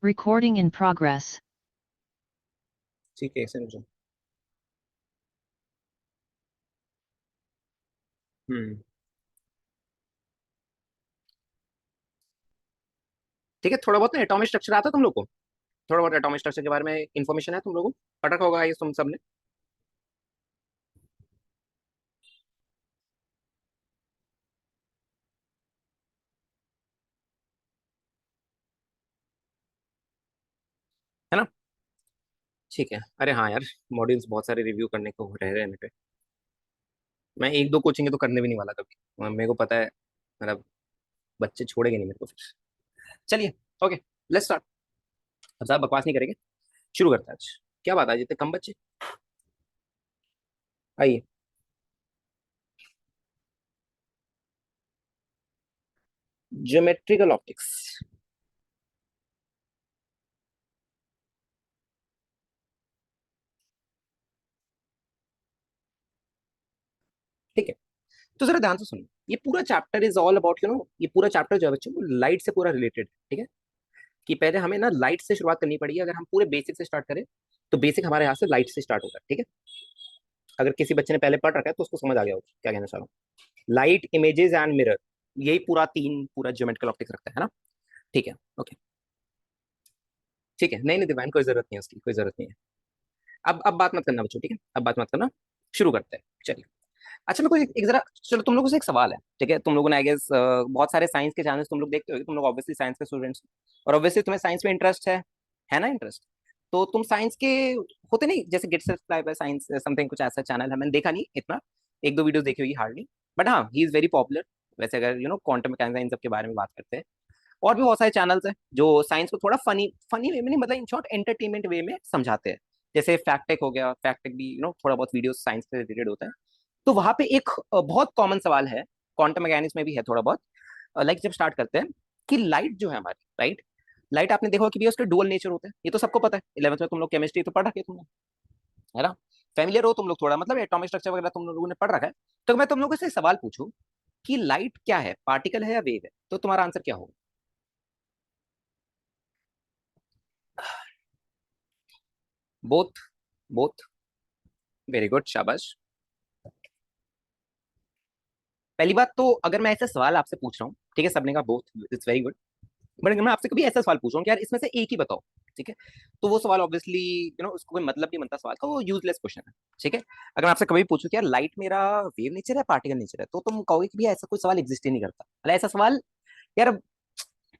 Recording in progress. ठीक है, ऐसे मुझे ठीक है। थोड़ा बहुत ना एटॉमिक स्ट्रक्चर आता है तुम लोग को? थोड़ा बहुत एटॉमिक स्ट्रक्चर के बारे में इंफॉर्मेशन है तुम लोगों को? पता होगा ये तुम सबने। है ना? ठीक है। अरे हाँ यार, मॉड्यूल्स बहुत सारे रिव्यू करने को रह रहे हैं मेरे पे। मैं एक दो कोचिंग तो करने भी नहीं वाला कभी, मेरे को पता है। मतलब बच्चे छोड़ेंगे नहीं मेरे को फिर। चलिए, ओके, लेट्स स्टार्ट। अब ज्यादा बकवास नहीं करेंगे, शुरू करते हैं आज। क्या बात है, आज इतने कम बच्चे? आइए। Geometrical optics. ठीक है, तो जरा ध्यान से सुनिए। ये पूरा चैप्टर इज ऑल अबाउट ये पूरा चैप्टर जो है बच्चों, वो लाइट से पूरा रिलेटेड है। ठीक है, कि पहले हमें ना लाइट से शुरुआत करनी पड़ेगी। अगर हम पूरे बेसिक से स्टार्ट करें तो बेसिक हमारे यहाँ से लाइट से स्टार्ट होगा। ठीक है, अगर किसी बच्चे ने पहले पढ़ रखा है तो उसको समझ आ गया होगा क्या कहना चाह रहा हूँ। लाइट, इमेजेस एंड मिरर, यही पूरा ज्योमेट्रिकल ऑप्टिक्स रखता है ना? ठीक है, ओके। ठीक है, नहीं नहीं दिवान, कोई जरूरत नहीं है उसकी, कोई जरूरत नहीं है। अब बात मत करना बच्चों, ठीक है? अब बात मत करना, शुरू करते हैं, चलिए। अच्छा, मेरे को एक जरा, चलो तुम लोगों से एक सवाल है। ठीक है, तुम लोगों ने आई गेस बहुत सारे साइंस के चैनल्स तुम लोग देखते हो, तुम लोग ऑब्वियसली साइंस के स्टूडेंट्स, और ऑब्वियसली तुम्हें साइंस में इंटरेस्ट है ना? इंटरेस्ट। तो तुम साइंस के होते नहीं, जैसे get set fly by science something, कुछ ऐसा चैनल है, मैंने देखा नहीं इतना, एक दो वीडियोस देखी होगी हार्डली, बट हाँ, ही इज वेरी पॉपुलर। वैसे अगर क्वांटम मैकेनिक्स इन सब के बारे में बात करते हैं, और भी बहुत सारे चैनल्स हैं जो साइंस को थोड़ा फनी फनी वे में नहीं, मतलब इन शॉर्ट एंटरटेनमेंट वे में समझाते हैं। जैसे फैक्टेक हो गया, फैक्टेक भी थोड़ा बहुत वीडियो साइंस से रिलेटेड होता है। तो वहां पे एक बहुत कॉमन सवाल है, क्वांटम मैकेनिक्स में भी है थोड़ा बहुत। लाइक जब स्टार्ट करते हैं कि लाइट जो है हमारी, राइट, लाइट आपने देखा होगा कि भी उसके डुअल नेचर होते हैं, ये तो सबको पता है, 11th में तुम लोग केमिस्ट्री तो पढ़ रखे तुमने, है ना? फेमिलियर हो तुम लोग थोड़ा, मतलब एटॉमिक स्ट्रक्चर वगैरह तुम लोगों ने पढ़ रखा है। तो मैं तुम लोगों से सवाल पूछूं कि लाइट क्या है, पार्टिकल है या वेव है, तो तुम्हारा आंसर क्या होगा? बोथ। बोथ, वेरी गुड, शाबाश। पहली बात तो, अगर मैं ऐसा सवाल आपसे पूछ रहा हूँ, ठीक है, सबने कहा both, it's very good, but अगर मैं आपसे कभी ऐसा सवाल पूछ रहा हूँ कि यार इसमें से एक ही बताओ, ठीक है, तो वो सवाल ऑब्वियसली उसको कोई मतलब नहीं बनता सवाल का, वो यूजलेस क्वेश्चन है। ठीक है, अगर मैं आपसे कभी पूछूं कि यार लाइट मेरा वेव नेचर है, पार्टिकल नेचर है, तो तुम कहोगे कि भैया ऐसा कोई सवाल एग्जिस्ट ही नहीं करता, मतलब ऐसा सवाल। यार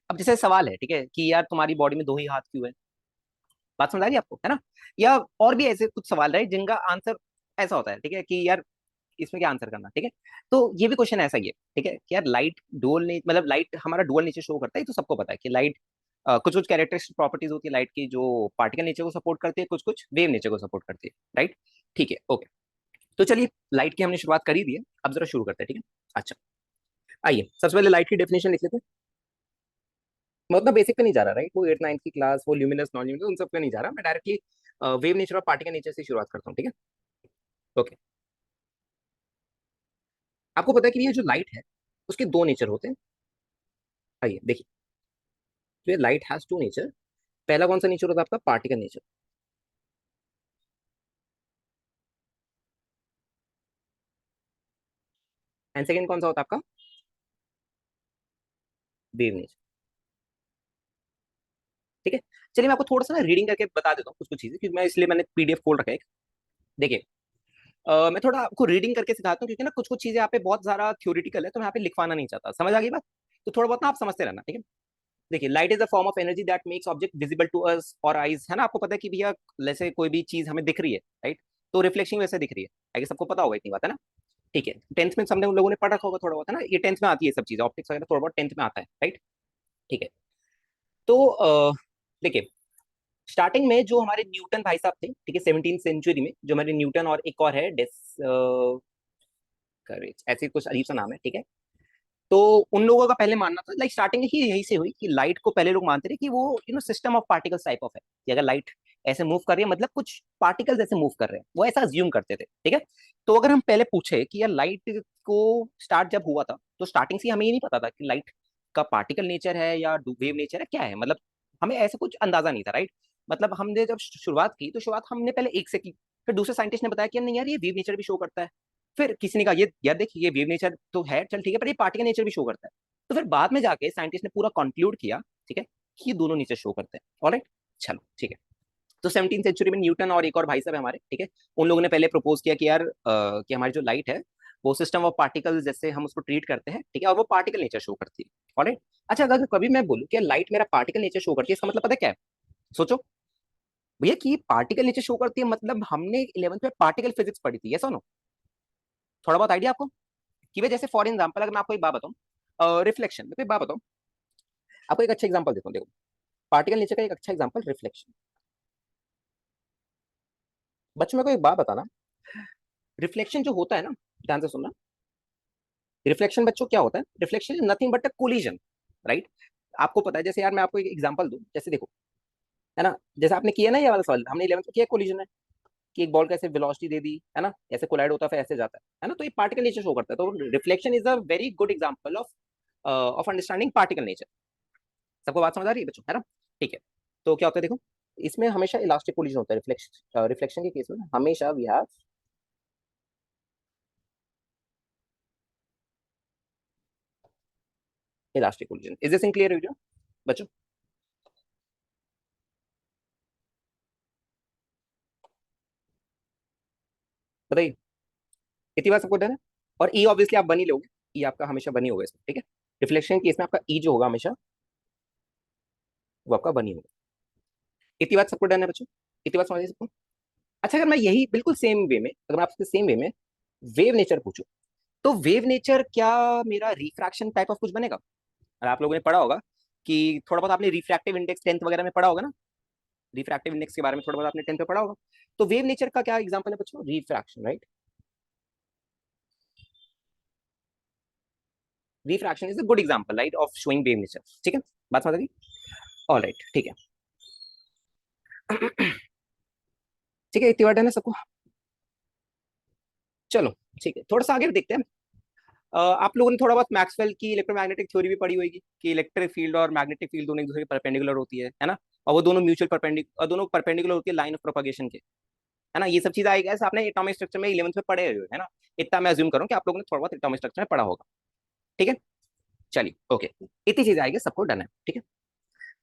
अब जैसे सवाल है, ठीक है, कि यार तुम्हारी बॉडी में दो ही हाथ क्यों है, बात समझ आ रही है आपको, है ना? या और भी ऐसे कुछ सवाल है जिनका आंसर ऐसा होता है, ठीक है, कि यार इसमें क्या आंसर करना, ठीक है। तो ये भी क्वेश्चन ऐसा ही है, ठीक है, कि यार लाइट डुअल ने, मतलब लाइट हमारा डुअल नेचर शो करता है, ये तो सबको पता है कि लाइट कुछ कुछ कैरेक्टरिस्टिक प्रॉपर्टीज होती है लाइट की, जो पार्टिकल नेचर को सपोर्ट करती है, कुछ कुछ वेव नेचर को सपोर्ट करती है, राइट? ठीक है, ओके। तो चलिए, लाइट की हमने शुरुआत कर ही दी है, अब जरा शुरू करते हैं, ठीक है? अच्छा, आइए सबसे पहले लाइट की डेफिनेशन लिख लेते हैं। मैं उतना बेसिक पे नहीं जा रहा, राइट, वो 8 9 की क्लास, वो ल्यूमिनस नॉन ल्यूमिनस उन सब पे नहीं जा रहा, मैं डायरेक्टली वेव नेचर और पार्टिकल नेचर से शुरुआत करता हूँ, ठीक है? ओके। आपको पता है कि ये जो लाइट है उसके दो नेचर होते हैं। आइए देखिए, तो ये लाइट हैज टू नेचर। पहला कौन सा नेचर होता है आपका? Particle nature. एंड सेकंड कौन सा होता है आपका? Wave nature. ठीक है, चलिए मैं आपको थोड़ा सा ना रीडिंग करके बता देता हूँ कुछ कुछ चीजें, क्योंकि मैं इसलिए मैंने पीडीएफ खोल रखा है एक। देखिए, मैं थोड़ा आपको रीडिंग करके सिखाता हूँ, क्योंकि ना कुछ कुछ चीजें यहाँ पे बहुत ज्यादा थ्योरेटिकल है, तो मैं यहाँ पे लिखवाना नहीं चाहता, समझ आ गई बात? तो थोड़ा बहुत ना आप समझते रहना, ठीक है? देखिए, light is a form of energy that makes object visible to us our eyes, है ना? आपको पता है कि भैया जैसे कोई भी चीज हमें दिख रही है, राइट, तो रिफ्लेक्शन वैसे दिख रही है, आगे सबको पता होगा, इतनी बात है ना? ठीक है, टेंथ में हमने उन लोगों ने पढ़ रखा होगा थोड़ा बहुत, है ना? ये टेंथ में आती है सब चीजें, ऑप्टिक्स वगैरह थोड़ा बहुत टेंथ में आता है, राइट? ठीक है, तो देखिए, स्टार्टिंग में जो हमारे न्यूटन भाई साहब थे, ठीक है, 17th सेंचुरी में, जो हमारे न्यूटन और एक और है करेज, ऐसे कुछ अजीब सा नाम है, ठीक है। तो उन लोगों का पहले मानना था, लाइक स्टार्टिंग ही यही से हुई कि लाइट को पहले लोग मानते थे कि वो system of particles type of है, कि अगर लाइट ऐसे मूव कर रही है, मतलब कुछ पार्टिकल्स ऐसे मूव कर रहे हैं, वो ऐसा अज्यूम करते थे, ठीक है। तो अगर हम पहले पूछे कि यार लाइट को स्टार्ट जब हुआ था, तो स्टार्टिंग से हमें ये नहीं पता था कि लाइट का पार्टिकल नेचर है या वेव नेचर है, क्या है, मतलब हमें ऐसा कुछ अंदाजा नहीं था, राइट। मतलब हमने जब शुरुआत की तो शुरुआत हमने पहले एक से की, फिर दूसरे साइंटिस्ट ने बताया कि नहीं यार ये वेव नेचर भी शो करता है। फिर किसी ने कहा ये यार देख ये वेव नेचर तो है, चल ठीक है, पर ये पार्टिकल नेचर भी शो करता है। तो फिर बाद में जाके साइंटिस्ट ने पूरा कंक्लूड किया, ठीक है, कि ये दोनों नेचर शो करते हैं। ऑलराइट, चलो ठीक है। तो 17th सेंचुरी में न्यूटन और एक और भाई साहब है हमारे, ठीक है, उन लोगों ने पहले प्रपोज किया कि यार कि हमारी जो लाइट है वो सिस्टम ऑफ पार्टिकल्स जैसे हम उसको ट्रीट करते हैं, ठीक है, और वो पार्टिकल नेचर शो करती है। ऑलराइट। अच्छा, अगर कभी मैं बोलूँ कि लाइट मेरा पार्टिकल नेचर शो करती है, इसका मतलब पता है क्या है? सोचो भैया कि पार्टिकल नेचर शो करती है, मतलब हमने 11th में पार्टिकल फिजिक्स पढ़ी थी, यस और नो? थोड़ा बहुत आइडिया आपको? कि भाई जैसे फॉर एग्जाम्पल अगर मैं आपको एक बात बताऊं, रिफ्लेक्शन, देखो एक बात बताऊं आपको, एक अच्छा एग्जांपल देता हूं, देखो पार्टिकल नेचर का एक अच्छा एग्जांपल रिफ्लेक्शन। बच्चों में को एक बात बताना, रिफ्लेक्शन जो होता है ना, ध्यान से सुनना, रिफ्लेक्शन बच्चों क्या होता है? Reflection is nothing but a collision, right. आपको पता है, जैसे यार मैं आपको एक एग्जांपल दूं, जैसे देखो, है ना, जैसे आपने किया ना ये वाला सवाल, हमने 11th में किया कोलिजन है, कि एक बॉल कैसे वेलोसिटी दे दी है ना, ऐसे कोलाइड होता है फिर ऐसे जाता है ना, तो ये पार्टिकल नेचर शो करता है। तो reflection is a very good example of understanding particle nature. सबको बात समझ आ रही है बच्चों, है ना? ठीक है। तो क्या होता है देखो, इसमें हमेशा इलास्टिक कोलिजन होता है, रिफ्लेक्शन रिफ्लेक्शन के केस में हमेशा we have elastic collision. Is this in clear बच्चों? बताइए, इतनी बात सबको डन है? और ई ऑब्वियसली आप बनी लोगे, ई आपका हमेशा बनी होगा इसमें, ठीक है। रिफ्लेक्शन केस में आपका ई जो होगा हमेशा वो आपका बनी होगा। इतनी बात सबको डन है बच्चों? इतनी बात समझिए सबको? अच्छा, अगर मैं यही बिल्कुल सेम वे में, अगर मैं आपसे सेम वे में वेव नेचर पूछूं, तो वेव नेचर क्या मेरा रिफ्रैक्शन टाइप ऑफ कुछ बनेगा? और आप लोगों ने पढ़ा होगा कि थोड़ा बहुत आपने रिफ्रैक्टिव इंडेक्स 10th वगैरह में पढ़ा होगा ना, रिफ्रैक्टिव इंडेक्स के बारे में थोड़ा बहुत आपने 10th में पढ़ा होगा। तो वेव नेचर का क्या एग्जांपल है बच्चों? Refraction, right. Refraction is a good example, right, of showing wave nature, ठीक है। बात समझ गई? ऑल राइट, ठीक है। ठीक है, इतनी बात है ना सबको? चलो ठीक है, थोड़ा सा आगे भी देखते हैं। आप लोगों ने थोड़ा बहुत मैक्सवेल की इलेक्ट्रोमैग्नेटिक थ्योरी भी पढ़ी होगी कि इलेक्ट्रिक फील्ड और मैग्नेटिक फील्ड दोनों एक दूसरे के परपेंडिकुलर होती है ना, और वो दोनों म्यूचुअल परपेंडिकुलर, दोनों परपेंडिकुलर होती है लाइन ऑफ प्रोपगेशन के, है ना। ये सब चीज आएगा, ऐसे आपने एटॉमिक स्ट्रक्चर में 11th में पढ़े हुए है ना, इतना मैं अज्यूम करूँ कि आप लोगों ने थोड़ा बहुत एटॉमिक स्ट्रक्चर में पढ़ा होगा, ठीक है। चलिए ओके, इतनी चीज आएगी, सबको डन है, ठीक है।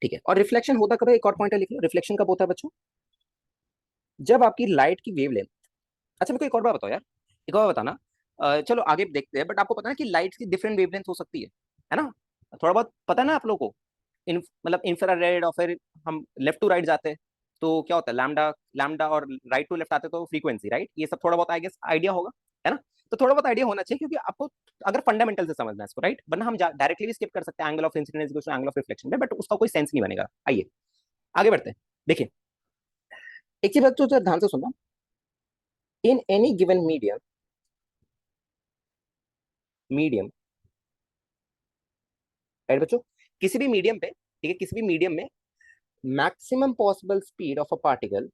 ठीक है, और रिफ्लेक्शन होता कब है? एक और पॉइंट लिख लो, रिफ्लेक्शन कब होता है बच्चों? जब आपकी लाइट की वेवलेंथ, अच्छा मेरे को एक और बात बताओ यार, एक और बताना, चलो आगे देखते हैं, बट आपको पता है कि लाइट की डिफरेंट वेवलेंथ हो सकती है ना? थोड़ा बहुत पता है ना आप लोगों को? मतलब इंफ्रारेड, और फिर हम लेफ्ट टू राइट जाते हैं तो क्या होता है, लैम्डा, लैम्डा, और राइट टू लेफ्ट आते हैं तो फ्रीक्वेंसी, राइट। ये सब थोड़ा बहुत आई गेस आइडिया होगा, है ना? तो थोड़ा बहुत आइडिया होना चाहिए, क्योंकि आपको अगर फंडामेंटल से समझना है इसको, राइट, वरना हम डायरेक्टली भी स्किप कर सकते हैं angle of incidence angle of reflection में, बट उसका कोई सेंस नहीं बनेगा। आइए आगे बढ़ते हैं। देखिए, एक चीज बच्चों ध्यान से सुनना, in any given medium, right बच्चों, किसी भी मीडियम पे, ठीक है, किसी भी मीडियम में maximum possible speed of a particle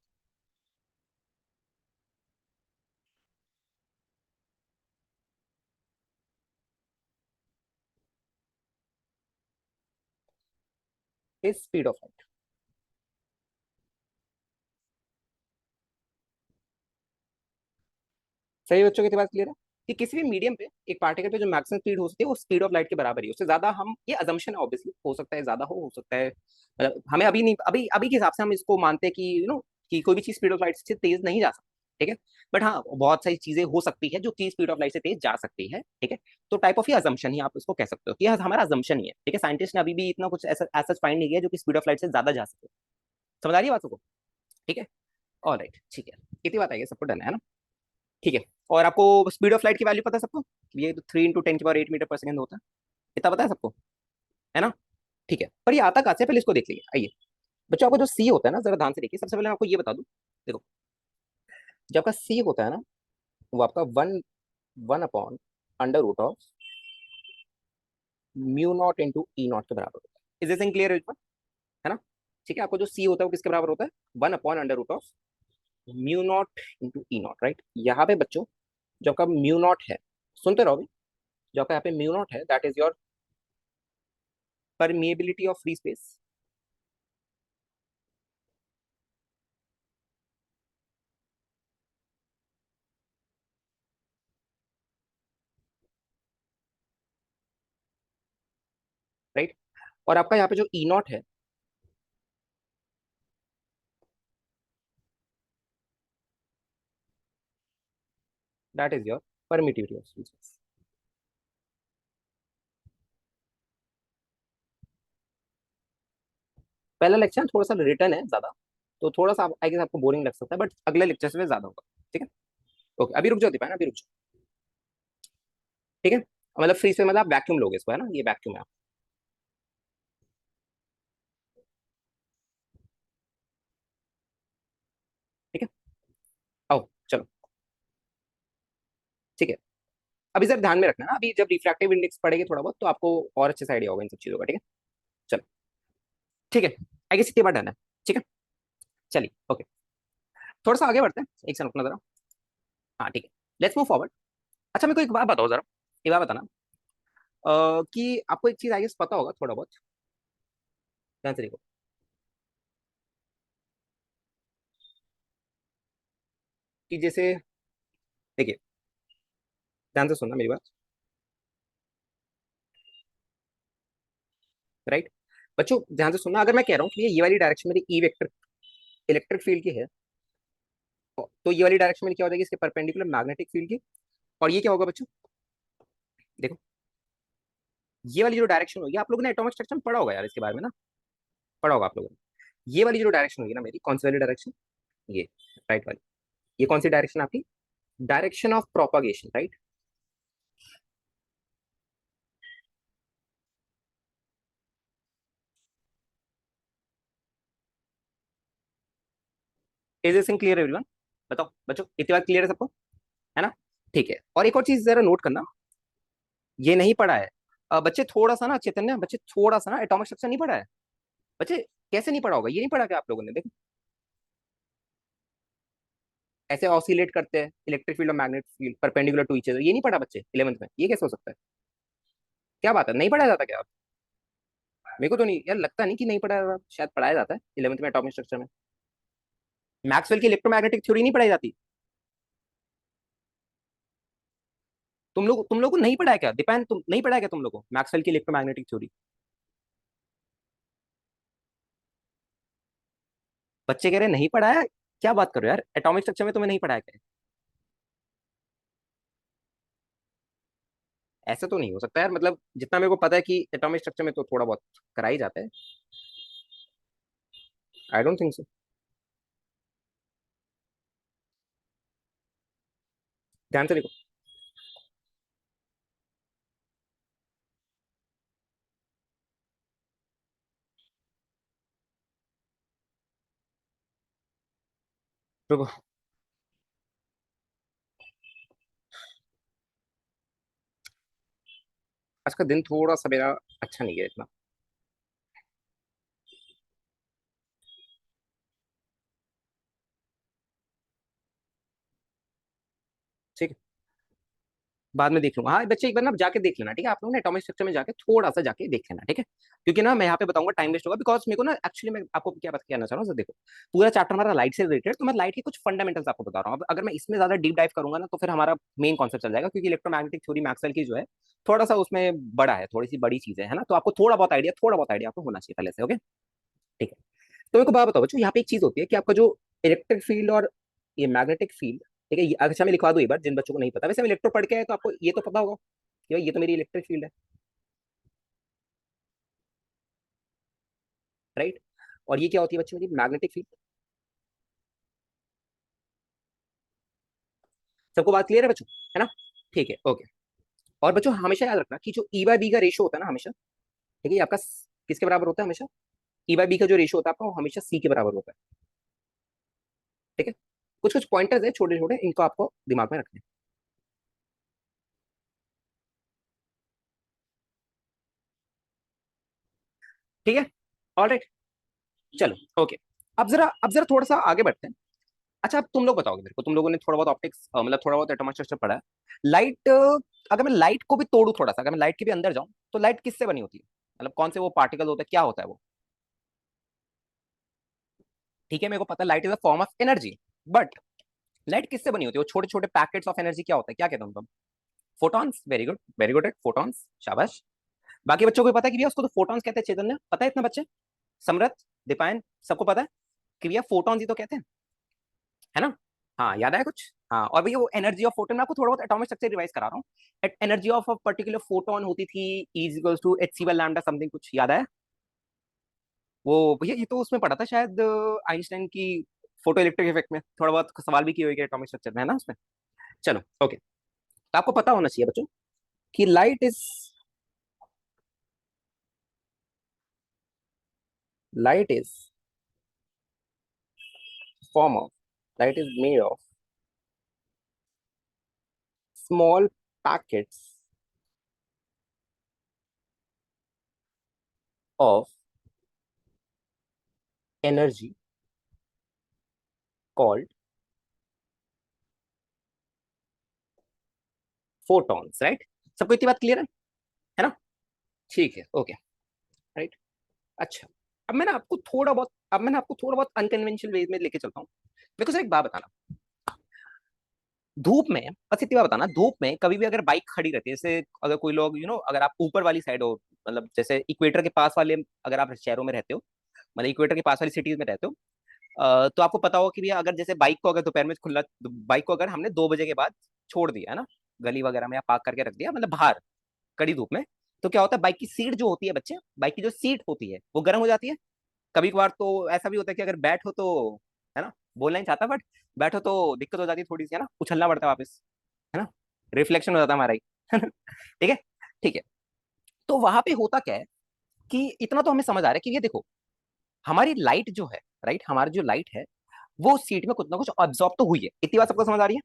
is speed of light. सही बच्चों, की बात क्लियर है कि किसी भी मीडियम पे एक पार्टिकल पे जो मैक्सिमम स्पीड हो सकती है वो स्पीड ऑफ लाइट के बराबर ही है। उससे ज्यादा हम, ये अजम्पशन है ऑब्वियसली, हो सकता है ज्यादा हो सकता है, मतलब हमें अभी नहीं, अभी अभी के हिसाब से हम इसको मानते हैं कि कि कोई भी चीज स्पीड ऑफ लाइट से तेज नहीं जा सकती, ठीक है। बट हाँ, बहुत सारी चीजें हो सकती है जो कि स्पीड ऑफ लाइट से तेज जा सकती है, ठीक है। तो टाइप ऑफ ही अजम्पशन ही आप इसको कह सकते हो कि हमारा अजम्पशन ही है, ठीक है। साइंटिस्ट ने अभी भी इतना कुछ ऐसा ऐसा फाइंड नहीं किया जो कि स्पीड ऑफ लाइट से ज्यादा जा सके। समझ आ रही है बातों को? ठीक है, ऑल राइट, ठीक है, इतनी बात आएगी, सबको डन है ना? ठीक है। और आपको स्पीड ऑफ लाइट की वैल्यू पता है सबको? ये तो 3 × 10⁸ मीटर पर सेकंड होता है, इतना पता है सबको, है ना? ठीक है, पर ये आता कहाँ से, पहले इसको देख लीजिए। आइए बच्चों, आपको जो सी होता है ना, जरा ध्यान से देखिए, सबसे पहले मैं आपको ये बता दूं, देखो, जब आपका सी होता है ना, वो आपका one one upon under root of mu not into E not के बराबर होता है। इज दिस क्लियर, है ना? ठीक है, आपको जो सी होता है वो किसके बराबर होता है? 1/√ऑफ mu not into E naught, right. यहाँ पे बच्चों जो आपका म्यू नॉट है, सुनते रहो अभी, जो आपका यहाँ पे म्यू नॉट है that is your permeability of free space, और आपका यहाँ पे जो ई नॉट है, that is your permittivity of species. पहला लेक्चर थोड़ा सा रिटर्न है ज्यादा, तो थोड़ा सा आई गेस आपको बोरिंग लग सकता है, बट अगले लेक्चर में ज्यादा होगा। ठीक है, ओके, अभी रुक जाओ दीपा, अभी रुक जाओ। ठीक है, मतलब फ्री से मतलब आप वैक्यूम लोगे इसको, है ना, ये वैक्यूम है। ठीक है, आओ चलो। ठीक है, अभी सर ध्यान में रखना ना, अभी जब रिफ्रैक्टिव इंडेक्स पढ़ेंगे थोड़ा बहुत, तो आपको और अच्छे से आइडिया होगा इन सब चीजों का। ठीक है, चलो। ठीक है, आई गेस इतनी बार डन है। ठीक है, चलिए ओके, थोड़ा सा आगे बढ़ते हैं, एक सेकंड रुकना जरा। हाँ ठीक है, लेट्स मूव फॉरवर्ड। अच्छा मेरे को एक बात बताओ जरा, ये बात बताना कि आपको एक चीज आई गेस पता होगा थोड़ा बहुत, ध्यान से देखो, कि जैसे, देखिए ध्यान से सुनना मेरी बात, राइट। बच्चों ध्यान से सुनना, अगर मैं कह रहा हूँ कि ये वाली डायरेक्शन मेरी ई वेक्टर इलेक्ट्रिक फील्ड की है, तो ये वाली डायरेक्शन में क्या हो जाएगी, इसके परपेंडिकुलर मैग्नेटिक फील्ड की। और ये क्या होगा बच्चों, देखो, ये वाली जो डायरेक्शन होगी, आप लोगों ने एटॉमिक स्ट्रक्चर में पढ़ा होगा यार इसके बारे में ना, पढ़ा होगा आप लोगों ने। ये वाली जो डायरेक्शन होगी ना मेरी, कौन सी वाली डायरेक्शन, ये राइट वाली, ये कौन सी डायरेक्शन आपकी, direction of propagation, right. Is this in clear everyone, बताओ बच्चों, इतनी बात क्लियर है सबको, है ना। ठीक है, और एक और चीज जरा नोट करना, ये नहीं पढ़ा है बच्चे थोड़ा सा ना, चैतन्य बच्चे थोड़ा सा ना एटॉमिक स्ट्रक्चर नहीं पढ़ा है बच्चे। कैसे नहीं पढ़ा होगा, ये नहीं पढ़ा क्या आप लोगों ने, देखो ऐसे ऑसिलेट करते हैं इलेक्ट्रिक फील्ड और magnetic field perpendicular to each other, ये नहीं पढ़ा बच्चे 11th में, ये कैसे हो सकता है, क्या बात है, नहीं पढ़ाया जाता क्या। मेरे को तो नहीं यार लगता, नहीं कि नहीं पढ़ाया जाता, शायद पढ़ाया जाता है 11th में एटॉमिक स्ट्रक्चर में। मैक्सवेल की इलेक्ट्रोमैग्नेटिक थ्योरी नहीं पढ़ाई जाती, तुम लोग को नहीं पढ़ाया क्या दीपान, तुम नहीं पढ़ाया क्या तुम लोग को मैक्सवेल की इलेक्ट्रोमैग्नेटिक थ्योरी। बच्चे कह रहे नहीं पढ़ाया, क्या बात कर रहे हो यार, एटॉमिक स्ट्रक्चर में तुम्हें नहीं पढ़ाया क्या। ऐसा तो नहीं हो सकता यार, मतलब जितना मेरे को पता है कि एटॉमिक स्ट्रक्चर में तो थोड़ा बहुत करा ही जाता है। I don't think so. ध्यान से देखो, रुको, आज का दिन थोड़ा सा मेरा अच्छा नहीं गया इतना। ठीक है, बाद में देख लूंगा, हाँ बच्चे एक बार ना जाके देख लेना, ठीक है, आप लोग ना एटॉमिक स्ट्रक्चर में जाके थोड़ा सा जाके देख लेना, ठीक है। क्योंकि ना मैं यहाँ पे बताऊंगा टाइम वेस्ट होगा, बिकॉज मेरे को ना एक्चुअली मैं आपको क्या बात कहना चाह रहा हूँ, देखो पूरा चैप्टर हमारा लाइट से रिलेटेड, तो मैं लाइट के कुछ फंडामेंटल्स आपको बता रहा हूँ। अब अगर मैं इसमें ज्यादा डीप डाइव करूंगा ना, तो फिर हमारा मेन कॉन्सेप्ट चल जाएगा, क्योंकि इलेक्ट्रोमैग्नेटिक थ्योरी मैक्सवेल की जो है थोड़ा सा उसमें बड़ा है, थोड़ी सी बड़ी चीज है ना, तो आपको थोड़ा बहुत आइडिया आपको होना चाहिए पहले से। ओके ठीक है, तो मेरे को बात बताओ बच्चों, यहाँ पे एक चीज होती है कि आपका जो इलेक्ट्रिक फील्ड और ये मैग्नेटिक फील्ड, ठीक है, अच्छा मैं लिखवा दूं एक बार जिन बच्चों को नहीं पता, वैसे हम इलेक्ट्रो पढ़ के आए तो आपको ये तो पता होगा कि भाई ये तो मेरी इलेक्ट्रिक फील्ड है, राइट। और ये क्या होती है बच्चों मेरी मैग्नेटिक फील्ड। सबको बात क्लियर है बच्चों, है ना। ठीक है ओके, और बच्चों हमेशा याद रखना कि जो ई बाय बी का रेशो होता है ना हमेशा, ठीक है, ये आपका किसके बराबर होता है हमेशा, ई बाय बी का जो रेशो होता है आपका वो हमेशा सी के बराबर होता है। ठीक है, कुछ कुछ पॉइंटर्स है छोटे छोटे, इनको आपको दिमाग में रखना है। ठीक है, ऑलराइट, चलो ओके। अब जरा थोड़ा सा आगे बढ़ते हैं। अच्छा अब तुम लोग बताओगे मेरे को, तुम लोगों ने थोड़ा बहुत ऑप्टिक्स मतलब थोड़ा बहुत एटॉमिक स्ट्रक्चर पढ़ा है, लाइट, अगर मैं लाइट को भी तोड़ू थोड़ा सा, अगर मैं लाइट के भी अंदर जाऊं, तो लाइट किससे बनी होती है, मतलब कौन से वो पार्टिकल होता है, क्या होता है वो। ठीक है, मेरे को पता है light is a form of energy, but light किससे बनी होती है, वो छोटे छोटे पैकेट्स ऑफ एनर्जी क्या होता है, क्या कहते हैं उनको, फोटॉन्स, वेरी गुड है, फोटॉन्स, शाबाश। बाकी बच्चों को भी पता है कि भैया उसको तो फोटॉन्स कहते हैं, चैतन्य पता है इतना बच्चे, समरथ, दीपायन, सबको पता है कि भैया फोटॉन्स ही तो कहते हैं, है ना? हाँ याद आया कुछ? हाँ, और भैया वो एनर्जी ऑफ फोटोन, मैं आपको थोड़ा बहुत एटॉमिक स्ट्रक्चर रिवाइज करा रहा हूँ। Energy of a particular photon होती थी is equals to H C by lambda something, कुछ याद आया? वो भैया ये तो उसमें पढ़ा था शायद, आइंस्टाइन की फोटो इलेक्ट्रिक इफेक्ट में थोड़ा बहुत सवाल भी किए हुए एटॉमिक स्ट्रक्चर में, है ना उसमें? चलो ओके, तो आपको पता होना चाहिए बच्चों कि light is form of light is made of small packets of energy called photons, right? सबको इतनी बात क्लियर है ना? ठीक है, ओके, राइट। अच्छा, अब मैं आपको थोड़ा बहुत अनकन्वेंशनल वे में लेके चलता हूँ। मेरे को सर एक बात बताना, धूप में, बस इतनी बात बताना, धूप में कभी भी अगर बाइक खड़ी रहती है, जैसे अगर कोई लोग अगर आप ऊपर वाली साइड हो, मतलब जैसे इक्वेटर के पास वाले अगर आप शहरों में रहते हो, मतलब इक्वेटर के पास वाली सिटीज में रहते हो, तो आपको पता होगा कि भैया अगर जैसे बाइक को अगर दोपहर में खुला, बाइक को अगर हमने 2 बजे के बाद छोड़ दिया है ना, गली वगैरह में या पार्क करके रख दिया, मतलब बाहर कड़ी धूप में, तो क्या होता है, बाइक की सीट जो होती है बच्चे, बाइक की जो सीट होती है वो गर्म हो जाती है। कभी कभार तो ऐसा भी होता है कि अगर बैठो तो, है ना, बोलना नहीं चाहता बट बैठो तो दिक्कत हो जाती है थोड़ी सी, है ना, उछलना पड़ता है वापस, है ना, रिफ्लेक्शन हो जाता है हमारा ही। ठीक है, ठीक है। तो वहां पे होता क्या है कि इतना तो हमें समझ आ रहा है कि ये देखो, हमारी लाइट जो है, राइट, हमारी जो लाइट है वो सीट में कुछ ना कुछ ऑब्जॉर्ब तो हुई है, इतनी बात सबको समझ आ रही है?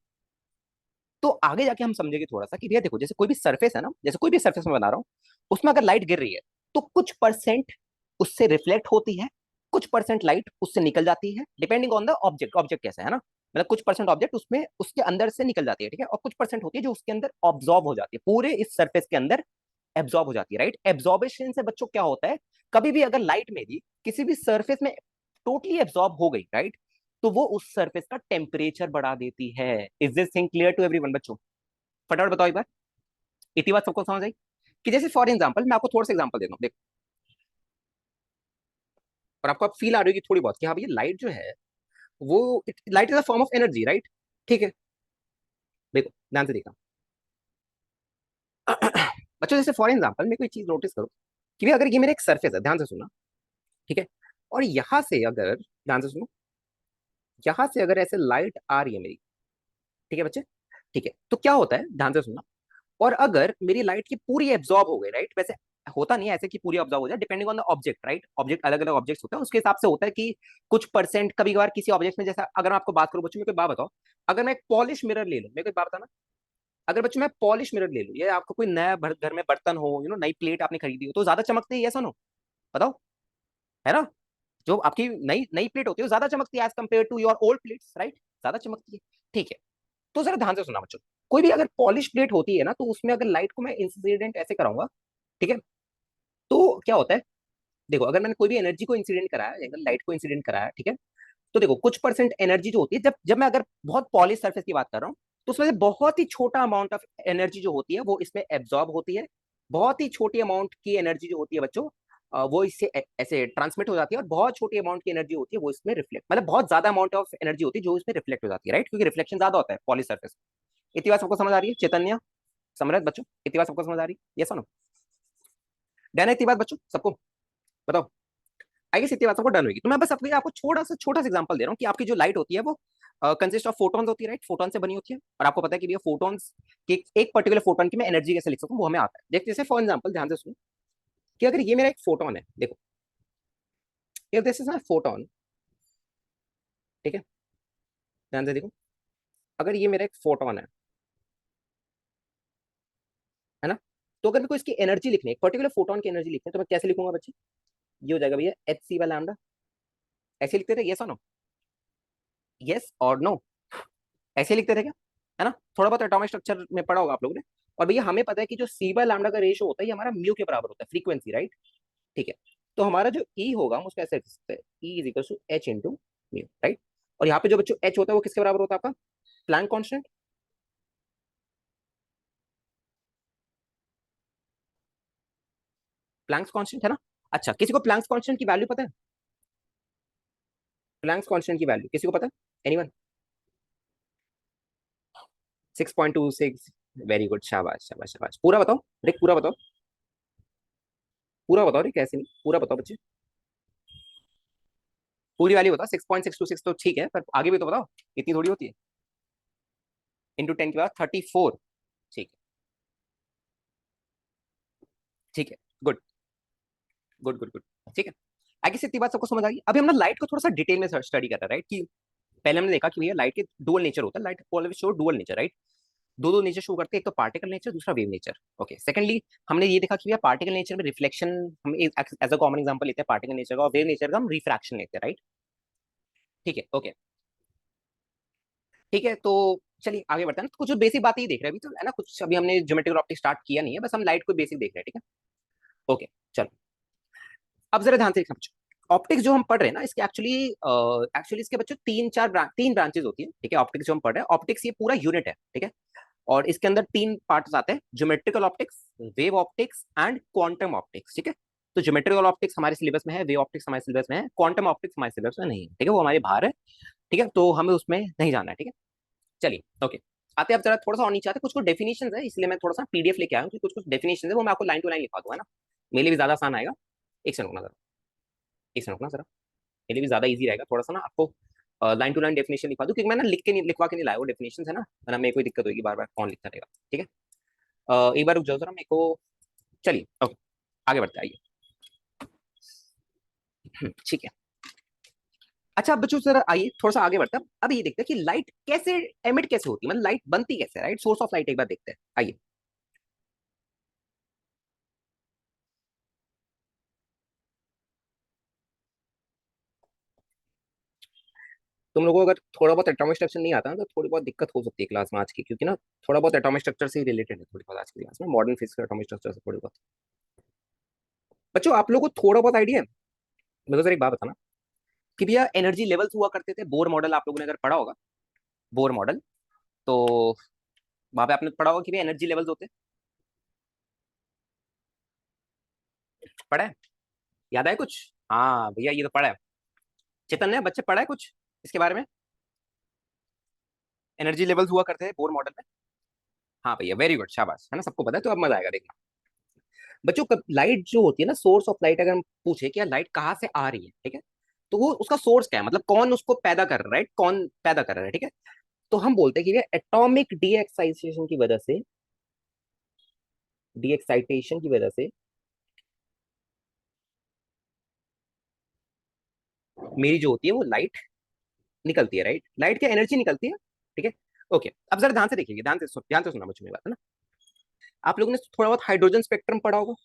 तो आगे जाके हम समझेंगे थोड़ा सा कि भैया देखो, जैसे कोई भी सरफेस है ना, जैसे कोई भी सरफेस में बना रहा हूँ, उसमें अगर लाइट गिर रही है तो कुछ परसेंट उससे रिफ्लेक्ट होती है, कुछ परसेंट लाइट उससे निकल जाती है, depending on the object, object कैसा है ना, मतलब कुछ परसेंट ऑब्जेक्ट उसमें उसके अंदर से निकल जाती है, ठीक है, और कुछ परसेंट होती है जो उसके अंदर ऑब्जॉर्ब हो जाती है, पूरे इस सरफेस के अंदर एब्जॉर्ब हो जाती है, राइट? एब्जॉर्बेशन से बच्चों क्या होता है, कभी भी अगर लाइट मेरी किसी भी सरफेस में टोटली एब्जॉर्ब हो गई, राइट, तो वो उस सरफेस का टेम्परेचर बढ़ा देती है। Is this thing clear to everyone बच्चों? फटाफट बताओ एक बार, इतनी बात सबको समझ आई? कि जैसे फॉर एग्जाम्पल मैं आपको थोड़ा सा एग्जाम्पल देता हूँ, देखो, और आपको अब फील आ रही होगी थोड़ी बहुत कि हाँ भैया लाइट जो है वो, light is a form of energy, right? ठीक है, देखो ध्यान से देखना। बच्चों जैसे फॉर एग्जाम्पल मैं कोई चीज नोटिस करो कि भैया अगर ये मेरा एक सरफेस है, ध्यान से सुनना, ठीक है, और यहां से अगर, ध्यान से सुनो, यहां से अगर ऐसे लाइट आ रही है मेरी, ठीक है बच्चे, ठीक है, तो क्या होता है, ध्यान से सुनना, और अगर मेरी लाइट की पूरी एब्जॉर्ब हो गई, राइट, वैसे होता नहीं है ऐसे कि पूरी ऑब्जॉर्ब हो जाए, depending on the object, right, object अलग अलग ऑब्जेक्ट्स होते हैं, उसके हिसाब से होता है कि कुछ परसेंट कभी कभार किसी ऑब्जेक्ट में, जैसा अगर मैं आपको बात करूं बच्चों, मेरे को एक बात बताओ, अगर मैं एक पॉलिश मिरर ले लूं, मेरे को एक बात बताना, अगर बच्चों मैं पॉलिश मिरर ले लूं, या आपको कोई नया घर में बर्तन हो, नई प्लेट आपने खरीदी हो, तो ज्यादा चमकती है, ऐसा नो, बताओ, है ना? जो आपकी नई नई प्लेट होती है वो ज्यादा चमकती है as compare to your old plates, right, ज्यादा चमकती है, ठीक है। तो जरा ध्यान से सुना बच्चों, कोई भी अगर पॉलिश प्लेट होती है ना, तो उसमें अगर लाइट को मैं इंसिडेंट ऐसे कराऊंगा, ठीक है, तो क्या होता है, देखो अगर मैंने कोई भी एनर्जी को इंसिडेंट कराया, अगर लाइट को इंसिडेंट कराया, ठीक है, तो देखो कुछ परसेंट एनर्जी जो होती है, जब जब मैं अगर बहुत पॉलिश सरफेस की बात कर रहा हूँ, तो उसमें से बहुत ही छोटा अमाउंट ऑफ एनर्जी जो होती है वो इसमें एब्जॉर्ब होती है, बहुत ही छोटी अमाउंट की एनर्जी जो होती है बच्चों, वो इससे ऐसे ट्रांसमिट हो जाती है, और बहुत छोटी अमाउंट की एनर्जी होती है वो इसमें रिफ्लेक्ट, मतलब बहुत ज्यादा अमाउंट ऑफ एनर्जी होती है जो इसमें रिफ्लेक्ट हो जाती है, राइट, क्योंकि रिफ्लेक्शन ज्यादा होता है पॉलिश सरफेस। इतनी बात सबको समझ आ रही है, चैतन्य, समरथ बच्चों, इतनी बात सबको समझ आ रही है, ये सुनो, डन है इतनी बात बच्चों सबको? बताओ, आई गेस इतनी बात सबको डन होगी। तो मैं बस आपको छोटा सा एग्जांपल दे रहा हूँ कि आपकी जो लाइट होती है वो कंसिस्ट ऑफ फोटॉन्स होती है, राइट, फोटॉन से बनी होती है, और आपको पता है कि भैया फोटॉन्स की एक पर्टिकुलर फोटोन की मैं एनर्जी कैसे लिख सकता हूँ वो हमें आता है। देख, जैसे फॉर एग्जांपल ध्यान से सुनो कि अगर ये मेरा एक फोटोन है, देखो, if this is my photon, ठीक है, ध्यान से देखो, अगर ये मेरा एक फोटोन है ना, तो अगर मेरे को इसकी एनर्जी लिखनी है, एक पर्टिकुलर फोटोन की एनर्जी लिखनी है, तो मैं कैसे लिखूंगा बच्चे? ये हो जाएगा भैया एच सी वाला लैम्डा, ऐसे लिखते थे, यस और नो, यस और नो, ऐसे लिखते थे क्या? है ना? थोड़ा बहुत एटॉमिक स्ट्रक्चर में पढ़ा होगा आप लोगों ने। और भैया हमें पता है कि जो सी बाय लैम्डा का रेशो होता है ये हमारा म्यू के बराबर होता है, फ्रीक्वेंसी, राइट? ठीक है, तो हमारा जो ई होगा हम उसको ऐसे लिख सकते हैं, E is equal to H into mu, right? और यहाँ पे जो बच्चों एच होता है वो किसके बराबर होता है आपका? Planck constant. प्लैंक्स कांस्टेंट है ना। अच्छा, किसी को प्लैंक्स कांस्टेंट की वैल्यू पता है? प्लैंक्स कांस्टेंट की वैल्यू किसी को पता है? एनीवन? 6.26। वेरी गुड, शाबाश शाबाश शाबाश। पूरा बताओ रिक, पूरा बताओ। पूरा बताओ रिक, कैसे नहीं, पूरा बताओ बच्चे। पूरी वैल्यू बताओ। 6.626 तो ठीक है, पर आगे भी तो बताओ। इतनी थोड़ी होती है। इंटू 10 के बाद 34। ठीक है, ठीक है। Good good good good. ठीक है, आगे से इतनी बात सबको समझ आ गई। अभी हम ना लाइट को थोड़ा सा डिटेल में स्टडी कर रहे हैं, राइट? कि पहले हमने देखा कि भैया लाइट के डुअल नेचर होता है। Light always show dual nature, right? दो दो नेचर शो करते हैं, एक तो पार्टिकल नेचर, दूसरा वेव नेचर। ओके, सेकंडली हमने ये देखा कि भैया पार्टिकल नेचर में रिफ्लेक्शन, हम एज अ कॉमन एग्जांपल लेते हैं पार्टिकल नेचर का, और वेव नेचर का हम रिफ्रैक्शन लेते हैं, राइट? ठीक है, ओके। ठीक है, तो चलिए आगे बढ़ते हैं ना। तो कुछ बेसिक बातें ही देख रहे हैं अभी तो, है ना? कुछ अभी हमने ज्योमेट्रिकल ऑप्टिक्स स्टार्ट किया नहीं है, बस हम लाइट को बेसिक देख रहे हैं, ठीक है? ओके, चलो। अब जरा ध्यान से समझो। ऑप्टिक्स जो हम पढ़ रहे हैं ना, इसके एक्चुअली इसके बच्चों तीन ब्रांचेस होती है, ठीक है? ऑप्टिक्स जो हम पढ़ रहे हैं, ऑप्टिक्स ये पूरा यूनिट है, ठीक है? और इसके अंदर तीन पार्ट्स आते हैं: geometrical optics, wave optics and quantum optics, ठीक है? तो ज्योमेट्रिकल ऑप्टिक्स हमारे सिलेबस में है, वेव ऑप्टिक्स हमारे सिलेबस में है, क्वांटम ऑप्टिक्स हमारे सिलेबस में नहीं है, ठीक है? वो हमारे बाहर है, ठीक है? तो हमें उसमें नहीं जाना है, ठीक है? चलिए, ओके। आते हैं अब जरा थोड़ा सा और नीचे आते हैं। कुछ कुछ डेफिनेशन है, इसलिए मैं थोड़ा सा पीडीएफ लेके आया हूँ कि कुछ कुछ डेफिनेशन है वो मैं आपको लाइन टू लाइन लिखा दूंगा ना, मेरे लिए भी ज्यादा आसान आएगा। एक सेकंड रुकना जरा, एक सेकंड रुकना जरा। मेरे लिए भी ज्यादा इजी रहेगा थोड़ा सा ना आपको लाइन टू लाइन डेफिनेशन लिखवा दूं, क्योंकि मैं ना लिखवा के नहीं लाया वो डेफिनेशन है ना, वरना मेरे को कोई दिक्कत होगी, बार बार कौन लिखता रहेगा, ठीक है? एक बार रुक जाओ जरा मेरे को। चलिए, ओके, आगे बढ़ते आइए। ठीक है। अच्छा, अब बच्चों जरा आइए थोड़ा सा आगे बढ़ते हैं। अब ये देखते हैं कि लाइट कैसे एमिट कैसे होती है, मतलब लाइट बनती कैसे, राइट? सोर्स ऑफ लाइट एक बार देखते हैं, आइए। तुम लोगों को अगर थोड़ा बहुत एटॉमिक स्ट्रक्चर नहीं आता ना, तो थोड़ी बहुत दिक्कत हो सकती है क्लास में आज की, क्योंकि ना थोड़ा बहुत एटॉमिक स्ट्रक्चर से रिलेटेड है थोड़ी बहुत आज की क्लास में, मॉडर्न फिजिक्स एटॉमिक स्ट्रक्चर से थोड़ी बहुत। बच्चों आप लोगों को थोड़ा बहुत आइडिया है? मेरे को सर एक बात बताना कि भैया एनर्जी लेवल्स हुआ करते थे, बोर मॉडल आप लोगों ने अगर पढ़ा होगा, बोर मॉडल, तो वहां पे आपने पढ़ा होगा कि भैया एनर्जी लेवल्स होते हैं। पढ़ा है? याद है कुछ? हाँ भैया, ये तो पढ़ा है। चेतन ने बच्चे पढ़ा है कुछ इसके बारे में? एनर्जी लेवल्स हुआ करते हैं बोर मॉडल में। हाँ भैया, वेरी गुड, शाबाश, है ना? सबको पता है, तो अब मजा आएगा देखना। बच्चों, लाइट जो होती है ना, सोर्स ऑफ लाइट, अगर हम पूछे कि यार लाइट कहाँ से आ रही है, ठीक है? तो वो उसका सोर्स क्या है, मतलब कौन उसको पैदा कर रहा है, राइट? कौन पैदा कर रहा है, ठीक है? तो हम बोलते हैं कि ये एटॉमिक डी एक्साइटेशन की वजह से, डी एक्साइटेशन की वजह से मेरी जो होती है वो लाइट निकलती है, राइट? लाइट की एनर्जी निकलती है, ठीक है? ओके, अब जरा ध्यान से देखिए, ध्यान से सुनना बच्चों, मेरी बात है ना। आप लोगों ने थोड़ा बहुत हाइड्रोजन स्पेक्ट्रम पढ़ा होगा,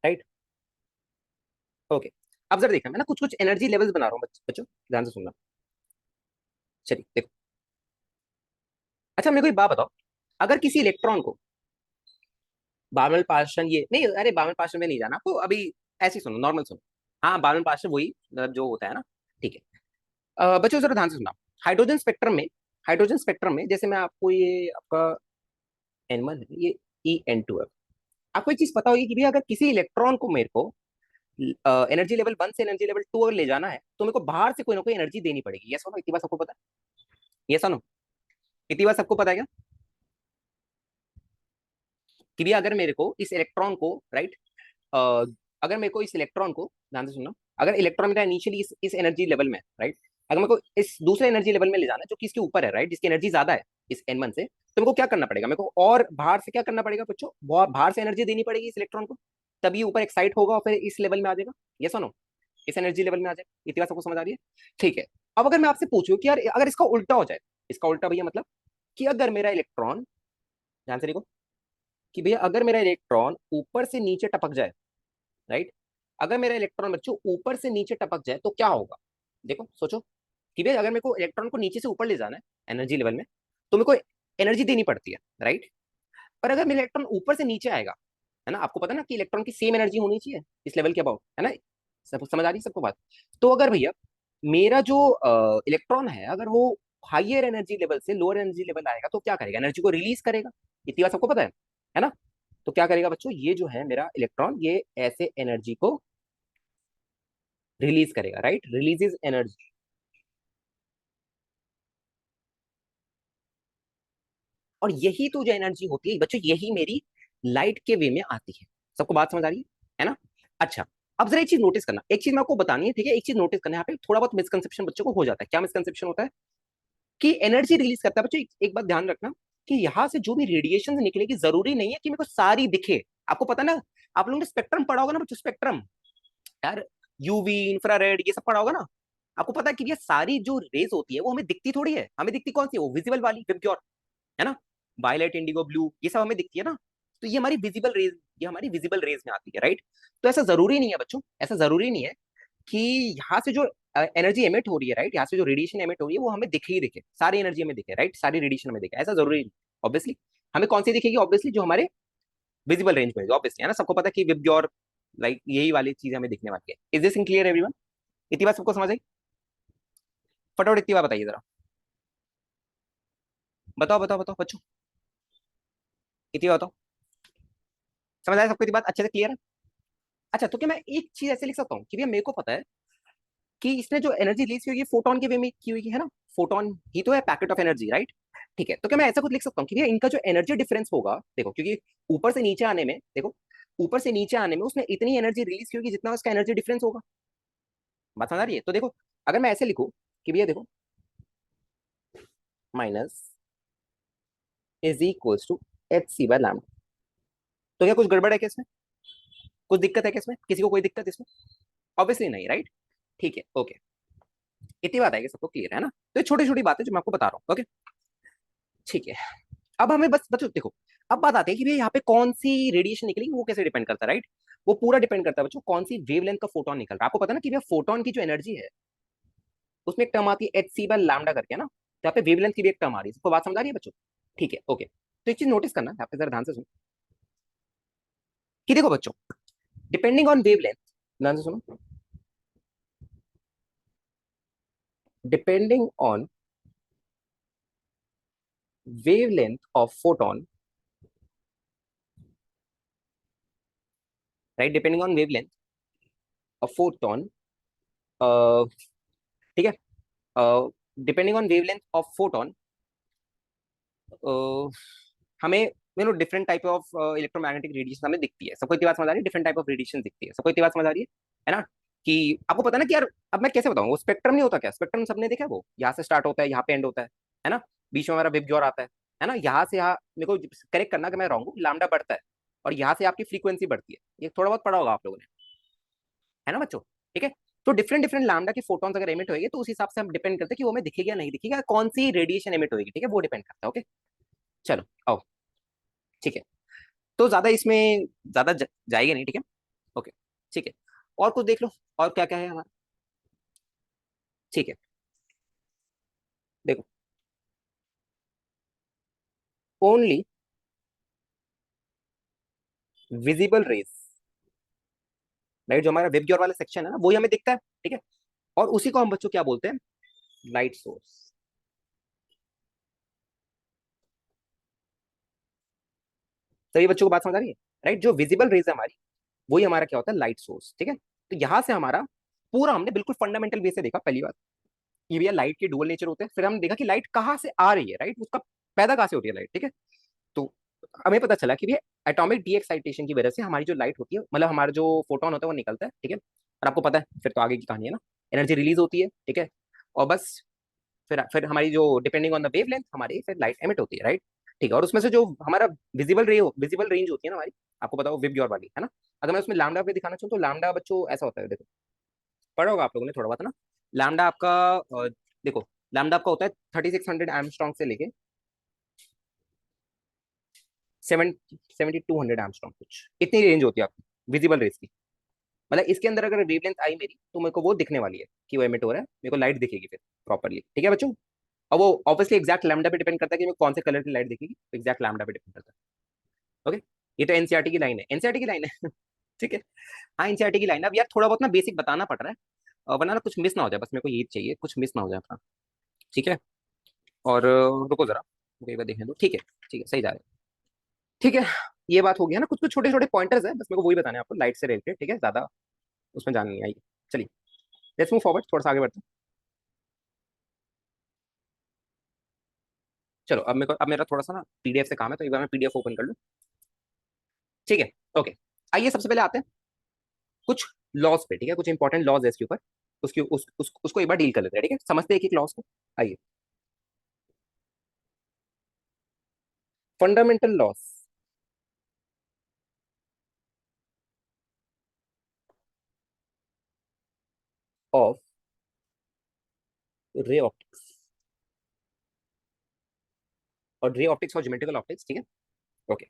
राइट? ओके, अब जरा देखना, मैं ना कुछ कुछ एनर्जी लेवल्स बना रहा हूँ बच्चों, ध्यान से सुनना। चलिए देखो। अच्छा, मेरे को एक बात बताओ, अगर किसी इलेक्ट्रॉन को बामल पार्शन, ये नहीं, अरे बामल पार्शन में नहीं जाना आपको अभी, ऐसे ही सुनो, नॉर्मल सुनो। हाँ, बामल पार्शन वही, मतलब जो होता है ना, ठीक है? बच्चों जरा ध्यान से सुनना। हाइड्रोजन स्पेक्ट्रम में, हाइड्रोजन स्पेक्ट्रम में जैसे मैं आपको ये आपका N1 है, ये En2 है। आपको एक चीज पता होगी कि भैया अगर किसी इलेक्ट्रॉन को मेरे को एनर्जी लेवल 1 से एनर्जी लेवल 2 अगर ले जाना है, तो मेरे को बाहर से कोई ना कोई एनर्जी देनी पड़ेगी। ये सुनो, इतनी बात सबको पता है? ये सुनो, इतनी बात सबको पता है क्या? कि भैया अगर मेरे को इस इलेक्ट्रॉन को, राइट, अगर मेरे को इस इलेक्ट्रॉन को, ध्यान से सुनना, अगर इलेक्ट्रॉन मेरा इनिशियली इस एनर्जी लेवल में, राइट, अगर मेरे को इस दूसरे एनर्जी लेवल में ले जाना है जो कि इसके ऊपर है, राइट, जिसकी एनर्जी ज्यादा है इस N1 से, तो मेरे को क्या करना पड़ेगा? मेरे को और बाहर से क्या करना पड़ेगा बच्चों? बाहर से एनर्जी देनी पड़ेगी इस इलेक्ट्रॉन को, तभी ऊपर एक्साइट होगा और फिर इस लेवल में आ जाएगा। ये सुनो, इस एनर्जी लेवल में आ जाएगा। इतनी बात सबको समझ आ रही है? ठीक है। अब अगर मैं आपसे पूछूं कि यार अगर इसका उल्टा हो जाए, इसका उल्टा भैया मतलब कि अगर मेरा इलेक्ट्रॉन, ध्यान से देखो, कि भैया अगर मेरा इलेक्ट्रॉन ऊपर से नीचे टपक जाए, राइट, अगर मेरा इलेक्ट्रॉन बच्चों ऊपर से नीचे टपक जाए तो क्या होगा? देखो सोचो कि भाई अगर मेरे को इलेक्ट्रॉन को नीचे से ऊपर ले जाना है एनर्जी लेवल में, तो मेरे को एनर्जी देनी पड़ती है, राइट? पर अगर मेरा इलेक्ट्रॉन ऊपर से नीचे आएगा, है ना, आपको पता है ना कि इलेक्ट्रॉन की सेम एनर्जी होनी चाहिए इस लेवल के अबाउट, है ना? सब समझ आ रही है सबको बात? तो अगर भैया मेरा जो इलेक्ट्रॉन है, अगर वो हाइयर एनर्जी लेवल से लोअर एनर्जी लेवल आएगा तो क्या करेगा, एनर्जी को रिलीज करेगा। इतनी बात सबको पता है ना। तो क्या करेगा बच्चों, ये जो है मेरा इलेक्ट्रॉन, ये ऐसे एनर्जी को रिलीज करेगा, राइट, रिलीजेस एनर्जी। और यही तो जो एनर्जी होती है बच्चों, यही मेरी लाइट के वे में आती है। सबको बात समझ आ रही है ना। अच्छा, अब जरा एक चीज नोटिस करना, एक चीज मैं आपको बतानी है, ठीक है, एक चीज नोटिस करना, यहाँ पे थोड़ा बहुत मिसकंसेप्शन बच्चों को हो जाता है। क्या मिसकंसेप्शन होता है कि एनर्जी रिलीज करता है बच्चों, एक बात ध्यान रखना कि यहाँ से जो भी रेडिएशन निकलेगी जरूरी नहीं है कि मेरे को सारी दिखे। आपको पता ना, आप लोगों ने स्पेक्ट्रम पढ़ा होगा ना बच्चों, स्पेक्ट्रम यार, यूवी इंफ्रारेड ये सब पढ़ा होगा ना। आपको पता है कि ये सारी जो रेज होती है वो हमें दिखती थोड़ी है, हमें दिखती कौन सी है, वो विजिबल वाली, विबग्योर, है ना, वायलेट, इंडिगो, ब्लू, ये सब हमें दिखती है ना। तो ये हमारी विजिबल रेज, ये हमारी विजिबल रेज में आती है, राइट। तो ऐसा जरूरी नहीं है बच्चों, ऐसा जरूरी नहीं है कि यहाँ से जो एनर्जी एमिट हो रही है, राइट, यहाँ से जो रेडिएशन एमिट हो रही है वो हमें दिखे ही दिखे, सारी एनर्जी हमें दिखे, राइट, सारी रेडिएशन हमें दिखे, ऐसा जरूरी नहीं। ऑब्वियसली हमें कौन सी दिखेगी, ऑब्वियसली जो हमारे विजिबल रेंज में, ऑब्वियसली, है ना, सबको पता है कि विबग्योर, लाइक यही वाली चीज हमें दिखने वाली है। Is this in clear everyone? इतनी बात सबको समझ आई? फटाफट इतनी बात बताइए जरा, बताओ बताओ बताओ बच्चों, इतनी बात बताओ, समझ आया सबको, इतनी बात अच्छे से क्लियर है? अच्छा, तो क्या मैं एक चीज ऐसे लिख सकता हूँ कि भैया मेरे को पता है कि इसने जो एनर्जी रिलीज की हुई है फोटोन के वे में की हुई है ना, फोटोन ही तो है पैकेट ऑफ एनर्जी, राइट। ठीक है, तो क्या मैं ऐसा कुछ लिख सकता हूँ कि भैया इनका जो एनर्जी डिफरेंस होगा, देखो, क्योंकि ऊपर से नीचे आने में, देखो, ऊपर से नीचे आने में उसने इतनी एनर्जी रिलीज की होगी जितना उसका एनर्जी डिफरेंस होगा। बात समझ आ रही है? तो देखो, अगर मैं ऐसे लिखूं कि भैया देखो, minus is equals to H C by lambda, तो क्या कुछ गड़बड़ है क्या इसमें, कुछ दिक्कत है क्या इसमें, किसी को कोई दिक्कत इसमें? ऑब्वियसली नहीं, राइट। ठीक है, ओके, इतनी बात आएगी, सबको क्लियर है ना। तो ये छोटी छोटी बातें जो मैं आपको बता रहा हूँ, ओके, ठीक है। अब हमें बस बच्चों देखो, अब बात आती है कि भाई यहाँ पे कौन सी रेडिएशन निकलेगी, वो कैसे डिपेंड करता है, राइट। वो पूरा डिपेंड करता है बच्चों कौन सी वेवलेंथ का फोटोन निकल रहा है। आपको पता है ना कि भैया फोटोन की जो एनर्जी है उसमें एक टर्म आती है एच सी बाय लैम्डा करके, है ना, तो यहाँ पे वेवलेंथ की भी एक टर्म आ रही है। सबको बात समझ आ रही है बच्चों? ठीक है, ओके, तो एक चीज नोटिस करना यहाँ पे जरा ध्यान से सुनो कि देखो बच्चों, डिपेंडिंग ऑन वेवलेंथ, ध्यान से सुनो, depending on wavelength of photon, right, depending on wavelength of photon, ठीक है, depending on wavelength of photon, हमें different type of electromagnetic radiation हमें दिखती है। सबको इतनी बात समझ आ रही है, डिफरेंट टाइप ऑफ रेडिएशन दिखती है, सबको इतनी बात समझ आ रही है ना। कि आपको पता है ना कि यार, अब मैं कैसे बताऊं, वो स्पेक्ट्रम नहीं होता क्या, स्पेक्ट्रम सबने देखा है, वो यहाँ से स्टार्ट होता है, यहाँ पे एंड होता है ना, बीच में हमारा विबग्योर आता है ना, यहाँ से यहाँ, मेरे को करेक्ट करना कि मैं रॉन्ग हूँ, लैम्डा बढ़ता है और यहाँ से आपकी फ्रीक्वेंसी बढ़ती है, ये थोड़ा बहुत पढ़ा होगा आप लोगों ने, है ना बच्चों। ठीक है, तो डिफरेंट डिफरेंट लैम्डा के फोटॉन्स अगर एमिट होंगे तो उस हिसाब से हम डिपेंड करते हैं कि वो हमें दिखेगा या नहीं दिखेगा, कौन सी रेडिएशन एमिट होगी, ठीक है, वो डिपेंड करता है। ओके, चलो आओ, ठीक है, तो ज्यादा इसमें ज्यादा जाएगा नहीं, ठीक है, ओके, ठीक है, और कुछ देख लो, और क्या क्या है हमारा, ठीक है, देखो, ओनली विजिबल रेज, राइट, जो हमारा वेबग्योर वाला सेक्शन है ना वही हमें दिखता है, ठीक है, और उसी को हम बच्चों क्या बोलते हैं, लाइट सोर्स। सभी बच्चों को बात समझ आ रही है, राइट, जो विजिबल रेज है हमारी, वही हमारा क्या होता है, लाइट सोर्स, ठीक है। तो यहां से हमारा पूरा हमने बिल्कुल फंडामेंटल वे से देखा, पहली बात ये भैया लाइट के डुअल नेचर होते हैं, फिर हमने देखा कि लाइट कहाँ से आ रही है, राइट, उसका पैदा कहाँ से होती है लाइट, ठीक है। तो हमें पता चला कि भैया एटॉमिक डी एक्साइटेशन की वजह से हमारी जो लाइट होती है, मतलब हमारा जो फोटोन होता है वो निकलता है, ठीक है, और आपको पता है फिर तो आगे की कहानी है ना, एनर्जी रिलीज होती है, ठीक है, और बस फिर हमारी जो डिपेंडिंग ऑन द वेवलेंथ हमारी फिर लाइट एमिट होती है, राइट। ठीक है, और उसमें से जो हमारा विजिबल रेंज होती है ना हमारी, आपको पता हो विबग्योर वाली, है ना। अगर मैं उसमें लैम्डा पे दिखाना चाहूँ तो लैम्डा बच्चों ऐसा होता है, देखो, पढ़ा होगा आप लोगों ने थोड़ा बहुत, है ना। लैम्डा आपका देखो, लैम्डा आपका होता है 3600 एमस्ट्रॉन्ग से लेके 7200 एमस्ट्रॉन्ग, कुछ इतनी रेंज होती है आपकी विजिबल रेज की। मतलब इसके अंदर अगर वेवलेंथ आई मेरी तो मेरे को वो दिखने वाली है कि वो एमिट हो रहा है, मेरे को लाइट दिखेगी फिर प्रॉपरली, ठीक है बच्चों। और वो ऑब्वियसली एग्जैक्ट लैम्डा पे डिपेंड करता है कि मैं कौन से कलर की लाइट दिखेगी, तो एग्जैक्ट लैम्डा पे डिपेंड करता है। ओके, ये तो एनसीईआरटी की लाइन है, एनसीईआरटी की लाइन है ठीक है, हाँ एनसीईआरटी की लाइन है। अब यार थोड़ा बहुत ना बेसिक बताना पड़ रहा है, वरना ना कुछ मिस ना हो जाए, बस मेरे को ये चाहिए कुछ मिस ना हो जाए अपना, ठीक है। और रुको जरा, मुझे एक बार देखने दो। ठीक है, सही जा रहे हैं। ठीक है, ये बात हो गया ना, कुछ कुछ छोटे छोटे पॉइंटर्स है, बस मेरे को वही बताने हैं आपको लाइट से रिलेटेड, ठीक है, ज्यादा उसमें जान नहीं आई। चलिए, लेट्स मूव फॉरवर्ड, थोड़ा सा आगे बढ़ते हैं। चलो, अब मेरे को, अब मेरा थोड़ा सा ना पीडीएफ से काम है, तो एक बार मैं पीडीएफ ओपन कर लूँ। ठीक है, ओके। आइए सबसे पहले आते हैं कुछ लॉज पे, ठीक है, कुछ इंपॉर्टेंट लॉज है इसके ऊपर, उसको एक बार डील कर लेते हैं, ठीक है, समझते हैं एक एक लॉज को। आइए, fundamental loss of ray optics, और रे ऑप्टिक्स और ज्योमेट्रिकल ऑप्टिक्स, ठीक है, ओके।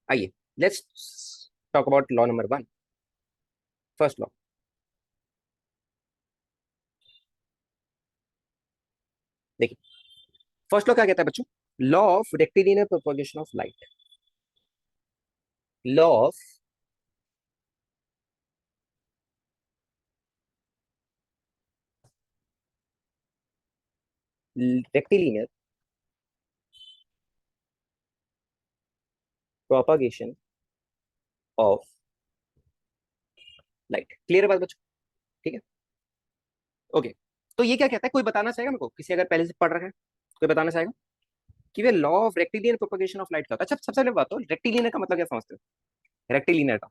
आइए, let's talk about law number one, first law. देखिए, फर्स्ट लॉ क्या कहता है बच्चों? Law of rectilinear propagation of light, law of rectilinear propagation of light. Clear है बात बच्चों? ठीक है, ओके। तो ये क्या कहता है, कोई बताना चाहेगा मेरे को, किसी अगर पहले से पढ़ रखा है, कोई बताना चाहेगा कि वे law of rectilinear propagation of light का होता है? अच्छा, सबसे पहले बात हो, रेक्टिलिनियर का मतलब क्या समझते हो? रेक्टिलिनियर का,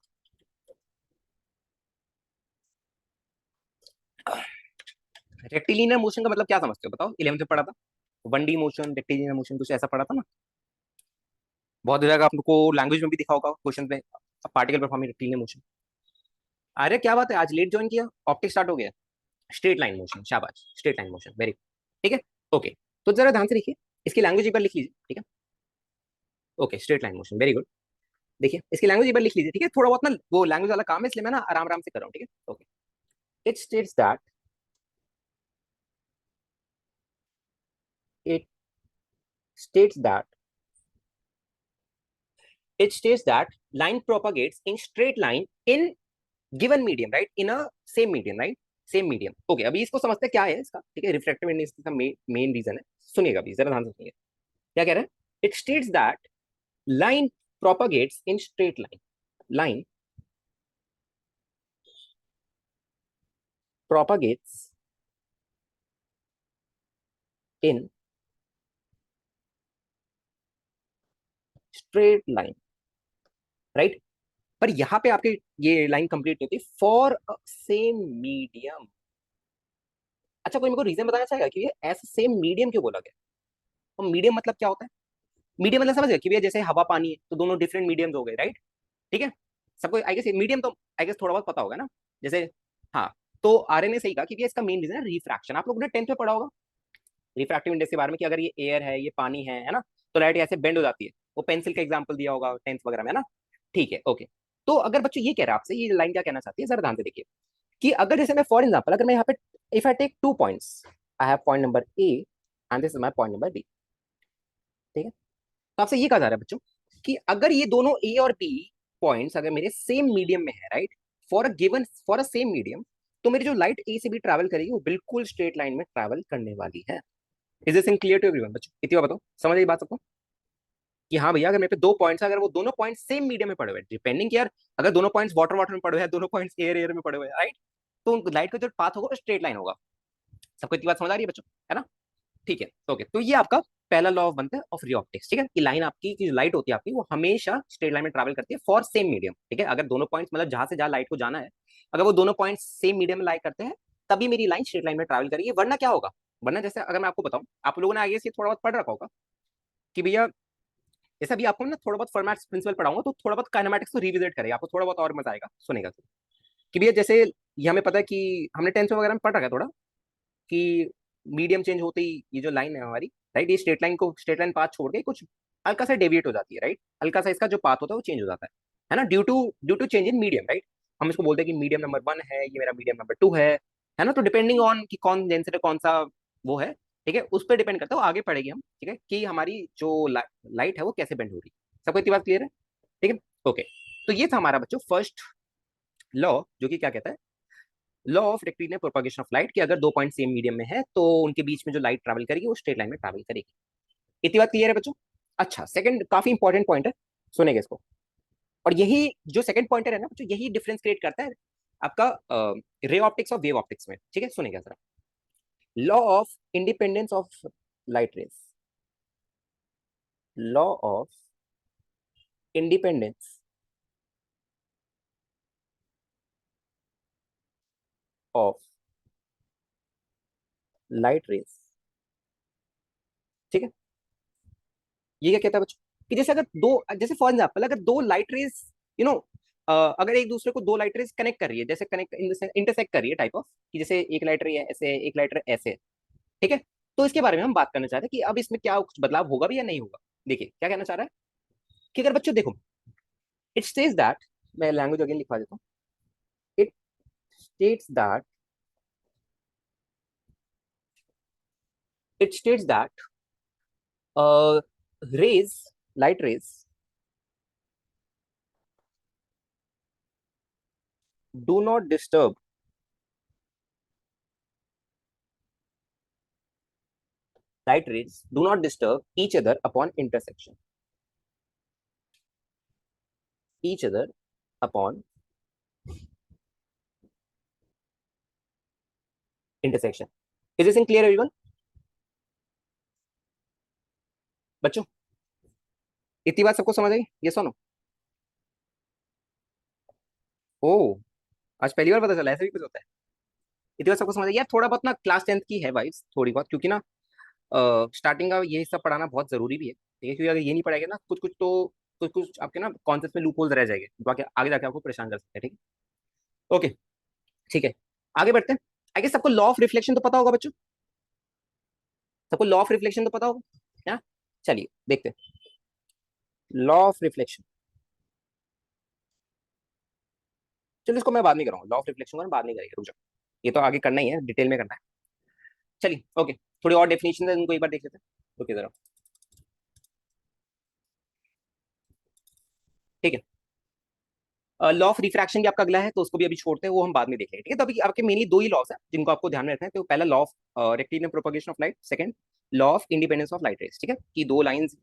रेक्टिलिनियर मोशन का मतलब क्या समझते हो बताओ? 11th में पढ़ा था, 1D मोशन, रेक्टिलिनियर मोशन, कुछ ऐसा पढ़ा था ना। बहुत जगह आपको लैंग्वेज में भी दिखा होगा क्वेश्चन में, पार्टिकल परफॉर्मिंग रेक्टिलिनियर मोशन। अरे क्या बात है, आज लेट ज्वाइन किया, ऑप्टिक स्टार्ट हो गया। स्ट्रेट लाइन मोशन, शाबाश, straight line motion, very good. ठीक है, ओके। तो जरा ध्यान से देखिए, इसकी लैंग्वेज एक बार लिख लीजिए, ठीक है, okay, straight line motion, very good. देखिए, इसकी लैंग्वेज एक बार लिख लीजिए, ठीक है, थोड़ा बहुत ना वो लैंग्वेज वाला काम है, इसलिए मैं ना आराम आराम से कर रहा हूँ, ठीक है, okay. It states that it states that it states that line propagates in straight line in given medium, right, in a same medium, right, same medium, okay. अभी इसको समझते हैं क्या है इसका, ठीक है, रिफ्रैक्टिव इंडेक्स का मेन रीजन है। सुनिएगा अभी, जरा ध्यान से सुनिए क्या कह रहा है। It states that line propagates in straight line, line propagates in straight line, right. पर यहाँ पे आपके ये लाइन कंप्लीट नहीं होती, फॉर सेम मीडियम। अच्छा, कोई मेरे को रीजन बताना चाहेगा कि ये ऐसा सेम मीडियम क्यों बोला गया? तो मीडियम मतलब क्या होता है? मीडियम मतलब समझ गए कि भैया जैसे हवा पानी है, तो दोनों डिफरेंट मीडियम्स हो गए, राइट। ठीक है, सबको आई गेस मीडियम तो आई गेस थोड़ा बहुत पता होगा ना, जैसे, हाँ। तो आर्य ने सही कहा कि भैया इसका मेन रीजन है रिफ्रैक्शन। आप लोगों ने 10th में पढ़ा होगा रिफ्रैक्टिव इंडेक्स के बारे में, कि अगर ये एयर है, ये पानी है ना, तो लाइट ऐसे बेंड हो जाती है। वो पेंसिल का एग्जाम्पल दिया होगा 10th वगैरह में, है ना। ठीक है, ओके। तो अगर बच्चों ये कह रहा है आपसे, ये लाइन क्या कहना चाहती है, जरा ध्यान से देखिए, कि अगर जैसे मैं फॉर एग्जाम्पल, अगर मैं यहाँ पे if I take 2 points, I have point number A and this is my point number B, ठीक है। तो आपसे ये कहा जा रहा है बच्चों कि अगर ये दोनों ए और बी पॉइंट्स अगर मेरे सेम मीडियम में है, right, for a same medium, तो मेरी जो लाइट ए से भी ट्रैवल करेगी वो बिल्कुल स्ट्रेट लाइन में ट्रैवल करने वाली है। Is this in clear to everyone बच्चों? इतनी बात बताओ, समझ आई बात सबको? कि हाँ भैया, अगर मेरे पे 2 पॉइंट्स, अगर वो दोनों पॉइंट सेम मीडियम में पड़े हुए, डिपेंडिंग कि यार, अगर दोनों पॉइंट्स वाटर वाटर में पड़े हुए हैं, दोनों पॉइंट्स एयर एयर में पड़े हुए हैं, राइट, तो लाइट का जो पाथ होगा स्ट्रेट लाइन होगा। सबको इतनी बात समझ आ रही है बच्चों, है ना? ठीक है, ओके। तो ये आपका पहला लॉ ऑफ बनता है ऑफ री ऑप्टिक्स, ठीक है, कि लाइन आपकी, की लाइट होती है आपकी, वो हमेशा स्ट्रेट लाइन में ट्रैवल करती है फॉर सेम मीडियम, ठीक है। अगर दोनों पॉइंट्स मतलब जहां से जहां लाइट को जाना है, अगर वो दोनों पॉइंट्स सेम मीडियम में लाई करते हैं, तभी मेरी लाइन स्ट्रेट लाइन में ट्रैवल करेगी। वरना क्या होगा, वरना जैसे अगर मैं आपको बताऊं, आप लोगों ने आगे से थोड़ा बहुत पढ़ रखा होगा कि भैया, जैसे अभी आपको ना थोड़ा बहुत फॉर्मेट्स प्रिंसिपल पढ़ाऊंगा, तो थोड़ा बहुत काइनेमैटिक्स को रिविजिट करेगा, आपको थोड़ा बहुत और मजा आएगा, सुनेगा तो। कि भैया जैसे ये हमें पता है कि हमने 10th वगैरह में पढ़ रखा है थोड़ा, कि मीडियम चेंज होते ही ये जो लाइन है हमारी, राइट, ये स्ट्रेट लाइन पाथ छोड़ के कुछ हल्का सा डेविएट हो जाती है, राइट, हल्का सा इसका जो पाथ होता है वो चेंज हो जाता है ना, due to change in medium, right. हम इसको बोलते हैं कि मीडियम नंबर 1 है, ये मेरा मीडियम नंबर 2 है ना। तो डिपेंडिंग ऑन कि कौन डेंसिटी कौन सा वो है, ठीक है, उस पर डिपेंड करता है, वो आगे पढ़ेगी हम, ठीक है, कि हमारी जो लाइट है वो कैसे बेंड हो रही है। सबको इतनी बात क्लियर है? ठीक है, ओके। तो ये था हमारा बच्चों फर्स्ट लॉ, जो कि क्या कहता है, law of rectilinear propagation of light, कि अगर दो पॉइंट सेम मीडियम में है तो उनके बीच में जो लाइट ट्रैवल करेगी वो स्ट्रेट लाइन में ट्रैवल करेगी। इतनी बात क्लियर है बच्चों? अच्छा, सेकंड काफी इंपॉर्टेंट पॉइंट है, सुनेंगे इसको। और यही जो सेकंड पॉइंटर है ना बच्चों, यही डिफरेंस क्रिएट करता है आपका रे ऑप्टिक्स और वेव ऑप्टिक्स में। ठीक है, सुनेंगे जरा। Law of independence of light rays, law of independence of light rays. ठीक है, ये क्या कहता है बच्चों, कि जैसे अगर दो, जैसे फॉर एग्जाम्पल अगर दो लाइट रेज, यू नो अगर एक दूसरे को दो लाइट रेज कनेक्ट कर रही है, जैसे कनेक्ट इंटरसेक्ट कर रही है टाइप ऑफ, कि जैसे एक लाइट रे है ऐसे, एक लाइट रे ऐसे है। ठीक है, तो इसके बारे में हम बात करना चाहते हैं कि अब इसमें क्या कुछ बदलाव होगा भी या नहीं होगा। देखिए क्या कहना चाह रहा है, कि अगर बच्चों देखो, इट स्टेज दैट, मैं लैंग्वेज अगेन लिखवा देता हूँ। It states that, it states that rays, light rays do not disturb, light rays do not disturb each other upon intersection, each other upon intersection. Is this in clear everyone? बच्चों इतनी बात सबको समझ आई, ये सुनो। ओ, आज पहली बार पता चला ऐसा भी कुछ होता है। इतनी बात सबको समझ आई यार, थोड़ा बहुत ना क्लास 10th की है वाइब्स थोड़ी बहुत, क्योंकि ना स्टार्टिंग का ये हिस्सा पढ़ाना बहुत जरूरी भी है। ठीक है, क्योंकि अगर ये नहीं पढ़ाएगा ना कुछ कुछ, तो कुछ कुछ आपके ना कॉन्सेप्ट में लूप होल्स रह जाएंगे जो आगे आगे जाके आपको परेशान कर सकते हैं। ठीक है, ओके, ठीक है, आगे बढ़ते हैं। आई गेस सबको लॉ ऑफ रिफ्लेक्शन तो पता होगा बच्चों, सबको लॉ ऑफ रिफ्लेक्शन तो पता होगा क्या? चलिए देखते हैं, लॉ ऑफ रिफ्लेक्शन। चलो इसको मैं बाद में कराऊंगा, लॉ ऑफ रिफ्लेक्शन को मैं बाद में करेंगे, रुक जाओ, ये तो आगे करना ही है, डिटेल में करना है। चलिए ओके, थोड़ी और डेफिनेशन है उनको एक बार देख लेते हैं, रुकिए जरा। ठीक है, लॉ ऑफ रिफ्रैक्शन भी आपका अगला है, तो उसको भी अभी छोड़ते हैं, वो हम बाद में देखेंगे। ठीक है, तो अभी आपके मेनली दो ही लॉस है जिनको आपको ध्यान में रखना है। तो पहला law of rectilinear propagation of light, second law of independence of light rays. ठीक है, कि दो लाइंस,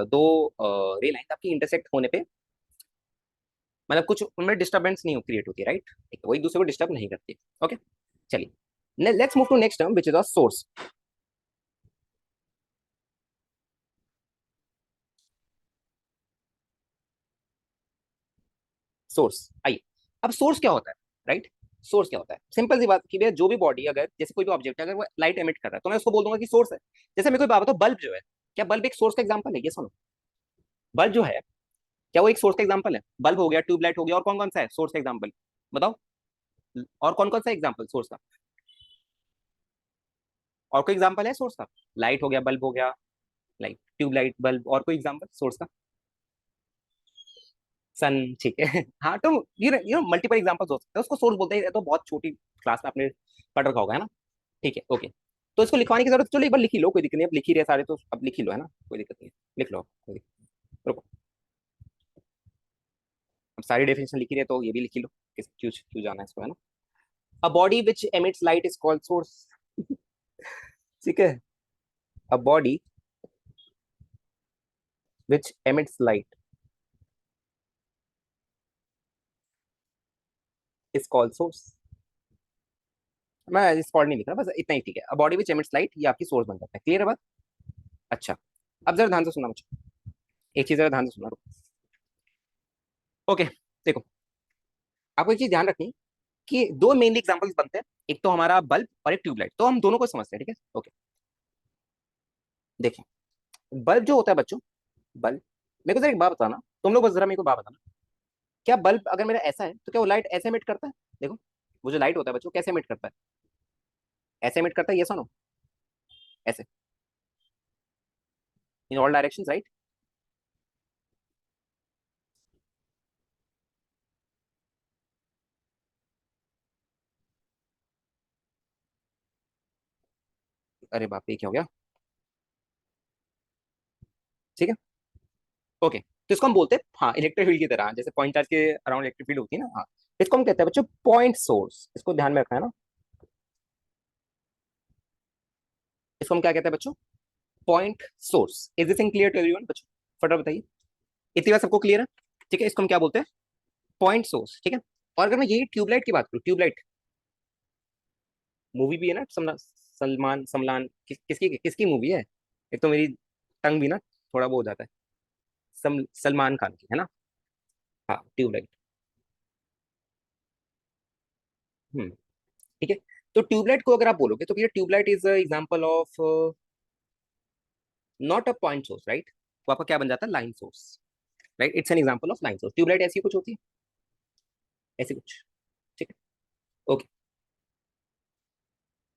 दो रे लाइंस आपकी इंटरसेक्ट होने पे मतलब कुछ उनमें डिस्टर्बेंस नहीं क्रिएट होती, राइट? ठीक है, वो एक दूसरे को डिस्टर्ब नहीं करती। ओके, चलिए let's move to next term which is a source. Source, आइए, अब सोर्स क्या होता है, राइट? सोर्स क्या होता है, सिंपल सी बात की भैया, जो भी बॉडी, अगर जैसे कोई भी ऑब्जेक्ट है अगर वो लाइट एमिट कर रहा है तो मैं उसको बोल दूंगा कि सोर्स है। जैसे मैं कोई बात बताऊं, बल्ब जो है, क्या बल्ब एक सोर्स का एग्जांपल है? ये सुनो, बल्ब जो है क्या वो एक सोर्स का एग्जांपल है? बल्ब हो गया, ट्यूबलाइट हो गया, और कौन कौन सा है सोर्स का एग्जांपल, बताओ? और कौन कौन सा एग्जांपल सोर्स का, और कोई एग्जांपल है सोर्स का? लाइट हो गया, बल्ब हो गया, लाइट, ट्यूबलाइट, बल्ब, और कोई एग्जांपल सोर्स का? सन, ठीक है। हाँ, तो यू नो मल्टीपल एग्जांपल्स हो सकते हैं, उसको सोर्स बोलते हैं। ये तो बहुत छोटी क्लास में आपने पढ़ रखा होगा, है ना? ठीक है, ओके, तो इसको लिखवाने की जरूरत, चलो एक बार लिख ही लो, कोई दिक्कत नहीं, अब लिख ही रहे सारे तो अब लिख ही लो, है ना? कोई दिक्कत नहीं है, लिख लो, कोई दिक्कत नहीं। रुको, अब सारी डेफिनेशन लिख ही रहे तो ये भी लिख ही लो, किस क्यों क्यों जाना है इसको, है ना? A body which emits light is called source. ठीक है, a body which emits light is called source. मैं इस कॉल्ड नहीं लिख रहा, बस इतना ही ठीक है। A body which emits light, ये आपकी सोर्स बन जाता है। क्लियर है बात? अच्छा, अब जरा ध्यान से सुनना मुझे, एक चीज जरा ध्यान से सुनना, रुको। ओके, देखो, आपको एक चीज ध्यान रखनी, कि दो मेनली एग्जांपल्स बनते हैं, एक तो हमारा बल्ब और एक ट्यूबलाइट, तो हम दोनों को समझते हैं। ठीक है, ओके, देखिए, बल्ब जो होता है बच्चों, बल्ब, मेरे को जरा एक बात बताना, तुम लोग बस जरा मेरे को बात बताना, क्या बल्ब अगर मेरा ऐसा है तो क्या वो लाइट ऐसे एमिट करता है? देखो, वो जो लाइट होता है बच्चों कैसे एमिट करता है? ऐसे एमिट करता है, ये सुनो, ऐसे, इन ऑल डायरेक्शंस, राइट? अरे बाप रे, क्या हो गया? ठीक है, ओके, तो इसको हम बोलते हैं हाँ इलेक्ट्रिक फील्ड की तरह, जैसे पॉइंट चार्ज के अराउंड इलेक्ट्रिक फील्ड होती है ना, हाँ, इसको हम कहते हैं बच्चों पॉइंट सोर्स, इसको ध्यान में रखना है ना। इसको हम क्या कहते हैं बच्चों? Point source. Is this in clear to everyone बच्चों? फटाफट बताइए, इतनी बात सबको क्लियर है? ठीक है, इसको हम क्या बोलते हैं? पॉइंट सोर्स, ठीक है। और अगर मैं यही ट्यूबलाइट की बात करूँ, ट्यूबलाइट मूवी भी है ना, सलमान समलान किसकी किसकी मूवी है? एक तो मेरी टंग भी ना थोड़ा वो हो जाता है। सलमान खान की है ना। हाँ ट्यूबलाइट। हम्म। ठीक है। तो ट्यूबलाइट को अगर आप बोलोगे तो भैया tubelight is example of not a point source, right? तो आपका क्या बन जाता है? Line source, right? It's an example of line source. Tubelight ऐसी कुछ होती है, ऐसी कुछ। ठीक है। ओके।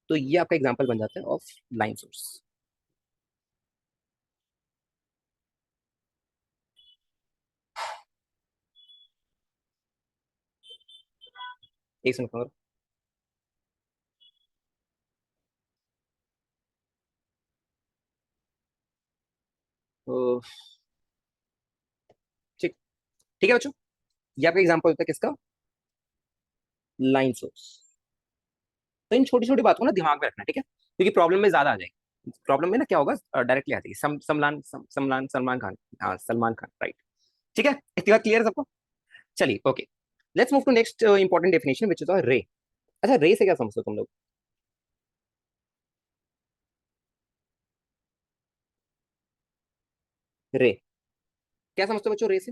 तो ये आपका एग्जांपल बन जाता है ऑफ लाइन सोर्स। एक सेकंड और। तो ठीक, ठीक है बच्चों, ये आपका एग्जांपल होता है किसका? Line source. तो इन छोटी छोटी बातों को ना दिमाग में रखना, ठीक है, क्योंकि प्रॉब्लम में ज्यादा आ जाएगी। प्रॉब्लम में ना क्या होगा, डायरेक्टली आ जाएगी सलमान खान। हाँ सलमान खान, राइट। ठीक है, इतनी बात क्लियर है सबको? चलिए okay, let's move to next important definition which is ray. अच्छा रे से क्या समझते हो तुम लोग? रे क्या समझते हो बच्चों रे से?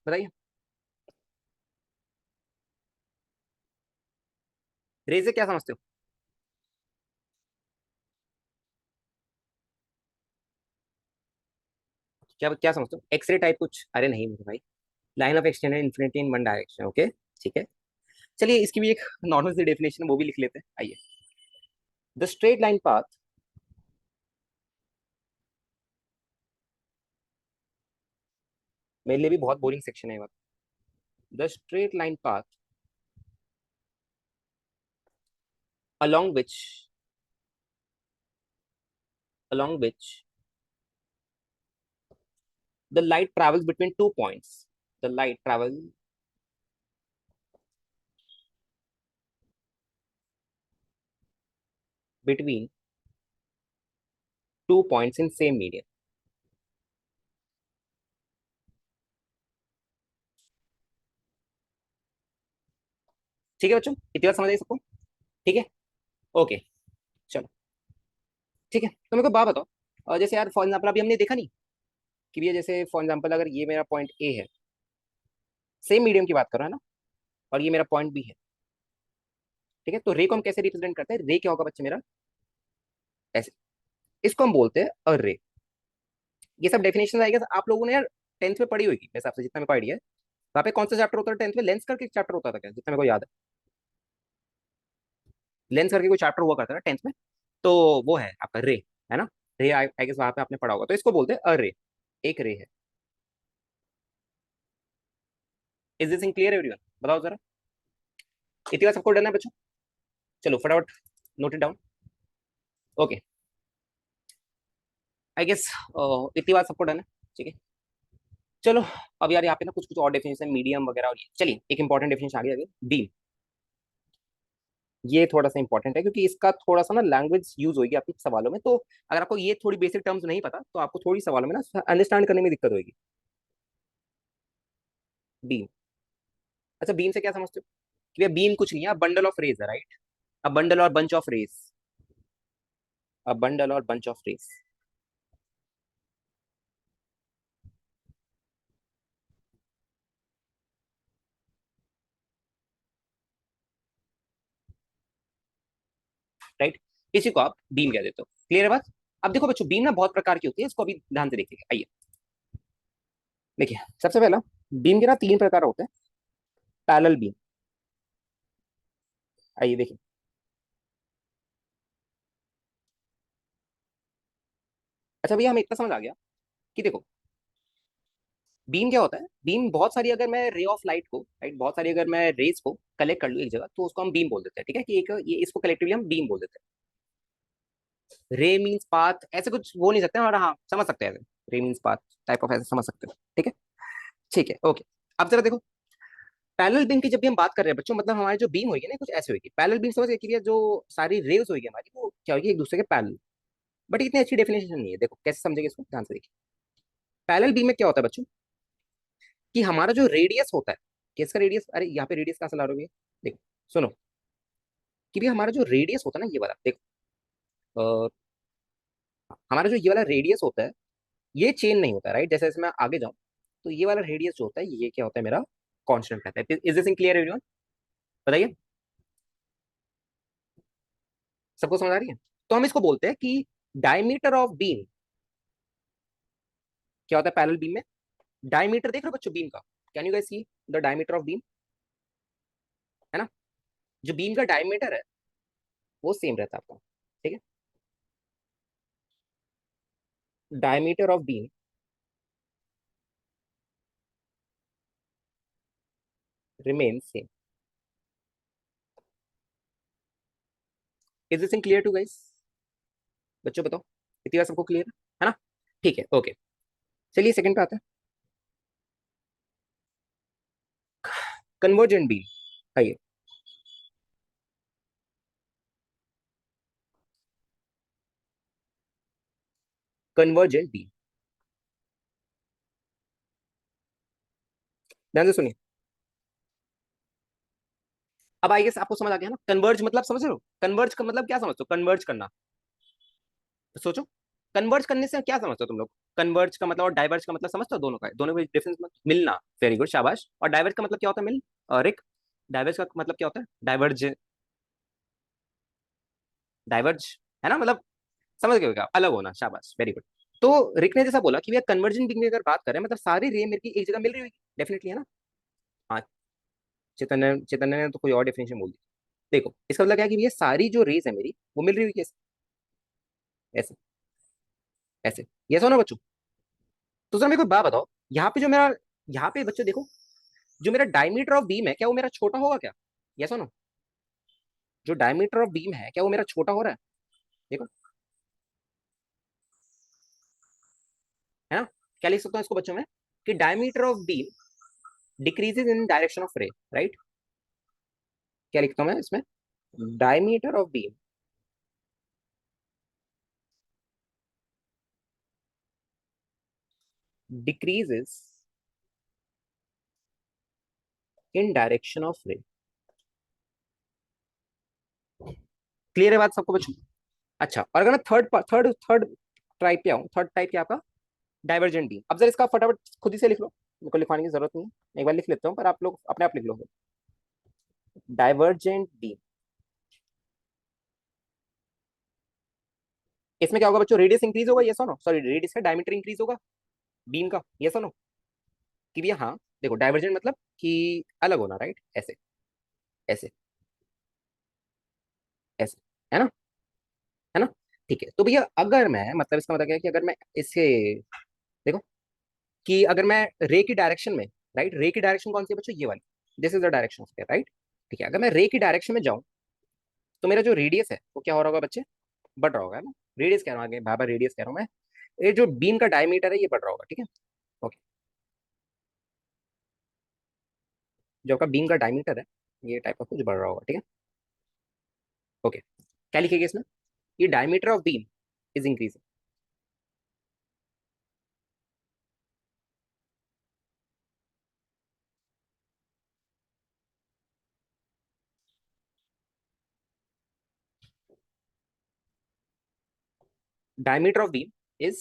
बताइए, रे से क्या समझते हो? क्या क्या समझते हो? एक्सरे टाइप कुछ? अरे नहीं मेरे भाई, line of extended infinity in one direction, okay. ठीक है, चलिए इसकी भी एक नॉर्मल सी डेफिनेशन वो भी लिख लेते हैं, आइए। द स्ट्रेट लाइन पाथ, मेरे लिए भी बहुत बोरिंग सेक्शन है ये वाला। The straight line path along which along which the light travels between 2 points. The light travels between 2 points in same medium. ठीक है बच्चों, इतनी बात समझ आई सबको? ठीक है, ओके। चलो ठीक है, तो मेरे को बात बताओ, जैसे यार फॉर एग्जाम्पल अभी हमने देखा नहीं कि भैया जैसे फॉर एग्जाम्पल अगर ये मेरा पॉइंट ए है, सेम मीडियम की बात कर रहा है ना, और ये मेरा पॉइंट बी है, ठीक है, तो रे को हम कैसे रिप्रेजेंट करते हैं? रे क्या होगा बच्चे मेरा? ऐसे, इसको हम बोलते हैं अ रे। ये सब डेफिनेशन आएगा आप लोगों ने यार 10th में पढ़ी होगी मेरे हिसाब से, जितना मेरे को आइडिया है। वहाँ पे कौन सा चैप्टर होता है 10th में? लेंस करके चैप्टर होता था क्या, जितना मेरे को याद है? लेंस करके कोई चैप्टर हुआ करता था 10th में, तो वो है आपका रे, है ना? रे आई गेस वहां पे आपने पढ़ा होगा, तो इसको बोलते हैं अ रे, एक रे है। Is this in clear everyone? बताओ जरा, इतनी बात सबको डन है बच्चों? चलो फटाफट note it down. Okay, I guess इतनी बात सबको डन है, ठीक है। चलो, अब यार यहाँ पे ना कुछ कुछ और डेफिनेशन मीडियम वगैरह, और ये चलिए एक इंपॉर्टेंट डेफिनेशन आ गया, बीम। ये थोड़ा सा इंपॉर्टेंट है क्योंकि इसका थोड़ा सा ना लैंग्वेज यूज होगी आपके सवालों में, तो अगर आपको ये थोड़ी बेसिक टर्म्स नहीं पता तो आपको थोड़ी सवालों में ना अंडरस्टैंड करने में दिक्कत होगी। बीम, अच्छा बीम से क्या समझते हो? कि भैया बीम कुछ नहीं है, बंडल ऑफ रेज है, राइट? अ बंडल और bunch of rays, a bundle और बंच ऑफ रेज, राइट? इसी को आप बीम कह देते हो, क्लियर है बात? अब देखो बच्चों, बीम ना बहुत प्रकार की होती है, इसको अभी ध्यान से देखिए, आइए देखिए। सबसे पहला, बीम के ना 3 प्रकार होते हैं। पैरेलल बीम, आइए देखिए। अच्छा भैया हमें इतना समझ आ गया कि देखो, बीम क्या होता है? बीम बहुत सारी, अगर मैं रे ऑफ लाइट को, राइट, बहुत सारी अगर मैं रेज को कलेक्ट कर लूँ एक जगह, तो उसको हम बीम बोल देते हैं, ठीक है, कि एक ये इसको कलेक्टिवली हम बीम बोल देते हैं। रे मीन्स पाथ, ऐसे कुछ वो नहीं सकते, और हाँ समझ सकते हैं, रे मीन्स पाथ टाइप ऑफ, ऐसे समझ सकते हो, ठीक है। ठीक है, ओके। अब जरा देखो, पैरेलल बीम की जब भी हम बात कर रहे हैं बच्चों, मतलब हमारी जो बीम होगी ना कुछ ऐसे होगी। पैरेलल बीम समझ गए कि भैया जो सारी रेव्स होगी हमारी वो क्या होगी, एक दूसरे के पैरेलल। बट इतनी अच्छी डेफिनेशन नहीं है, देखो कैसे समझेंगे इसको, ध्यान से देखिए। पैरेलल बीम में क्या होता है बच्चों, कि हमारा जो रेडियस होता है, किसका रेडियस, अरे यहाँ पे रेडियस कहाँ से ला रहे हो ये, देखो सुनो, कि भी हमारा जो रेडियस होता है ना ये वाला, देखो हमारा जो ये वाला रेडियस होता है ये चेंज नहीं होता, राइट। जैसे जैसे मैं आगे जाऊं तो ये वाला रेडियस जो होता है ये क्या होता है, मेरा कांस्टेंट रहता है। Is this in clear everyone, बताइए, सबको समझ आ रही है। तो हम इसको बोलते हैं कि डायमीटर ऑफ बीम क्या होता है पैरेलल बीम में। डायमीटर देख रहे हो बच्चों बीम का, can you guys see the diameter of beam, है ना। जो बीम का डायमीटर है वो सेम रहता है आपका, ठीक है। Diameter of beam remain same. Is this in clear to guys, बच्चों बताओ, इतनी बात सबको क्लियर है ना। ठीक है, ओके। चलिए सेकंड पे आते हैं, कन्वर्जेंट बीम। आइए, कन्वर्जेंट बीम, ध्यान से सुनिए। अब आई गेस आपको समझ आ गया ना, कन्वर्ज मतलब समझ रहे हो, कन्वर्ज का मतलब क्या समझते हो, कन्वर्ज करना। तो सोचो, कन्वर्ज करने से क्या समझते हो तुम लोग। कन्वर्ज का मतलब और डाइवर्ज का मतलब समझते हो, दोनों का दोनों में डिफरेंस मिलना, वेरी गुड शाबाश। और डाइवर्ज का मतलब क्या होता है, मिल, और एक डाइवर्ज का मतलब क्या होता है, डाइवर्ज, डाइवर्ज, है ना, मतलब समझ गए क्या, अलग होना, शाबाश वेरी गुड। तो रिक ने जैसा बोला कि भैया कन्वर्जन की अगर बात करें मतलब सारी रे मेरे की एक जगह मिल रही होगी, डेफिनेटली, है ना। हाँ, चैतन्य चैतन्य ने तो कोई और डेफिनेशन बोल दी। देखो इसका मतलब क्या है कि भैया सारी जो रेज है मेरी वो मिल रही हुई कैसे, ऐसे, ऐसे, ये सो ना बच्चों। तो सर मेरे को एक बात बताओ, यहाँ पे जो मेरा, यहाँ पे बच्चों देखो, जो मेरा डायमीटर ऑफ बीम है क्या वो मेरा छोटा होगा क्या, ये सो ना, जो डायमीटर ऑफ बीम है क्या वो मेरा छोटा हो रहा है, देखो, है ना। क्या लिख सकता हूँ इसको बच्चों में, कि diameter of beam decreases in direction of रे, राइट। क्या लिखता हूँ मैं इसमें, diameter of beam decreases in direction of रे। क्लियर है बात सबको बच्चों। अच्छा, और अगर मैं थर्ड थर्ड थर्ड टाइप पे आऊँ, थर्ड टाइप क्या आपका, डाइवर्जेंट बीम। अब जरा इसका फटाफट खुद ही से लिख लो, मेरे को लिखवाने की जरूरत नहीं है, एक बार लिख लेता हूँ पर आप लोग अपने आप लिख लो। डाइवर्जेंट बीम, इसमें क्या होगा बच्चों, रेडियस इंक्रीज होगा, ये सुनो, सॉरी रेडियस का डायमीटर इंक्रीज होगा बीम का, ये सुनो, कि भैया हाँ, देखो डाइवर्जेंट मतलब कि अलग होना, राइट, ऐसे, ऐसे, ऐसे, है ना, है ना। ठीक है, तो भैया अगर मैं, मतलब इसका मतलब क्या है कि अगर मैं इसे देखो, कि अगर मैं रे की डायरेक्शन में, राइट, रे की डायरेक्शन कौन सी है बच्चों, ये वाली, this is the direction of, right. ठीक है, अगर मैं रे की डायरेक्शन में जाऊं तो मेरा जो रेडियस है वो क्या हो रहा होगा बच्चे, बढ़ रहा होगा, है ना। रेडियस कह रहा हूँ आगे, बार बार रेडियस कह रहा हूँ मैं, ये जो बीम का डायमीटर है ये बढ़ रहा होगा, ठीक है। ओके, जो आपका बीम का डायमीटर है ये टाइप का कुछ बढ़ रहा होगा, ठीक है। ओके, क्या लिखेगा इसमें, ये diameter of beam is increasing, diameter of beam is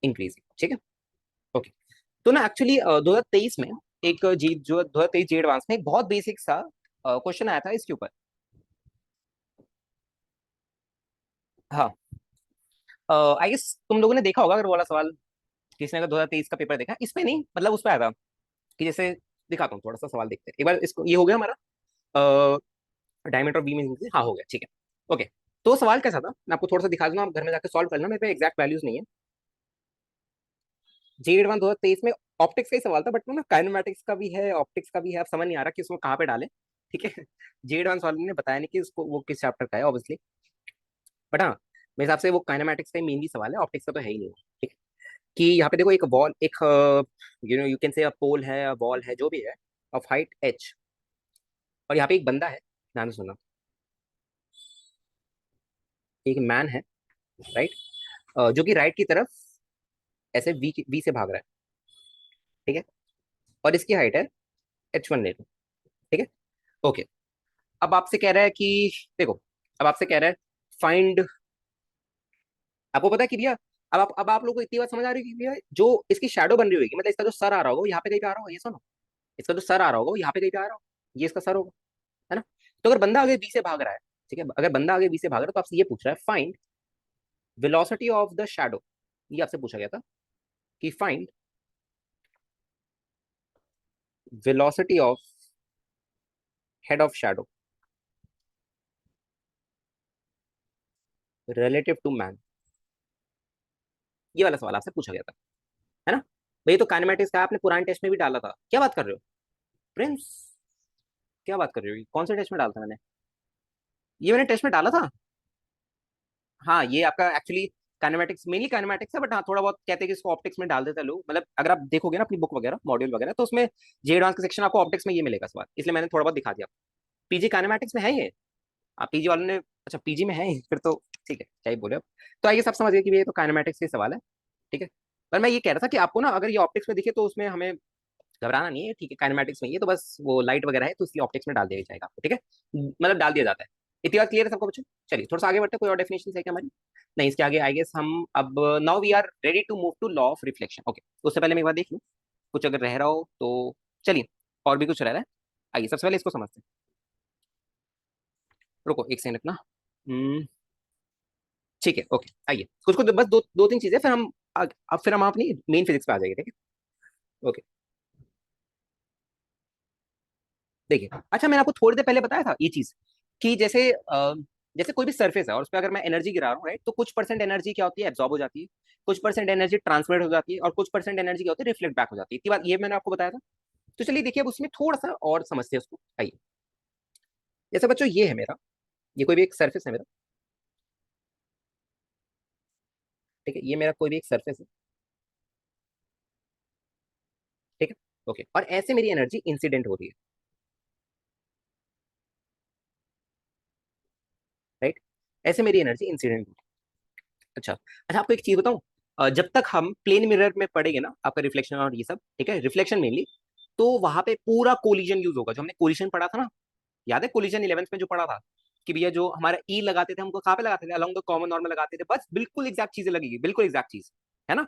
increasing, ठीक है। ओके, तो ना एक्चुअली 2023 में एक जी जो 2023 जी एडवांस में एक बहुत बेसिक सा क्वेश्चन आया था इसके ऊपर। हाँ, आई गेस तुम लोगों ने देखा होगा अगर वो वाला सवाल, किसी ने अगर 2023 का पेपर देखा, इस पे नहीं, मतलब उस पे आया था, कि जैसे दिखाता हूँ थोड़ा सा सवाल, देखते हैं एक बार इसको, ये हो गया हमारा डायमीटर ऑफ बीम इंक्रीज, हाँ हो गया, ठीक है। ओके, तो सवाल कैसा था, मैं आपको थोड़ा सा दिखा दूंगा, आप घर में जाकर सॉल्व कर लेना, मेरे पे एग्जैक्ट वैल्यूज नहीं है। जी एडवांस 2023 में ऑप्टिक्स का ही सवाल था, बट ना काइनेमेटिक्स का भी है, ऑप्टिक्स का भी है, अब समझ नहीं आ रहा कि उसको कहाँ पे डालें, ठीक है। जी एडवांस वाले ने बताया नहीं कि उसको वो किस चैप्टर का है ऑब्वियसली, बट हाँ मेरे हिसाब से वो काइनेमेटिक्स का ही मेनली सवाल है, ऑप्टिक्स का तो है ही नहीं, ठीक है। कि यहाँ पे देखो एक वॉल, एक यू कैन से अ पोल है, वॉल है, जो भी है, ऑफ हाइट h, और यहाँ पे एक बंदा है, ध्यान से सुनना, एक मैन है, राइट, जो कि राइट की तरफ ऐसे वी से भाग रहा है, ठीक है, और इसकी हाइट है h1 ले लो, ठीक है, ओके। अब आपसे कह रहा है कि देखो, अब आपसे कह रहा है फाइंड, आपको पता है कि भैया, अब आप लोगों को इतनी बात समझ आ रही है कि भैया जो इसकी शैडो बन रही होगी, मतलब इसका जो सर आ रहा होगा वो यहाँ पे कहीं पे आ रहा होगा, ये सुनो, इसका जो सर आ रहा होगा वो यहाँ पे कहीं पे आ रहा होगा, ये इसका सर होगा, है ना। तो अगर बंदा आगे बी से भाग रहा है, ठीक है, अगर बंदा आगे बी से भाग रहा है तो आपसे ये पूछ रहा है find velocity of the shadow, ये आपसे पूछा गया था कि find velocity of head of shadow relative to man, ये वाला सवाल आपसे पूछा गया था, है ना। भाई तो काइनेमेटिक्स का आपने पुराने टेस्ट में भी डाला था, क्या बात कर रहे हो प्रिंस, क्या बात कर रहे हो, कौन से टेस्ट में डालता मैंने, ये मैंने टेस्ट में डाला था। हाँ ये आपका एक्चुअली काइनेमेटिक्स, मेनली काइनेमेटिक्स है, बट हाँ थोड़ा बहुत कहते हैं कि इसको ऑप्टिक्स में डाल देते हैं लोग, मतलब अगर आप देखोगे ना अपनी बुक वगैरह मॉड्यूल वगैरह, तो उसमें जे एडवांस का सेक्शन आपको ऑप्टिक्स में ये मिलेगा सवाल, इसलिए मैंने थोड़ा बहुत दिखा दिया। पीजी काइनेमेटिक्स में है ये, आप पीजी वालों ने, अच्छा पीजी में है ये, फिर तो ठीक है, क्या ही बोले अब। तो आइए सब समझ गए कि ये तो काइनेमेटिक्स के सवाल है, ठीक है। पर मैं ये कह रहा था कि आपको ना अगर ये ऑप्टिक्स में दिखे तो उसमें हमें घबराना नहीं है, ठीक है, काइनेमेटिक्स में ये तो बस वो लाइट वगैरह है, तो इसलिए ऑप्टिक्स में डाल दिया जाएगा आपको, ठीक है, मतलब डाल दिया जाता है। इतनी बात क्लियर है सबको बच्चों, चलिए थोड़ा सा आगे बढ़ते हैं, कोई और डेफिनेशन है क्या हमारी, नहीं इसके आगे आई गेस हम अब, now we are ready to move to law of reflection, okay. उससे पहले मैं एक बार देख लूँ कुछ अगर रह रहा हो तो, चलिए और भी कुछ रह रहा है, आइए सबसे पहले इसको समझते हैं, रुको एक सेकंड अपना, ठीक है, ओके, आइए कुछ कुछ बस दो दो तीन चीजें, फिर हम अब फिर हम अपनी मेन फिजिक्स पे आ जाएंगे, ठीक है, ओके। देखिए अच्छा, मैंने आपको थोड़ी देर पहले बताया था ये चीज कि जैसे जैसे कोई भी सरफेस है और उस पर अगर मैं एनर्जी गिरा रहा हूँ, राइट, तो कुछ परसेंट एनर्जी क्या होती है, एब्जॉर्ब हो जाती है, कुछ परसेंट एनर्जी ट्रांसमिट हो जाती है, और कुछ परसेंट एनर्जी क्या होती है, रिफ्लेक्ट बैक हो जाती है, इतनी बात ये मैंने आपको बताया था। तो चलिए देखिए अब उसमें थोड़ा सा और समझते हैं उसको, आइए। जैसे बच्चों ये है मेरा, ये कोई भी एक सरफेस है मेरा, ठीक है, ये मेरा कोई भी एक सरफेस है, ठीक है, ओके, और ऐसे मेरी एनर्जी इंसिडेंट हो रही है, राइट, ऐसे मेरी एनर्जी इंसिडेंट हो रही है, अच्छा अच्छा, आपको एक चीज बताऊं, जब तक हम प्लेन मिरर में पढ़ेंगे ना आपका रिफ्लेक्शन और ये सब, ठीक है, रिफ्लेक्शन मेनली, तो वहां पे पूरा कोलिजन यूज होगा, जो हमने कोलिजन पढ़ा था ना, याद है कोलिजन 11th में जो पढ़ा था, कि भैया जो हमारा ई लगाते थे हमको कहाँ पे लगाते थे, अलॉन्ग द कॉमन नॉर्मल लगाते थे, बस बिल्कुल एग्जैक्ट चीजें लगेगी, बिल्कुल एग्जैक्ट चीज, है ना।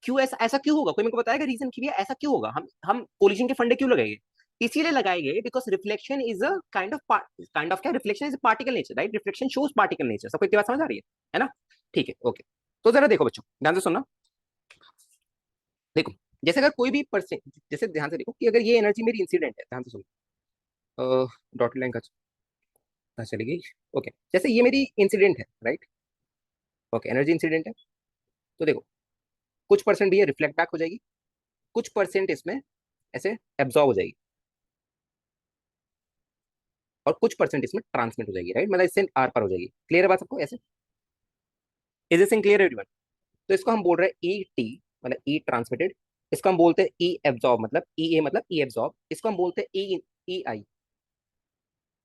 क्यों ऐसा, ऐसा क्यों होगा, कोई मेरे को बताएगा रीजन कि भैया ऐसा क्यों होगा, हम कोलिजन के फंडे क्यों लगाएंगे, इसीलिए लगाएंगे because reflection is a kind of क्या, reflection is particle nature, right, reflection shows particle nature, सबको इतनी बात समझ आ रही है ना, ठीक है, ओके। तो जरा देखो बच्चों, ध्यान से सुनना, देखो जैसे अगर कोई भी परसेंट, जैसे ध्यान से देखो कि अगर ये एनर्जी मेरी इंसिडेंट है, ध्यान से सुनो, डॉटेड लाइन का चली गई, ओके, जैसे ये मेरी इंसिडेंट है, राइट, ओके, एनर्जी इंसिडेंट है, तो देखो कुछ परसेंट भी ये रिफ्लेक्ट बैक हो जाएगी, कुछ परसेंट इसमें ऐसे एब्जॉर्ब हो जाएगी, और कुछ परसेंट इसमें ट्रांसमिट हो जाएगी, राइट, मतलब इससे आर पार हो जाएगी, क्लियर है बात सबको ऐसे, इज दिस क्लियर एवरीवन। तो इसको हम बोल रहे हैं ई टी, मतलब ई ट्रांसमिटेड, इसको हम बोलते हैं ई एब्जॉर्ब, मतलब ई ए मतलब ई एब्जॉर्ब, इसको हम बोलते हैं ई ई आई,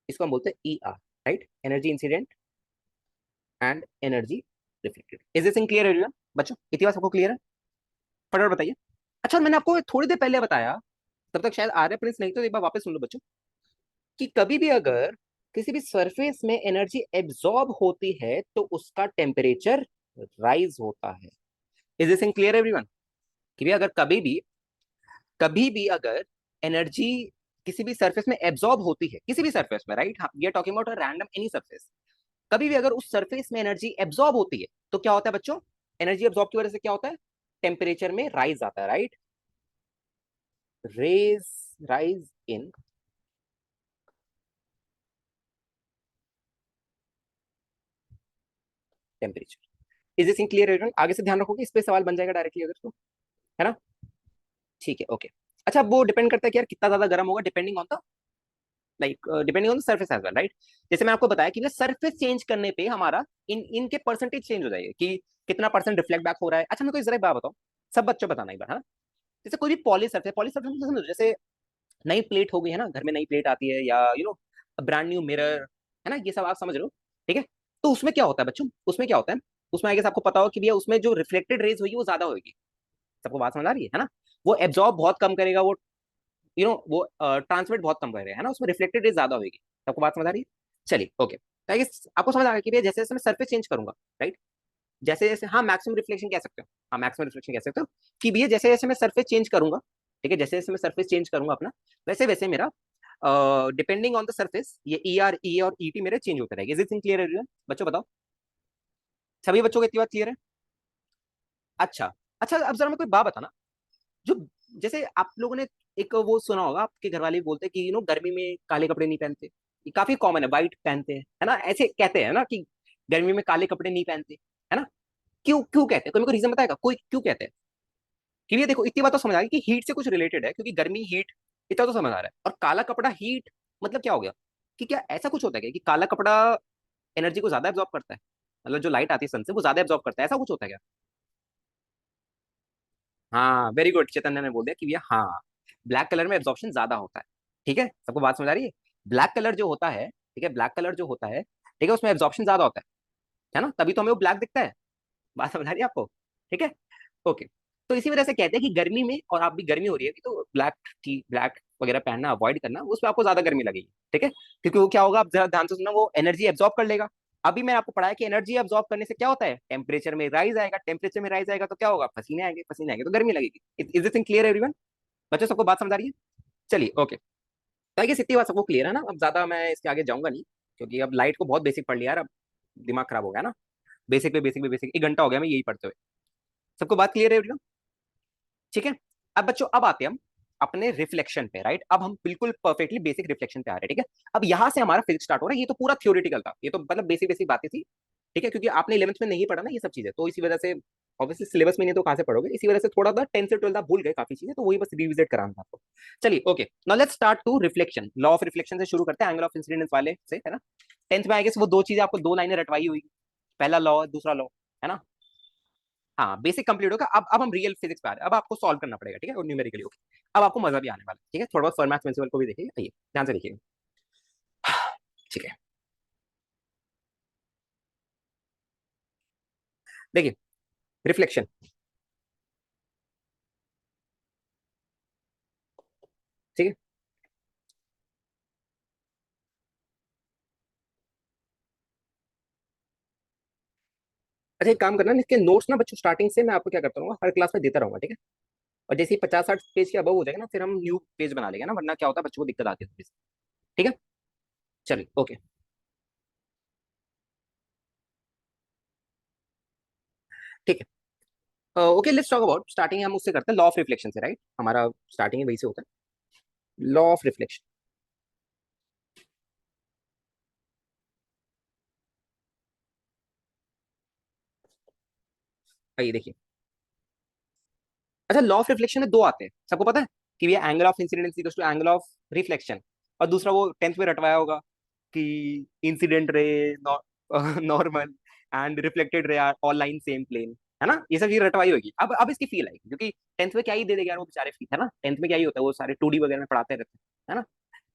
इसको हम बोलते हैं E R, right, energy incident and energy reflected, is this clear everyone बच्चों, इतनी बात सबको क्लियर है, फटाफट बताइए। अच्छा मैंने आपको थोड़ी देर पहले बताया, तब तक शायद आर्य प्रिंस नहीं, तो एक बार वापस सुन लो बच्चों, कि कभी भी अगर किसी भी सरफेस में एनर्जी एब्जॉर्ब होती है तो उसका टेम्परेचर राइज होता है, इज दिस क्लियर एवरीवन, कि भी अगर कभी भी अगर एनर्जी किसी भी सरफेस में एब्जॉर्ब होती है, किसी भी सरफेस में, right, we are talking about a random any surface, कभी भी अगर उस सरफेस में एनर्जी एब्जॉर्ब होती है तो क्या होता है बच्चों, एनर्जी एब्जॉर्ब की वजह से क्या होता है, टेम्परेचर में राइज आता है, right, rays rise in temperature, is this clear everyone, आगे से ध्यान रखोगे, इस पे सवाल बन जाएगा डायरेक्टली अगर तो, है ना, ठीक है, ओके। अच्छा वो डिपेंड करता है कि यार कितना ज्यादा गर्म होगा, depending on the, like depending on the surface as well, right, जैसे मैं आपको बताया कि सरफेस चेंज करने पे हमारा इनके परसेंटेज चेंज हो जाएगी, कि कितना परसेंट रिफ्लेक्ट बैक हो रहा है। अच्छा मेरे को जरा एक बात बताओ, सब बच्चों बताना एक बार, हाँ। जैसे कोई भी पॉलिश सरफेस समझो, जैसे नई प्लेट हो गई है ना, घर में नई प्लेट आती है, या ब्रांड न्यू मिरर, है ना, ये सब आप समझ रहे हो, ठीक है। तो उसमें क्या होता है बच्चों, उसमें क्या होता है, उसमें आई गेस आपको पता हो कि भैया उसमें जो रिफ्लेक्टेड रेज होगी वो ज्यादा होगी। सबको बात समझ आ रही है ना। वो एब्जॉर्ब बहुत कम करेगा, वो वो ट्रांसमिट बहुत कम करेगा, है ना, उसमें रिफ्लेक्टेड रेज ज्यादा होगी। सबको बात समझ आ रही है। चलिए ओके, तो I guess आपको समझ आ गया कि भैया जैसे जैसे मैं सरफेस चेंज करूंगा, राइट, जैसे जैसे, हाँ मैक्सिमम रिफ्लेक्शन कह सकते हो, हाँ मैक्सिमम रिफ्लेक्शन कह सकते हो, कि भैया जैसे जैसे मैं सरफेस चेंज करूंगा, ठीक है, जैसे जैसे मैं सरफेस चेंज करूंगा अपना, वैसे वैसे मेरा डिपेंडिंग ऑन द सरफेस ये ई आर ई और ई टी मेरे चेंज होते रहेंगे। इज इट क्लियर है everyone? बच्चों बताओ, सभी बच्चों को इतनी बात क्लियर है। अच्छा, अच्छा अब जरा मैं कोई बात बताना, जो जैसे आप लोगों ने एक वो सुना होगा, आपके घर वाले भी बोलते हैं कि गर्मी में काले कपड़े नहीं पहनते, ये काफी कॉमन है, व्हाइट पहनते हैं, है ना, ऐसे कहते हैं ना कि गर्मी में काले कपड़े नहीं पहनते, है ना। क्यों क्यों कहते हैं, कोई मेरे को रीजन बताएगा, कोई क्यों कहते हैं। कि ये देखो इतनी बात तो समझ आ गई कि हीट से कुछ रिलेटेड है, क्योंकि गर्मी हीट, इतना तो समझ आ रहा है, और काला कपड़ा हीट, मतलब क्या हो गया, कि क्या ऐसा कुछ होता है क्या कि काला कपड़ा एनर्जी को ज्यादा एब्जॉर्ब करता है, मतलब जो लाइट आती है सन से वो ज्यादा एब्जॉर्ब करता है, ऐसा कुछ होता है क्या। हाँ वेरी गुड, चैतन्य ने बोल दिया कि भैया हाँ, ब्लैक कलर में एब्जॉर्प्शन ज्यादा होता है, ठीक है, सबको बात समझ आ रही है। ब्लैक कलर जो होता है, ठीक है, ब्लैक कलर जो होता है, ठीक है, उसमें एब्जॉर्प्शन ज्यादा होता है ना, तभी तो हमें वो ब्लैक दिखता है। बात समझ आ रही है आपको, ठीक है, ओके। तो इसी वजह से कहते हैं कि गर्मी में, और आप भी गर्मी हो रही है कि तो ब्लैक टी ब्लैक वगैरह पहनना अवॉइड करना, उसमें आपको ज्यादा गर्मी लगेगी, ठीक है, क्योंकि वो क्या होगा, आप जरा ध्यान से सुनना, वो एनर्जी एब्जॉर्ब कर लेगा। अभी मैंने आपको पढ़ाया कि एनर्जी एब्जॉर्ब करने से क्या होता है, टेम्परेचर में राइज आएगा, टेम्परेचर में राइज आएगा तो क्या होगा, पसीने आएंगे, पसीने आएंगे तो गर्मी लगेगी। Is this thing clear everyone, बच्चों सबको बात समझ आ रही है। चलिए ओके, तो आगे इतनी बात सबको क्लियर है ना, अब ज्यादा मैं इसके आगे जाऊंगा नहीं, क्योंकि अब लाइट को बहुत बेसिक पढ़ लिया यार, अब दिमाग खराब हो गया ना, बेसिक पे बेसिक पे बेसिक 1 घंटा हो गया मैं यही पढ़ते हुए। सबको बात क्लियर है एवरीवन, ठीक है। अब बच्चों अब आते हैं हम अपने रिफ्लेक्शन पे, राइट, अब हम बिल्कुल परफेक्टली बेसिक रिफ्लेक्शन पे आ रहे हैं, ठीक है। अब यहां से हमारा फिजिक्स स्टार्ट हो रहा है, ये तो पूरा थ्योरेटिकल था, ये तो मतलब बेसिक बेसिक बातें थी, ठीक है, क्योंकि आपने 11th में नहीं पढ़ा ना ये सब चीजें, तो इसी वजह से ऑब्वियसली सिलेबस में नहीं तो कहां से पढ़ोगे, इसी वजह से थोड़ा सा 10 से 12 आप भूल गए काफी चीजें, तो वही बस रिविजिट कराना था आपको। चलिए okay, now let's start to reflection, law of reflection से शुरू करते हैं, एंगल ऑफ इंसिडेंस वाले से, है ना। 10th में आएंगे वो दो चीजें आपको, दो लाइनें रटवाई हुई, पहला लॉ दूसरा लॉ, है ना। हाँ बेसिक कंप्लीट होगा, अब हम रियल फिजिक्स पे आ रहे हैं, अब आपको सॉल्व करना पड़ेगा, ठीक है, और न्यूमेरिकली, ओके। अब आपको मजा भी आने वाला है, ठीक है, थोड़ा बहुत फॉर्मेट प्रिंसिपल को भी देखिए, आइए ध्यान से देखिए, ठीक है। देखिए रिफ्लेक्शन, ठीक है। अच्छा एक काम करना, इसके नोट्स ना बच्चों स्टार्टिंग से मैं आपको क्या करता रहूंगा, हर क्लास में देता रहूंगा, ठीक है। और जैसे ही 50-60 पेज के अबव हो जाएगा ना, फिर हम न्यू पेज बना लेंगे ना, वरना क्या होता है बच्चों को दिक्कत आती है थोड़ी सी, ठीक है। चलिए ओके, ठीक है, okay let's talk about, starting हम उससे करते हैं लॉ ऑफ रिफ्लेक्शन से, राइट, हमारा स्टार्टिंग वही से होता है, लॉ ऑफ रिफ्लेक्शन। आइए देखिए, अच्छा लॉ ऑफ रिफ्लेक्शन में दो आते हैं, सबको पता है कि ये angle of incidence equals to angle of reflection, और दूसरा वो 10th में रटवाया होगा कि incident ray, normal and reflected ray are all line same plane, है ना, ये सब चीज रटवाई होगी। अब इसकी फील आएगी, क्योंकि 10th में क्या ही दे देगा यार वो बेचारे फील, है ना, 10th में क्या ही होता है, वो सारे 2D वगैरह में पढ़ाते रहते हैं, है ना।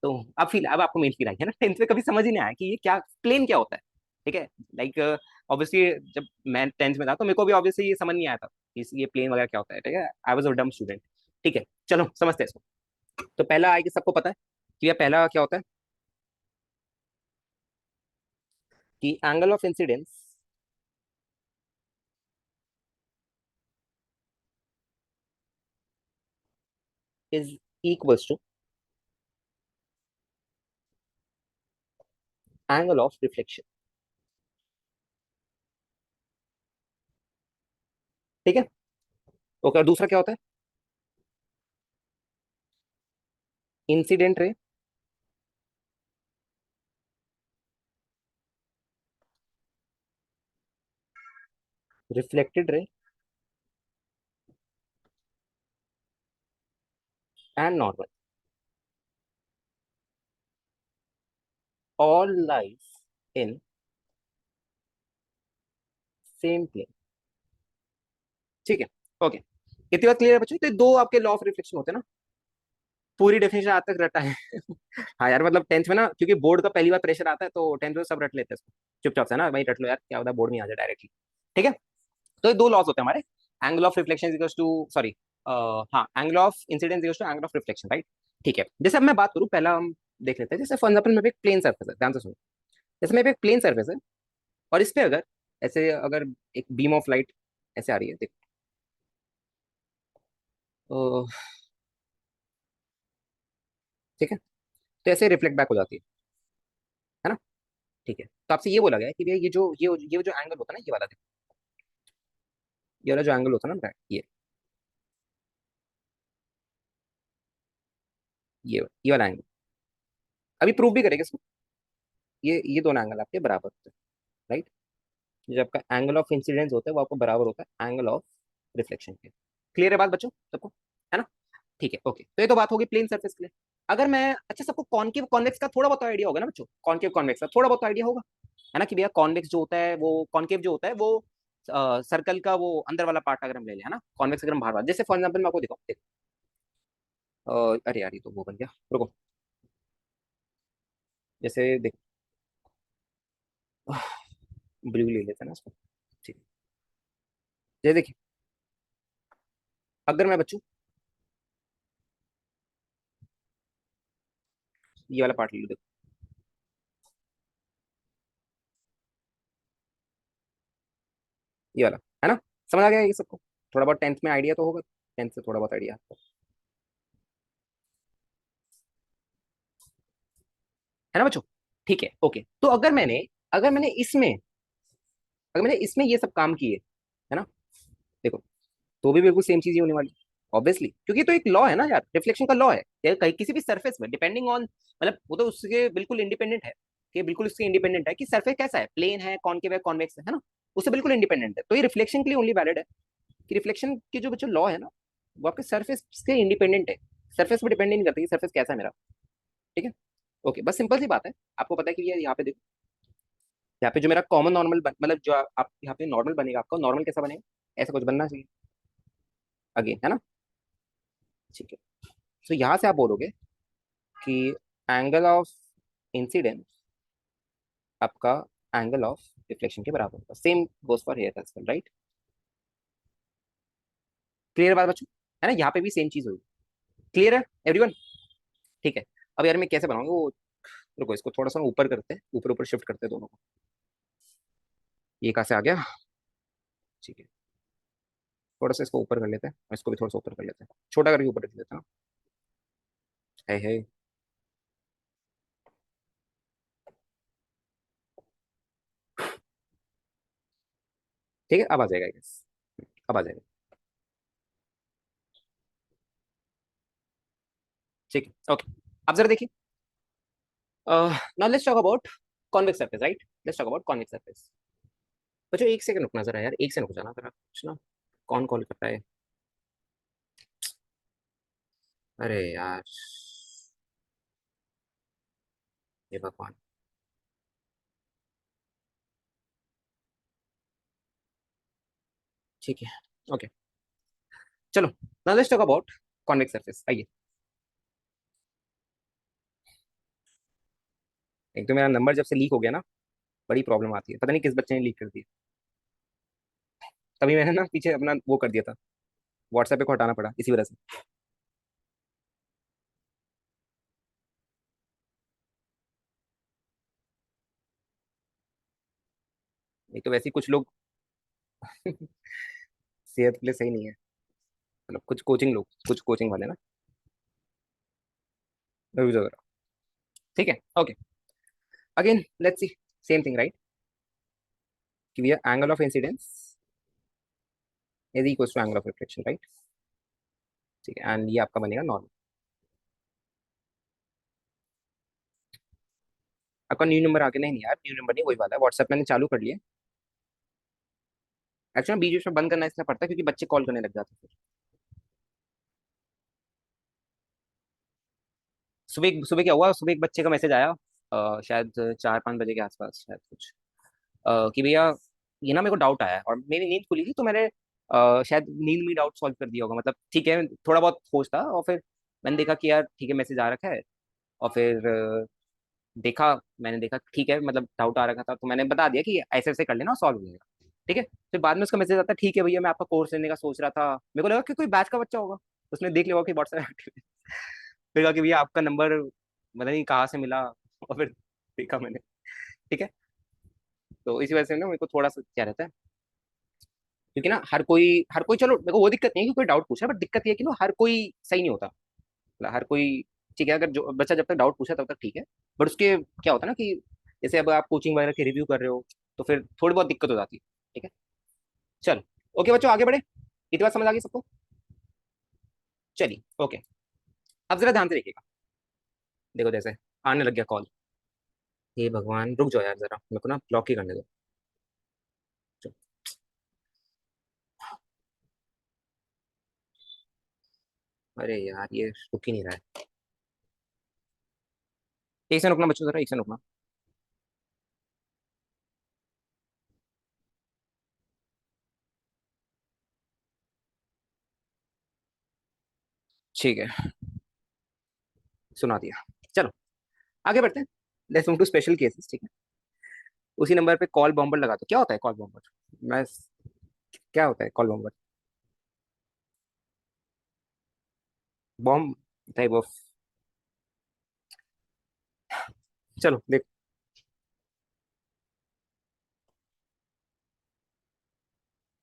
तो अब आपको मेन फील आई है ना, 10th में कभी समझ ही नहीं आया कि ये क्या प्लेन क्या होता है, ठीक है। लाइक ऑब्वियसली जब मैं 10th में था तो मेरे को भी ऑब्वियसली ये समझ नहीं आया था कि ये प्लेन वगैरह क्या होता है, ठीक है, आई वॉज अ डम स्टूडेंट, ठीक है। चलो समझते हैं इसको। तो पहला आई कि सबको पता है कि यह पहला क्या होता है, कि angle of incidence is equals to angle of reflection, ठीक है, ओके। और दूसरा क्या होता है, incident ray reflected ray and normal all lies in same plane, ठीक है, ओके। इतनी बात क्लियर है बच्चों? तो ये दो आपके लॉ ऑफ रिफ्लेक्शन होते हैं ना। पूरी डेफिनेशन आज तक रटा है। हाँ यार, मतलब टेंथ में ना, क्योंकि बोर्ड का पहली बार प्रेशर आता है तो टेंथ में सब रट लेते हैं इसको। चुपचाप से ना भाई रट लो यार, क्या होता है बोर्ड में आ जाए डायरेक्टली। ठीक है। तो ये दो लॉज होते हैं हमारे। Angle of reflection equals to, sorry, हाँ, angle of incidence equals to angle of reflection, right. ठीक है। जैसे अब मैं बात करूँ, पहला हम देख लेते हैं। जैसे फॉर एग्जाम्पल, मेरे पे एक प्लेन सर्फेस है, ध्यान से सुनो। जैसे मेरे पे एक प्लेन सर्फेस है, और इस पे अगर ऐसे, अगर एक बीम ऑफ लाइट ऐसे आ रही है, देखो। ठीक है। तो ऐसे रिफ्लेक्ट बैक हो जाती है ना। ठीक है। तो आपसे ये बोला गया है कि भैया ये जो एंगल होता है ना, ये वाला देखो, ये वाला जो एंगल होता है ना, ये वाला एंगल अभी प्रूव भी करेगा इसको। ये दोनों एंगल आपके बराबर होते हैं, राइट। जो आपका एंगल ऑफ इंसिडेंस होता है वो आपको बराबर होता है एंगल ऑफ रिफ्लेक्शन के। क्लियर है बात बच्चों सबको? है ना। ठीक है, ओके। तो ये तो बात होगी प्लेन सर्फेस के लिए। अगर मैं, अच्छा, सबको कॉनकेव कॉन्वेक्स का थोड़ा बहुत आइडिया होगा ना बच्चों? कॉनकेव कॉन्वेक्स का थोड़ा बहुत आइडिया होगा, है ना, कि भैया कॉन्वेक्स जो होता है वो, कॉनकेव जो होता है वो सर्कल का वो अंदर वाला पार्ट अगर हम ले लें, है ना, कॉन्वेक्स अगर हम बाहर वाला, जैसे फॉर एग्जाम्पल मैं आपको दिखाऊं, अरे यार, ये तो वो बन गया, रुको। जैसे देखो, ब्लू ले लेते हैं ना इसको। ठीक है। जैसे देखिए, अगर मैं बच्चों ये वाला पार्ट ले लूं, देखो, ये वाला, है ना, समझ आ गया ये सबको? थोड़ा बहुत टेंथ में आइडिया तो होगा, टेंथ से थोड़ा बहुत आइडिया आपको, है ना बच्चों? ठीक है, ओके। तो अगर मैंने इसमें अगर मैंने इसमें ये सब काम किए, है ना, देखो, तो भी बिल्कुल सेम चीज ही होने वाली, ऑब्वियसली, क्योंकि तो एक लॉ है ना यार, रिफ्लेक्शन का लॉ है। या कहीं किसी भी सरफेस में, डिपेंडिंग ऑन, मतलब वो तो उसके बिल्कुल इंडिपेंडेंट है, कि बिल्कुल उसके इंडिपेंडेंट है कि सरफेस कैसा है, प्लेन है, कॉनकेव है, कॉन्वेक्स है ना, उससे बिल्कुल इंडिपेंडेंट है। तो ये रिफ्लेक्शन के लिए ओनली वैलिड है, कि रिफ्लेक्शन की जो बच्चों लॉ है ना, वो आपके सरफेस के इंडिपेंडेंट है, सरफेस पर डिपेंड नहीं करती कि सरफेस कैसा है मेरा। ठीक है, ओके, बस सिंपल सी बात है। आपको पता है कि ये यहाँ पे देखो, यहाँ पे जो मेरा कॉमन नॉर्मल मतलब जो आप यहाँ पे नॉर्मल बनेगा, आपका नॉर्मल कैसा बनेगा, ऐसा कुछ बनना चाहिए अगेन, है ना। ठीक है। तो यहाँ से आप बोलोगे कि एंगल ऑफ इंसिडेंस आपका एंगल ऑफ रिफ्लेक्शन के बराबर होगा। Same goes for here as well, right. Clear बात बच्चों? है ना, यहाँ पे भी सेम चीज होगी। क्लियर है एवरीवन? ठीक है। अब यार मैं कैसे बनाऊंगा वो, रुको, इसको थोड़ा सा ऊपर करते हैं, ऊपर ऊपर शिफ्ट करते हैं दोनों को। ये कहाँ से आ गया? ठीक है। थोड़ा सा इसको ऊपर कर लेते हैं, और इसको भी थोड़ा सा ऊपर कर लेते हैं, छोटा करके ऊपर रख लेते हैं। है। ठीक है, अब आ जाएगा guys। अब आ जाएगा। ठीक है, ओके। अब जरा देखिए, now let's talk about convex surface, right. Let's talk about convex surface. बच्चों एक सेकंड रुकना जरा यार, एक सेकंड रुक जाना जरा, कुछ ना, कौन कॉल कर रहा है? अरे यार, ये भगवान। ठीक है, ओके, चलो, now let's talk about convex surface, आइए। एक तो मेरा नंबर जब से लीक हो गया ना, बड़ी प्रॉब्लम आती है, पता नहीं किस बच्चे ने लीक कर दिया। तभी मैंने ना पीछे अपना वो कर दिया था, व्हाट्सएप पे को हटाना पड़ा इसी वजह से। एक तो वैसे ही कुछ लोग सेहत के लिए सही नहीं है, मतलब कुछ कोचिंग लोग, कुछ कोचिंग वाले ना, रिव्यूज वगैरह। ठीक है, okay. Again let's see, same thing, right, कि भैया angle of incidence is equal to angle of reflection, right. ठीक है, एंड ये आपका बनेगा नॉर्मल। आपका न्यू नंबर आगे, नहीं नहीं यार, न्यू नंबर नहीं, वही वाला है, व्हाट्सएप मैंने चालू कर लिया। एक्चुअली बीच बीच में बंद करना इसलिए पड़ता है क्योंकि बच्चे कॉल करने लग जाते हैं फिर। सुबह सुबह क्या हुआ, सुबह एक बच्चे का मैसेज आया, शायद 4-5 बजे के आसपास, शायद कुछ, कि भैया ये ना मेरे को डाउट आया है, और मेरी नींद खुली थी तो मैंने शायद नील मी डाउट सॉल्व कर दिया होगा, मतलब ठीक है थोड़ा बहुत होश था, और फिर मैंने देखा कि यार ठीक है मैसेज आ रखा है, और फिर देखा, मैंने देखा ठीक है, मतलब डाउट आ रखा था तो मैंने बता दिया कि ऐसे ऐसे कर लेना सॉल्व हो जाएगा। ठीक है, फिर बाद में उसका मैसेज आता है, ठीक है भैया मैं आपका कोर्स लेने का सोच रहा था, मेरे को लगा कि कोई बैच का बच्चा होगा, उसने देख लिया होगा कि व्हाट्सएप एक्टिव है। फिर कहा कि भैया आपका नंबर मतलब नहीं कहाँ से मिला, और फिर देखा मैंने। ठीक है, तो इसी वजह से ना मेरे को थोड़ा सा क्या रहता है, क्योंकि ना हर कोई चलो मेरे को वो दिक्कत नहीं है कि कोई डाउट पूछा, बट दिक्कत ये है कि ना हर कोई सही नहीं होता, मतलब हर कोई, ठीक है अगर जो बच्चा जब तक डाउट पूछा तब तक ठीक है, बट उसके क्या होता है ना कि जैसे अब आप कोचिंग वगैरह के रिव्यू कर रहे हो, तो फिर थोड़ी बहुत दिक्कत हो जाती है। ठीक है, चलो, ओके बच्चों आगे बढ़े, इतनी बात समझ आ गई सबको? चलिए ओके, अब जरा ध्यान से देखिएगा, देखो जैसे आने लग गया कॉल, हे भगवान रुक जाओ यार जरा, मेरे को ना ब्लॉक ही करने दो। चलो, अरे यार ये रुक ही नहीं रहा है, एक से रुकना बच्चों, जरा एक से रुकना। ठीक है, सुना दिया। चलो आगे बढ़ते हैं, let's move to special cases. ठीक है, उसी नंबर पे कॉल बॉम्बर लगा दो, क्या होता है कॉल बॉम्बर? मैं, क्या होता है call bomber? Bomb type of, चलो देख,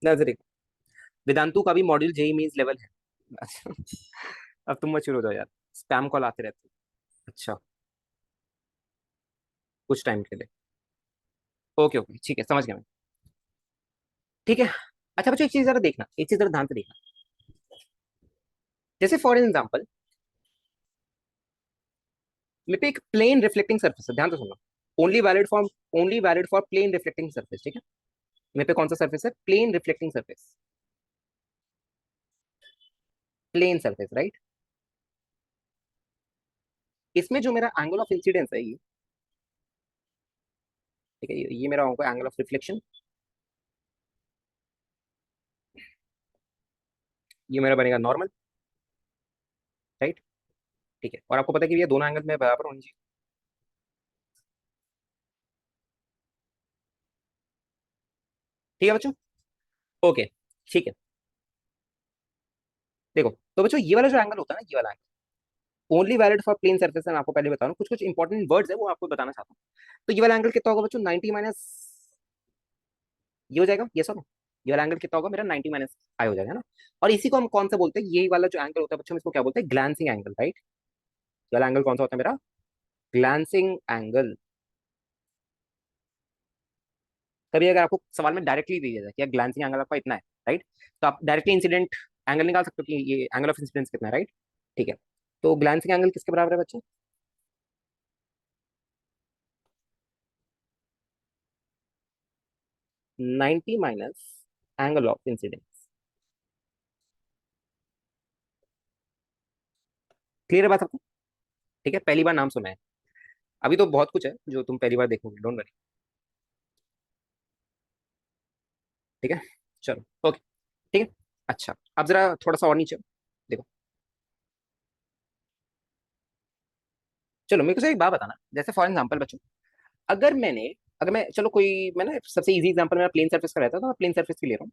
नजर, वेदांतु का भी मॉड्यूल जेई मींस लेवल है। अच्छा, अब तुम मत शुरू हो जाओ यार, स्पैम कॉल आते रहते हैं। अच्छा, कुछ टाइम के लिए, ओके ओके ठीक है समझ गया मैं। ठीक है, अच्छा बच्चों एक चीज जरा देखना, एक चीज जरा ध्यान से देखना, जैसे फॉर एग्जांपल मेरे पे एक प्लेन रिफ्लेक्टिंग सरफेस है, ध्यान से सुनना, only valid for, only valid for plane reflecting surface. ठीक है, मेरे पे कौन सा सरफेस है? Plane reflecting surface, plane surface right. इसमें जो मेरा एंगल ऑफ इंसिडेंस है ये, ठीक है ये मेरा होगा एंगल ऑफ रिफ्लेक्शन, ये मेरा बनेगा नॉर्मल, राइट। ठीक है, और आपको पता है कि ये दोनों एंगल में बराबर होनी चाहिए। ठीक है बच्चों, ओके ठीक है, देखो तो बच्चों ये वाला जो एंगल होता है ना, ये वाला angle only valid for plane surface, मैं आपको पहले बता रहा हूँ, कुछ कुछ इंपॉर्टेंट वर्ड्स है वो आपको बताना चाहता हूँ। तो ये वाला एंगल कितना होगा बच्चों? 90 माइनस, ये हो जाएगा ये सब, ये वाला एंगल कितना होगा मेरा? 90 माइनस आई हो जाएगा ना। और इसी को हम कौन सा बोलते हैं? यही वाला जो एंगल होता है बच्चों, हम इसको क्या बोलते हैं? Glancing angle, right. ये वाला एंगल कौन सा होता है मेरा? Glancing angle. कभी अगर आपको सवाल में डायरेक्टली दिया जाए कि ग्लांसिंग एंगल आपका इतना है, राइट, तो आप डायरेक्टली इंसिडेंट एंगल निकाल सकते हो कि ये एंगल ऑफ इंसिडेंस कितना है, राइट। ठीक है, तो ग्लांसिंग एंगल किसके बराबर है बच्चे? 90 minus angle of incidence. Clear है बात आपको? ठीक है, पहली बार नाम सुना है, अभी तो बहुत कुछ है जो तुम पहली बार देखोगे, डोंट वरी। ठीक है, चलो ओके, ठीक है। अच्छा, अब जरा थोड़ा सा और नीचे देखो, चलो मेरे को सर एक बात बताना, जैसे फॉर एग्जांपल बच्चों, अगर मैंने, अगर मैं चलो कोई, मैं ना सबसे इजी एग्जांपल मेरा प्लेन सर्फेस का रहता है, तो मैं प्लेन सर्फेस की ले रहा हूँ।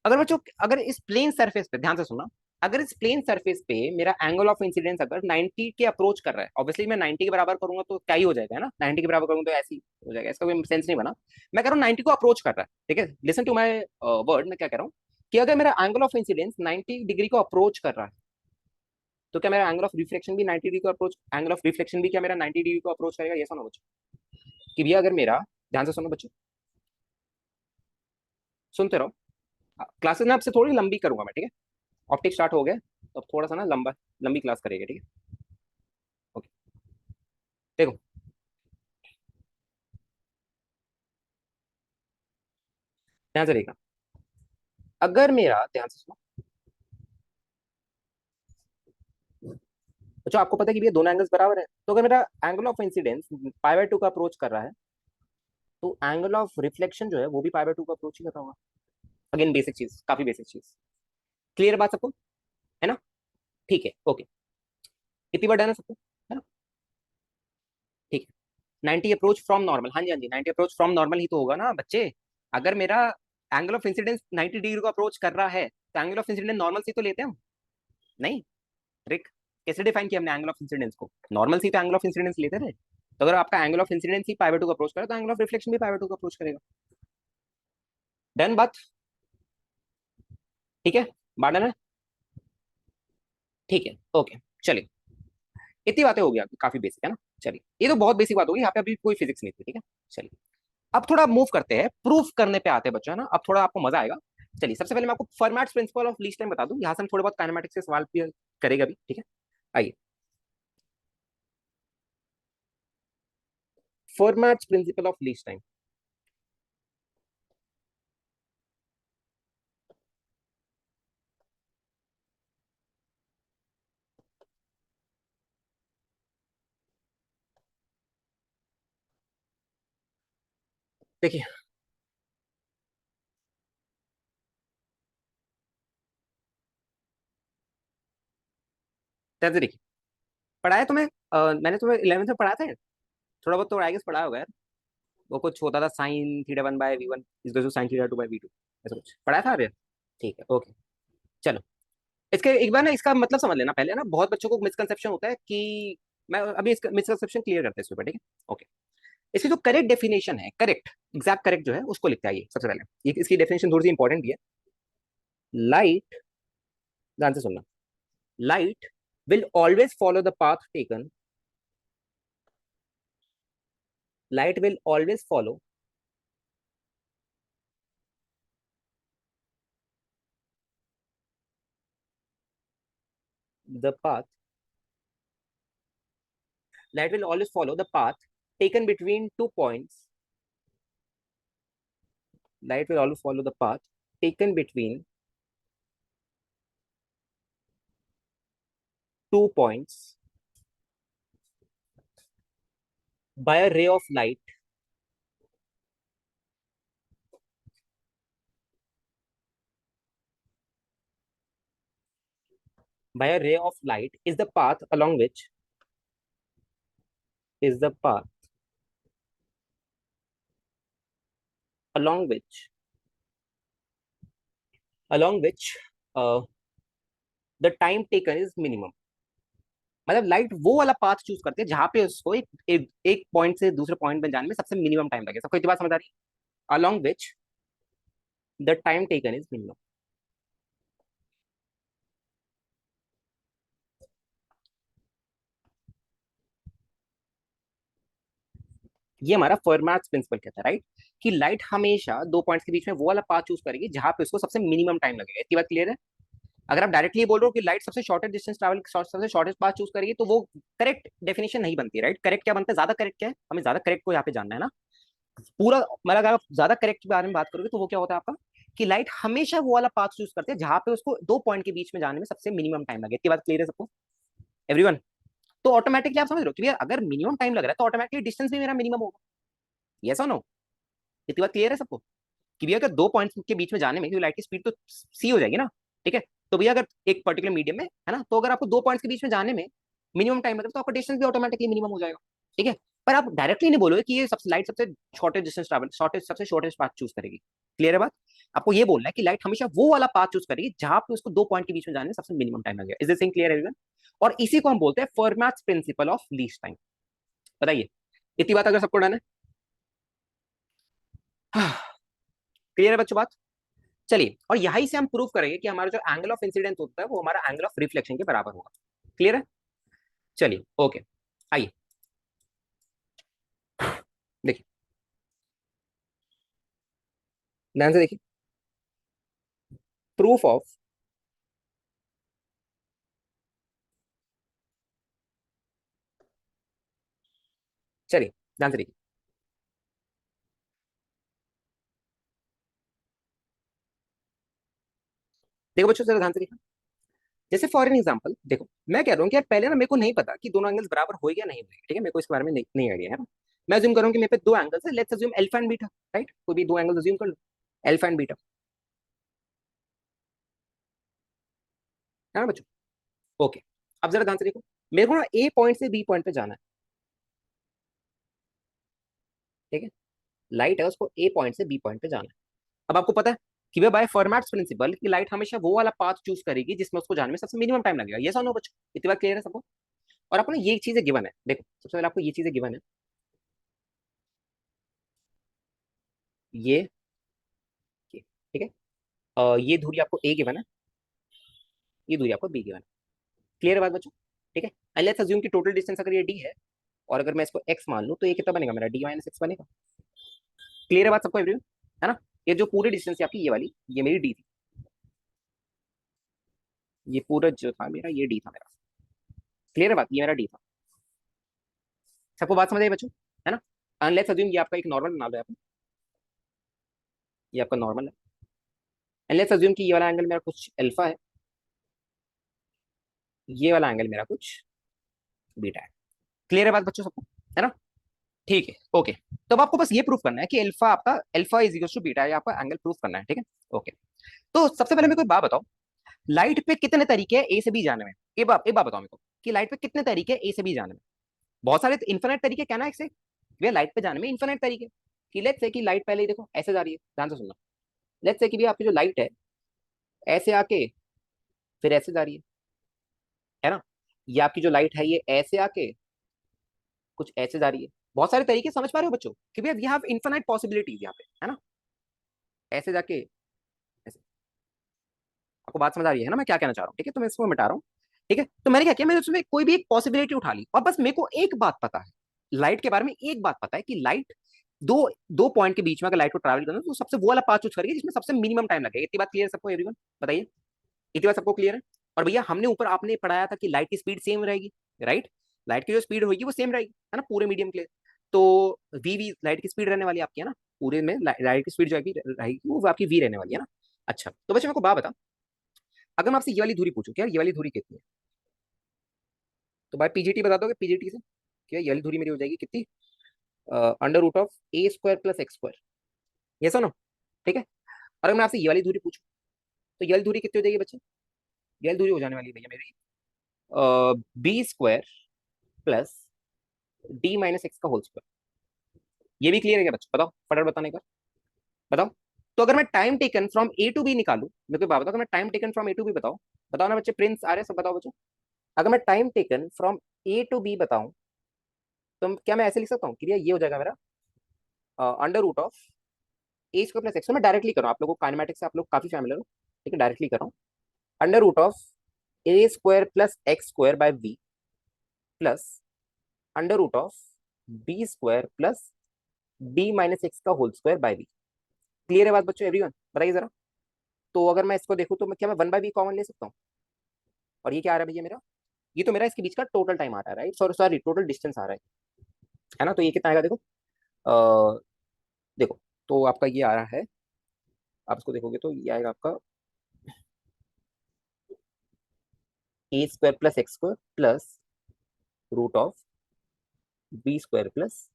अगर बच्चों, अगर इस प्लेन सरफेस पे ध्यान से सुनना, अगर इस प्लेन सरफेस पे मेरा एंगल ऑफ इंसिडेंस अगर 90 के अप्रोच कर रहा है, ऑब्वियसली मैं 90 के बराबर करूंगा तो क्या ही हो जाएगा, है ना, 90 के बराबर करूंगा तो ऐसे ही हो जाएगा, इसका कोई सेंस नहीं बना। मैं कह रहा हूँ 90 को अप्रोच कर रहा है, ठीक है, लिसन टू माई वर्ड, मैं क्या कह रहा हूँ कि अगर मेरा एंगल ऑफ इंसिडेंस 90 डिग्री को अप्रोच कर रहा है, तो क्या मेरा एंगल ऑफ रिफ्लेक्शन भी 90 डिग्री को अप्रोच, एंगल ऑफ रिफ्लेक्शन भी क्या मेरा 90 डिग्री को अप्रोच करेगा? ये सुनो बच्चों, कि भैया अगर मेरा, ध्यान से सुनो बच्चों, सुनते रहो, क्लासेस में आपसे थोड़ी लंबी करूंगा मैं, ठीक है, ऑप्टिक स्टार्ट हो गया, तो अब थोड़ा सा ना लंबा, लंबी क्लास करेगा, ठीक है। ओके, देखो ध्यान से देखना, अगर मेरा, ध्यान से सुनो बच्चों, आपको पता है कि ये दोनों एंगल्स बराबर है, तो अगर मेरा angle of incidence pi by 2 का अप्रोच कर रहा है, तो एंगल ऑफ रिफ्लेक्शन जो है वो भी पाई बाय 2 का अप्रोच ही कर रहा होगा, अगेन बेसिक चीज, काफी बेसिक चीज। क्लियर बात सबको, है ना? ठीक है, ओके। इतनी बार डन है सबको, है ना? ठीक है। 90 अप्रोच फ्रॉम नॉर्मल, हाँ जी हाँ जी, 90 अप्रोच फ्रॉम नॉर्मल ही तो होगा ना बच्चे। अगर मेरा एंगल ऑफ इंसिडेंस 90 डिग्री को अप्रोच कर रहा है तो एंगल ऑफ इंसिडेंस नॉर्मल से तो लेते हैं हम, नहीं? ट्रिक कैसे डिफाइन किया हमने एंगल ऑफ इंसिडेंस को? नॉर्मल से तो एंगल ऑफ इंसिडेंस लेते थे। तो अगर आपका angle of incidence he pi by 2 को अप्रोच करे तो एंगल ऑफ रिफ्लेक्शन भी पाई बाय 2 को अप्रोच करेगा। डन बात? ठीक है, बात डन है? ठीक है, ओके। चलिए, इतनी बातें हो गई आपकी, काफी बेसिक है ना। चलिए, ये तो बहुत बेसिक बात होगी, यहाँ पे अभी कोई फिजिक्स नहीं थी, ठीक है। चलिए, अब थोड़ा मूव करते हैं, प्रूफ करने पे आते हैं बच्चों, है ना। अब थोड़ा आपको मजा आएगा। चलिए, सबसे पहले मैं आपको फर्माट्स प्रिंसिपल ऑफ लीस्ट टाइम बता दूं, यहाँ से हम थोड़े बहुत काइनेमेटिक्स के सवाल भी करेगा भी, ठीक है। आइए, फर्माट्स प्रिंसिपल ऑफ लीस्ट टाइम। देखिए, जैसे देखिए, पढ़ाया तुम्हें मैंने तुम्हें 11th में पढ़ाया था। थोड़ा बहुत तो आई गेस पढ़ा होगा यार। वो कुछ होता था, sine theta 1/v1 is equal to sine theta 2/v2, ऐसा कुछ पढ़ाया था अरे। ठीक है, ओके। चलो, इसके एक बार ना इसका मतलब समझ लेना पहले ना। बहुत बच्चों को मिसकंसेप्शन होता है कि मैं अभी इसका मिसकंसेप्शन क्लियर करते हैं इसके ऊपर, ठीक है, ओके। इसकी जो करेक्ट डेफिनेशन है, करेक्ट एग्जैक्ट करेक्ट जो है उसको लिखते हैं। ये सबसे पहले ये इसकी डेफिनेशन थोड़ी सी इंपॉर्टेंट भी है। लाइट, ध्यान से सुनना, light will always follow the path taken, light will always follow the path, light will always follow the path taken between 2 points. Light will always follow the path taken between 2 points by a ray of light. By a ray of light is the path along which is the path along which along which uh, the time taken is minimum. मतलब light वो वाला path choose करते हैं जहां पे उसको एक point से दूसरे पॉइंट में जाने में सबसे मिनिमम टाइम लगे। सबको इतनी बात समझ आ रही है? along which the time taken is minimum। ये हमारा फर्माट्स प्रिंसिपल कहता है, राइट, कि लाइट हमेशा 2 पॉइंट्स के बीच में वो वाला पाथ चूज करेगी जहां पे उसको सबसे मिनिमम टाइम लगेगा। इतनी बात क्लियर है? अगर आप डायरेक्टली बोल रहे हो कि लाइट सबसे शॉर्टेस्ट डिस्टेंस ट्रैवल सबसे शॉर्टेस्ट पाथ चूज करेगी तो वो करेक्ट डेफिनेशन नहीं बनती, राइट। करेक्ट क्या बनता है? ज्यादा करेक्ट क्या है? हमें ज्यादा करेक्ट को यहाँ पे जानना है ना पूरा। मतलब अगर आप ज्यादा करेक्ट के बारे में बात करोगे तो वो क्या होता है आपका, कि लाइट हमेशा वो वाला पाथ चूज करते हैं जहां पे उसको 2 पॉइंट के बीच में जाने में सबसे मिनिमम टाइम लगे। इतनी बात क्लियर है सबको, एवरीवन? तो ऑटोमेटिकली आप समझ रहे हो कि भैया अगर मिनिमम टाइम लग रहा है तो ऑटोमेटिकली डिस्टेंस भी मेरा मिनिमम होगा। यस और नो? इतनी बात क्लियर है सबको, कि भैया अगर 2 पॉइंट्स के बीच में जाने में लाइट की स्पीड तो सी हो जाएगी ना, ठीक है। तो भैया अगर एक पर्टिकुलर मीडियम में है ना, तो अगर आपको 2 पॉइंट्स के बीच में जाने में मिनिमम टाइम लगेगा तो आपका डिस्टेंस भी ऑटोमेटिकली मिनिमम हो जाएगा, ठीक है। पर आप डायरेक्टली नहीं बोलोगे कि ये सबसे लाइट सबसे शॉर्टेस्ट डिस्टेंस ट्रैवल शॉर्टेस्ट सबसे शॉर्टेस्ट पाथ चूज करेगी। क्लियर है बात? आपको ये बोलना है कि लाइट हमेशा वो वाला पाथ चूज करेगी जहां पे उसको 2 पॉइंट के बीच में जाने में सबसे मिनिमम टाइम लगेगा। Is this thing clear everyone? और इसी को हम बोलते हैं फर्माट्स प्रिंसिपल ऑफ लीस्ट टाइम। बताइए, इतनी बात अगर सबको डन है? क्लियर है बच्चों बात? चलिए, और यहीं से हम प्रूव करेंगे कि हमारा जो एंगल ऑफ इंसिडेंस होता है वो हमारा एंगल ऑफ रिफ्लेक्शन के बराबर होगा। क्लियर है? चलिए, ओके। आइए, देखिए, ध्यान से देखिए, प्रूफ ऑफ चलिए, ध्यान से देखिए, देखो बच्चों जरा ध्यान से देखो। जैसे फॉर एन एग्जांपल देखो, मैं कह रहा हूँ कि यार पहले ना मेरे को नहीं पता कि दोनों एंगल्स बराबर हो या नहीं हुए, ठीक है। मेरे को इसके बारे में नहीं आइडिया है ना। मैं अज्यूम करूँ कि मेरे पे दो एंगल्स है, let's assume alpha and beta, right. कोई भी दो एंगल्स अज्यूम कर लो, अल्फा एंड बीटा। है ना बच्चों? ओके, अब जरा ध्यान से देखो, मेरे को ना ए पॉइंट से बी पॉइंट पे जाना है, ठीक है? लाइट है, उसको ए पॉइंट से बी पॉइंट पे जाना है। अब आपको पता है कि भाई बाय फर्माट्स प्रिंसिपल की लाइट हमेशा वो वाला पाथ चूज करेगी जिसमें उसको जाने में सबसे मिनिमम टाइम लगेगा। ये सुनो बच्चों, इतनी बात क्लियर है सबको? और आपको ना ये चीजें गिवन है, देखो सबसे पहले आपको ये चीजें गिवन है, ये ठीक है, ये दूरी आपको ए गिवन है, ये दूरी आपको बी गिवन है। क्लियर है बात बच्चों? ठीक है, एंड लेट्स अज्यूम कि टोटल डिस्टेंस अगर ये डी है और अगर मैं इसको एक्स मान लूं तो ये कितना बनेगा मेरा, डी माइनस एक्स बनेगा। क्लियर है बात सबको एवरीवन? है ना? ये जो पूरी डिस्टेंस है आपकी ये वाली, ये मेरी डी थी, ये पूरा जो था मेरा ये डी था मेरा। क्लियर है बात? ये मेरा डी था। सबको बात समझ आई बच्चों? है ना? एंड लेट्स अज्यूम ये आपका एक नॉर्मल बना लो यहाँ पे, ये आपका नॉर्मल है। एंड लेट्स अज्यूम कि ये वाला एंगल मेरा कुछ अल्फा है, ये वाला एंगल मेरा कुछ बीटा है। क्लियर है बात बच्चों सबको? है ना? ठीक है, ओके। तो अब आपको बस ये प्रूफ करना है कि अल्फा आपका alpha is equal to beta, ये आपका एंगल प्रूफ करना है, ठीक है? ओके। तो सबसे पहले मेरे को एक बात बताओ, लाइट पे कितने तरीके हैं ए से बी जाने में? एक बात बताओ मेरे को कि लाइट पे कितने तरीके हैं ए से बी जाने में? बहुत सारे इन्फिनिट तरीके, कहना है एक से भैया लाइट पे जाने में इन्फिनिट तरीके। कि लेट्स से कि लाइट पहले ही देखो ऐसे जा रही है, ध्यान से सुनना। लेट्स से कि भी आपकी जो लाइट है ऐसे आके फिर ऐसे जा रही है ना? ये आपकी जो लाइट है ये ऐसे आके कुछ ऐसे जा रही है। बहुत सारे तरीके, समझ पा रहे हो बच्चों कि भैया वी हैव इन्फिनिट पॉसिबिलिटीज यहाँ पे, है ना? ऐसे जाके ऐसे। आपको बात समझ आ रही है ना मैं क्या कहना चाह रहा हूँ? ठीक है, तो मैं इसको मिटा रहा हूँ। ठीक है, तो मैंने क्या किया, मैंने उसमें कोई भी एक पॉसिबिलिटी उठा ली और बस मेरे को एक बात पता है लाइट के बारे में, एक बात पता है कि लाइट दो दो पॉइंट के बीच में अगर लाइट को ट्रैवल करना तो सबसे वो वाला पाथ चूज करेगी जिसमें सबसे मिनिमम टाइम लगेगा। इतनी बात क्लियर है सबको एवरीवन? बताइए, इतनी बात सबको क्लियर है? और भैया हमने ऊपर आपने पढ़ाया था कि लाइट की स्पीड सेम रहेगी, राइट? लाइट की जो स्पीड होगी वो सेम रहेगी, है ना, पूरे मीडियम के लिए। तो वी लाइट की स्पीड रहने वाली है आपकी, है ना? पूरे में लाइट की स्पीड जो रहेगी वो आपकी वी रहने वाली है ना? अच्छा, तो बच्चे मेरे को बात बता, अगर मैं आपसे ये वाली दूरी पूछूं कि यार ये वाली दूरी कितनी है, तो भाई पीजीटी बता दोगे? पीजीटी से क्या ये वाली दूरी मेरी हो जाएगी कितनी? Under root of A square plus x square. ये सुनो, ठीक है? और अगर मैं आपसे ये वाली दूरी पूछूं तो ये वाली दूरी कितनी हो जाएगी बच्चे? ये वाली दूरी हो जाने वाली है भैया मेरी b square plus D minus x का होल स्क्वायर। ये भी क्लियर है क्या बच्चों? बताओ फटाफट बताने का, बताओ। तो अगर मैं time taken from a to b निकालू, मेरे को बात बताओ, अगर मैं time taken from a to b बताओ, बताओ ना बच्चे, प्रिंस आ रहे हैं सब, बताओ बच्चों। अगर मैं time taken from a to b बताऊं तो क्या मैं ऐसे लिख सकता हूँ कि भैया ये हो जाएगा मेरा under root of A square plus x. मैं डायरेक्टली कर रहा हूँ, आप लोगों को काइनेमेटिक्स से आप लोग काफी फैमिलियर हो, ठीक है? डायरेक्टली कर रहा हूँ, under root of A square plus x square by B plus under root of B square plus D minus x का whole square by B. Clear है बात बच्चों एवरीवन? बताइए जरा। तो अगर मैं इसको देखूँ तो मैं क्या मैं वन बाय बी कॉमन ले सकता हूँ? और ये क्या आ रहा है भैया मेरा? ये तो मेरा इसके बीच का टोटल टाइम आ रहा है, right? Sorry sorry, total distance आ रहा है ना? तो ये कितना आएगा देखो, अः देखो, तो आपका ये आ रहा है, आप इसको देखोगे तो ये आएगा आपका A square plus x square plus root of B square plus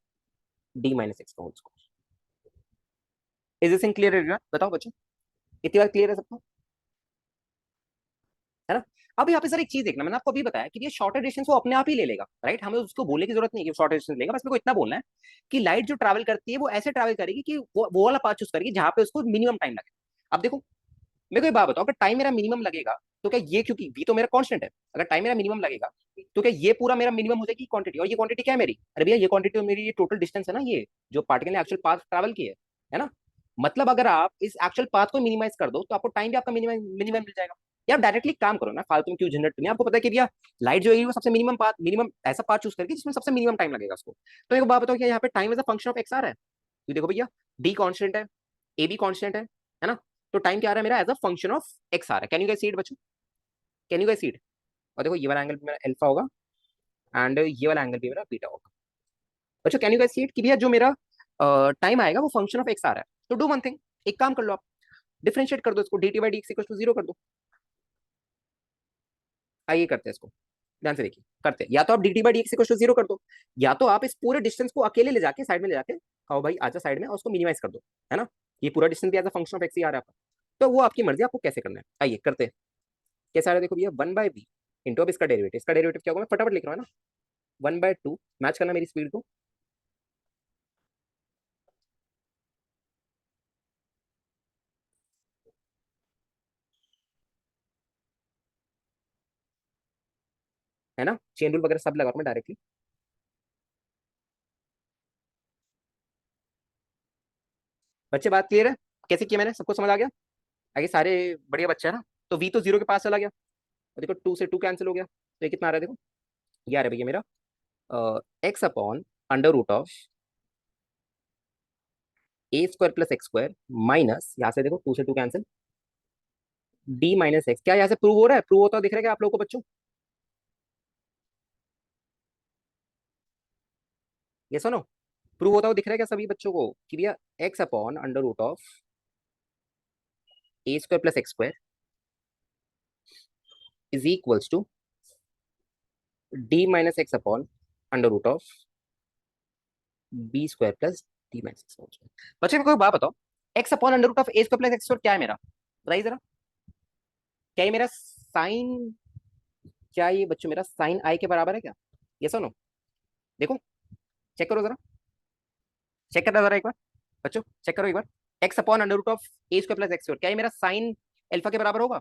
D minus x का whole square. Is this in clear? बताओ बच्चों, इतनी बार क्लियर है सबको? है ना? अब यहाँ पे सर एक चीज देखना, मैंने आपको अभी बताया कि ये शॉर्टर डिस्टेंस वो अपने आप ही ले लेगा, राइट? हमें उसको बोलने की जरूरत नहीं है कि शॉर्टर डिस्टेंस लेगा, बस मेरे को इतना बोलना है कि लाइट जो ट्रैवल करती है वो ऐसे ट्रैवल करेगी कि वो वाला पाथ चूज करेगी जहां पे उसको मिनिमम टाइम लगे। अब देखो, मेरे को एक बात बताओ, अगर टाइम मेरा मिनिमम लगेगा तो क्या ये, क्योंकि वी तो मेरा कांस्टेंट है, अगर टाइम मेरा मिनिमम लगेगा तो क्या ये पूरा मेरा मिनिमम हो जाएगी क्वांटिटी? और ये क्वांटिटी क्या है मेरी? अरे भैया ये क्वांटिटी तो मेरी ये टोटल डिस्टेंस है ना, ये जो पार्टिकल ने एक्चुअल पाथ ट्रैवल की है ना? मतलब अगर आप इस एक्चुअल पाथ को मिनिमाइज कर दो तो आपको टाइम भी आपका मिनिमम मिनिमम मिल जाएगा। या आप डायरेक्टली काम करो ना, फालतू में क्यों झंझट करनी है? आपको पता है कि भैया लाइट जो है वो सबसे मिनिमम पाथ, मिनिमम ऐसा पाथ चूज करके जिसमें सबसे मिनिमम टाइम लगेगा उसको। तो एक बात बताओ, क्या यहाँ पे time as a function of X आ रहा है? तो देखो भैया, डी कांस्टेंट है, ए भी कांस्टेंट है ना? तो टाइम क्या आ रहा है मेरा? As a function of X आ रहा है। Can you guys see it बच्चों? Can you guys see it? और देखो ये वाला एंगल मेरा अल्फा होगा एंड ये वाला एंगल भी मेरा बीटा होगा। बच्चों can you guys see it कि भैया जो मेरा टाइम आएगा वो फंक्शन ऑफ एक्स आ रहा है। तो डू वन थिंग, एक काम कर लो आप, डिफरेंशिएट कर दो इसको, d T by D x equal to zero कर दो। आइए करते हैं इसको, ध्यान से देखिए, करते हैं। या तो आप d T by D x equal to zero कर दो, या तो आप इस पूरे डिस्टेंस को अकेले ले जाके साइड में ले जाके आओ भाई आजा साइड में और उसको मिनिमाइज कर दो, है ना? ये पूरा डिस्टेंस भी as a function of X ही आ रहा है आपका। तो वो आपकी मर्जी, आपको कैसे करना है, आइए करते हैं। कैसा आ रहा है देखो भैया, 1/b इंटू, अब इसका डेरिवेटिव क्या होगा, मैं फटाफट लिख रहा हूँ ना, 1/2, मैच करना मेरी स्पीड को, है ना, चेन रूल वगैरह सब लगा रहा हूँ मैं डायरेक्टली। बच्चे बात क्लियर है, कैसे किया मैंने, सबको समझ आ गया, आगे सारे बढ़िया बच्चे हैं ना। तो v तो 0 के पास चला गया, और देखो 2 से 2 कैंसिल हो गया, तो ये कितना आ रहा है देखो, ये आ रहा है भैया मेरा x upon under root of A square plus x square minus, यहाँ से देखो 2 से 2 कैंसिल, डी माइनस एक्स, क्या यहाँ से प्रूव हो रहा है, प्रूव होता दिख रहा है क्या आप लोगों को बच्चों, ये सुनो, प्रूव होता हुआ दिख रहा है क्या सभी बच्चों को कि भैया x upon under root of A square plus x square is equals to d minus x upon under root of B square plus D minus x square. बच्चे को कोई बात बताओ, x upon under root of A square plus x square क्या है मेरा, बताइए जरा, क्या ये मेरा साइन, क्या ये बच्चों मेरा साइन आई के बराबर है क्या, ये सुनो, देखो चेक करो जरा, चेक करना जरा एक बार, बच्चों चेक करो एक बार, X upon under root of A square plus x square, क्या ये मेरा साइन अल्फा के बराबर होगा,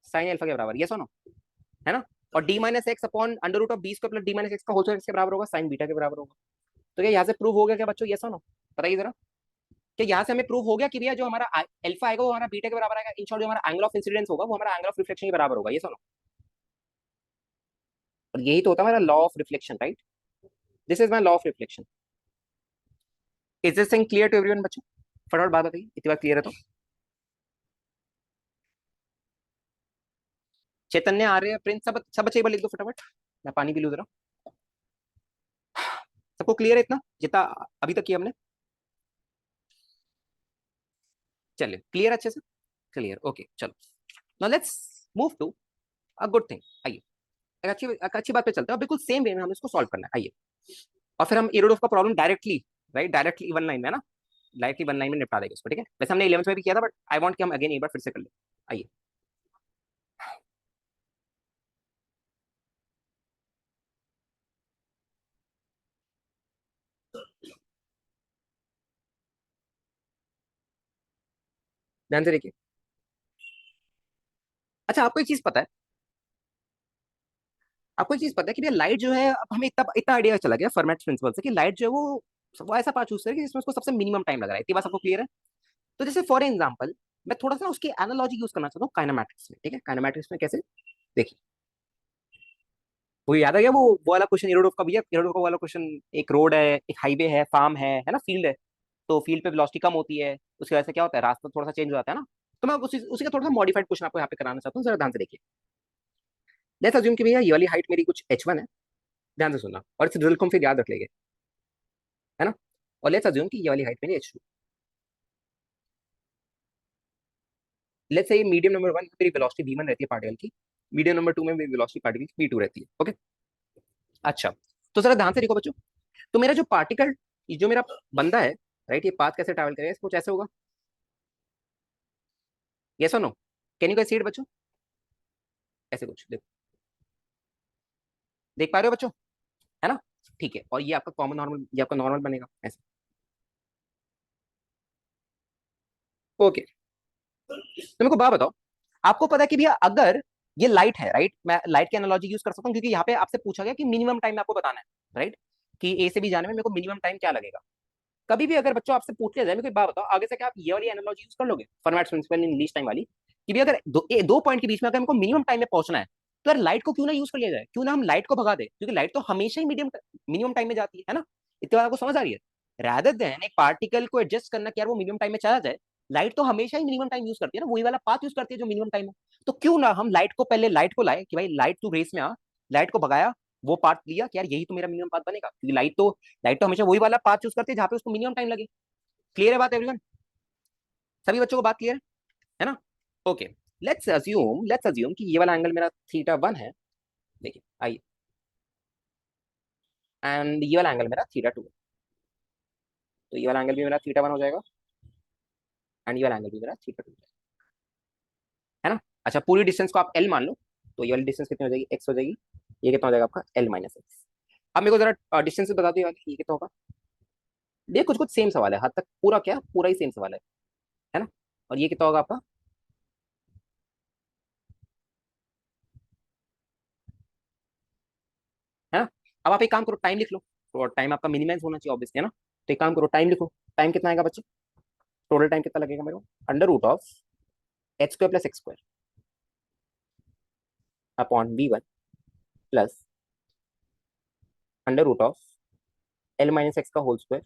साइन अल्फा के बराबर, ये सुनो, है ना, और d minus x upon under root of B square plus D minus x का होल स्क्वायर के बराबर होगा, साइन बीटा के बराबर होगा। तो क्या यहाँ से प्रूव हो गया क्या बच्चों, ये सुनो, बताइए जरा, क्या यहाँ से हमें प्रूव हो गया कि भैया जो हमारा अल्फा आएगा वो हमारा बीटा के बराबर आएगा, इन शॉर्ट जो हमारा एंगल ऑफ इंसिडेंस होगा वो हमारा एंगल ऑफ रिफ्लेक्शन के बराबर होगा, ये सुनो, और यही तो होता है हमारा law of reflection, right, this is my law of reflection. Is this thing clear to everyone बच्चों, फटाफट बात बताइए, इतनी बात क्लियर है तो, चैतन्य आर्य प्रिंस, सब सब बच्चे एक बार लिख दो फटाफट, मैं पानी पी लूं जरा, सबको क्लियर है इतना जितना अभी तक किया हमने, चलिए क्लियर अच्छे से, क्लियर, ओके चलो, now let's move to a good thing, आइए एक अच्छी बात पे चलते हैं, बिल्कुल सेम वे में हमें इसको सॉल्व करना है, आइए, और फिर हम इरोड ऑफ का problem directly, right, directly one line में ना, डायरेक्टली वन लाइन में निपटा देंगे उसको, ठीक है, वैसे हमने 11th में भी किया था, बट आई वांट कि हम अगेन एक बार फिर से कर ले, आइए, ध्यान से देखिए। अच्छा आपको एक चीज पता है, आपको एक चीज पता है कि भैया लाइट जो है, अब हमें इतना इतना आइडिया चला गया फर्मेट प्रिंसिपल से कि लाइट जो है वो ऐसा पाथ चूज करेगी जिसमें उसको सबसे मिनिमम टाइम लग रहा है, इतनी बात सबको क्लियर है। तो जैसे फॉर एग्जाम्पल मैं थोड़ा सा उसकी एनालॉजी यूज करना चाहता हूँ काइनेमैटिक्स में, ठीक है, काइनेमैटिक्स में कैसे, देखिए, वो याद आ गया वो वाला क्वेश्चन इरोडोव का, भैया इरोडोव का वाला क्वेश्चन, एक रोड है, एक हाईवे है, फार्म है ना, फील्ड है, तो फील्ड पे वेलोसिटी कम होती है, उसकी वजह से क्या होता है, रास्ता थोड़ा सा चेंज हो जाता है ना, तो मैं उसी का थोड़ा सा मॉडिफाइड क्वेश्चन आपको यहाँ पे कराना चाहता हूँ, जरा ध्यान से देखिए। लेट्स अज्यूम कि भैया ये वाली हाइट मेरी कुछ h1 है, ध्यान से सुनना, और इस रिजल्ट को हम फिर याद रख लेंगे, है ना, और लेट्स अज्यूम कि ये वाली हाइट मेरी h2, let's say medium number 1 मेरी वेलोसिटी v1 रहती है पार्टिकल की, मीडियम नंबर 2 में मेरी वेलोसिटी पार्टिकल की v2 रहती है, ओके। अच्छा, तो जरा ध्यान से देखो बच्चों, तो मेरा जो पार्टिकल, जो मेरा बंदा है, राइट, ये पाथ कैसे ट्रैवल करेगा, कुछ ऐसे होगा, यस और no, can you guys see it बच्चों, ऐसे कुछ देखो, देख पा रहे हो बच्चों, है ना, ठीक है, और ये आपका कॉमन नॉर्मल, ये आपका नॉर्मल बनेगा ऐसे, ओके। तो मेरे को बात बताओ, आपको पता है कि भैया अगर ये लाइट है, राइट, मैं लाइट की एनालॉजी यूज कर सकता हूँ क्योंकि यहाँ पे आपसे पूछा गया कि मिनिमम टाइम आपको बताना है, राइट, कि ए से बी जाने में मेरे को मिनिमम टाइम क्या लगेगा। कभी भी अगर बच्चों आपसे पूछ लिया जाए, मेरे को एक बात बताओ, आगे से क्या आप ये वाली एनालॉजी यूज कर लोगे, फॉर्मेट प्रिंसिपल इन लीस्ट टाइम वाली, कि भी अगर दो पॉइंट के बीच में अगर हमको मिनिमम टाइम में पहुंचना है, तो यार लाइट को क्यों ना यूज कर लिया जाए, क्यों ना हम लाइट को भगा दे, क्योंकि लाइट तो हमेशा ही मिनिमम टाइम में जाती है ना, इतनी बात आपको समझ आ रही है, रैदर देन एक पार्टिकल को एडजस्ट करना कि यार वो मिनिमम टाइम में चला जाए, लाइट तो हमेशा ही मिनिमम टाइम यूज करती है ना, वही वाला पाथ यूज करती है जो मिनिमम टाइम है, तो क्यों ना हम लाइट को पहले लाइट को लाए कि भाई लाइट तू रेस में आ, लाइट को भगाया, वो पार्ट लिया कि यार यही तो मेरा मिनिमम पाथ बनेगा, क्योंकि लाइट तो हमेशा वही वाला पाथ चूज करती है जहाँ पे उसको मिनिमम टाइम लगे। क्लियर है बात एवरीवन, सभी बच्चों को बात क्लियर है ना, ओके। लेट्स अज्यूम कि ये वाला एंगल मेरा थीटा 1 है, देखिए आइए, एंड ये वाला एंगल मेरा थीटा 2 है, तो ये वाला एंगल भी मेरा थीटा 1 हो जाएगा, एंड ये वाला एंगल भी मेरा थीटा 2 है ना, अच्छा, पूरी डिस्टेंस को आप एल मान लो, तो ये वाली डिस्टेंस कितनी हो जाएगी, एक्स हो जाएगी। ये कितना हो जाएगा आपका, एल माइनस एक्स। अब मेरे को जरा डिस्टेंस बता दो यार, ये कितना होगा। ये कुछ कुछ सेम सवाल है, हद तक पूरा क्या, पूरा ही सेम सवाल है ना। और ये कितना होगा आपका, है ना। अब आप एक काम करो, टाइम लिख लो, तो टाइम आपका मिनिमाइज होना चाहिए ऑब्वियसली, है ना। तो एक काम करो, टाइम लिखो। टाइम कितना आएगा बच्चे, टोटल टाइम कितना लगेगा मेरे को, under root of H square plus x square upon V one plus under root of L minus x का whole square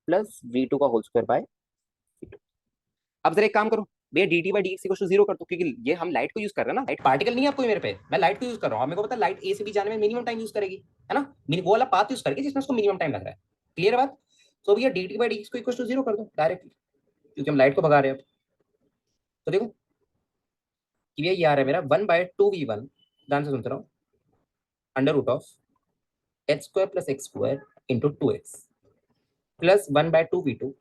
plus V two का whole square by we two. अब जरा एक काम करो भैया, D T by D x equal to zero कर दो, क्योंकि ये हम लाइट को यूज कर रहे हैं ना, लाइट पार्टिकल नहीं है आपको मेरे पे, मैं लाइट को यूज कर रहा हूँ। मेरे को पता है लाइट ए से बी जाने में मिनिमम टाइम यूज करेगी, है ना। वो वाला पाथ यूज करेगी जिसमें उसको मिनिमम टाइम लग रहा है। क्लियर बात। तो भैया D T by D x को इक्वल टू जीरो कर दो डायरेक्टली, क्योंकि हम लाइट को भगा रहे हैं अब। तो देखो कि भैया ये आ रहा है मेरा 1/2v1, ध्यान से सुनते रहो, under root of H square plus x square into 2x plus 1/2v2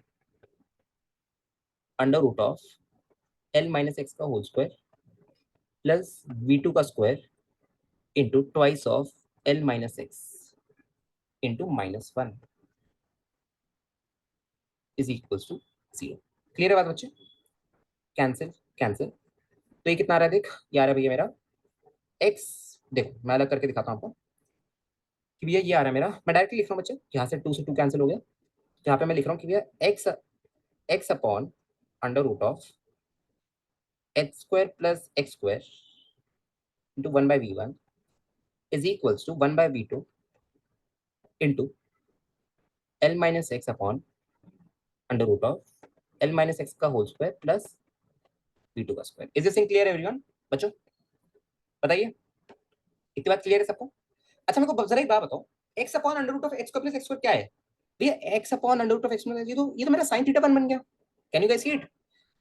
under root of L minus x का whole square plus V two का square into twice of L minus X into -1 is equals to 0। Clear है बात बच्चे। Cancel cancel. तो ये कितना आ रहा है देख, ये आ रहा है भैया मेरा x, देखो मैं अलग करके दिखाता हूँ आपको कि भैया ये आ रहा है मेरा, मैं डायरेक्टली लिख रहा हूँ बच्चे, यहाँ से 2 से 2 कैंसिल हो गया। तो यहाँ पे मैं लिख रहा हूँ कि भैया x x upon under root of H square plus x square into 1/v1 is equals to 1/v2 into L minus x upon under root of L minus x का whole square plus V two का square. Is this clear everyone बच्चों, बताइए इतनी बात clear है सबको। अच्छा मेरे को जरा एक बात बताओ, x upon under root of x square plus x square क्या है भैया, x upon under root of x, ये तो मेरा साइन थीटा वन बन गया। Can you guys see it,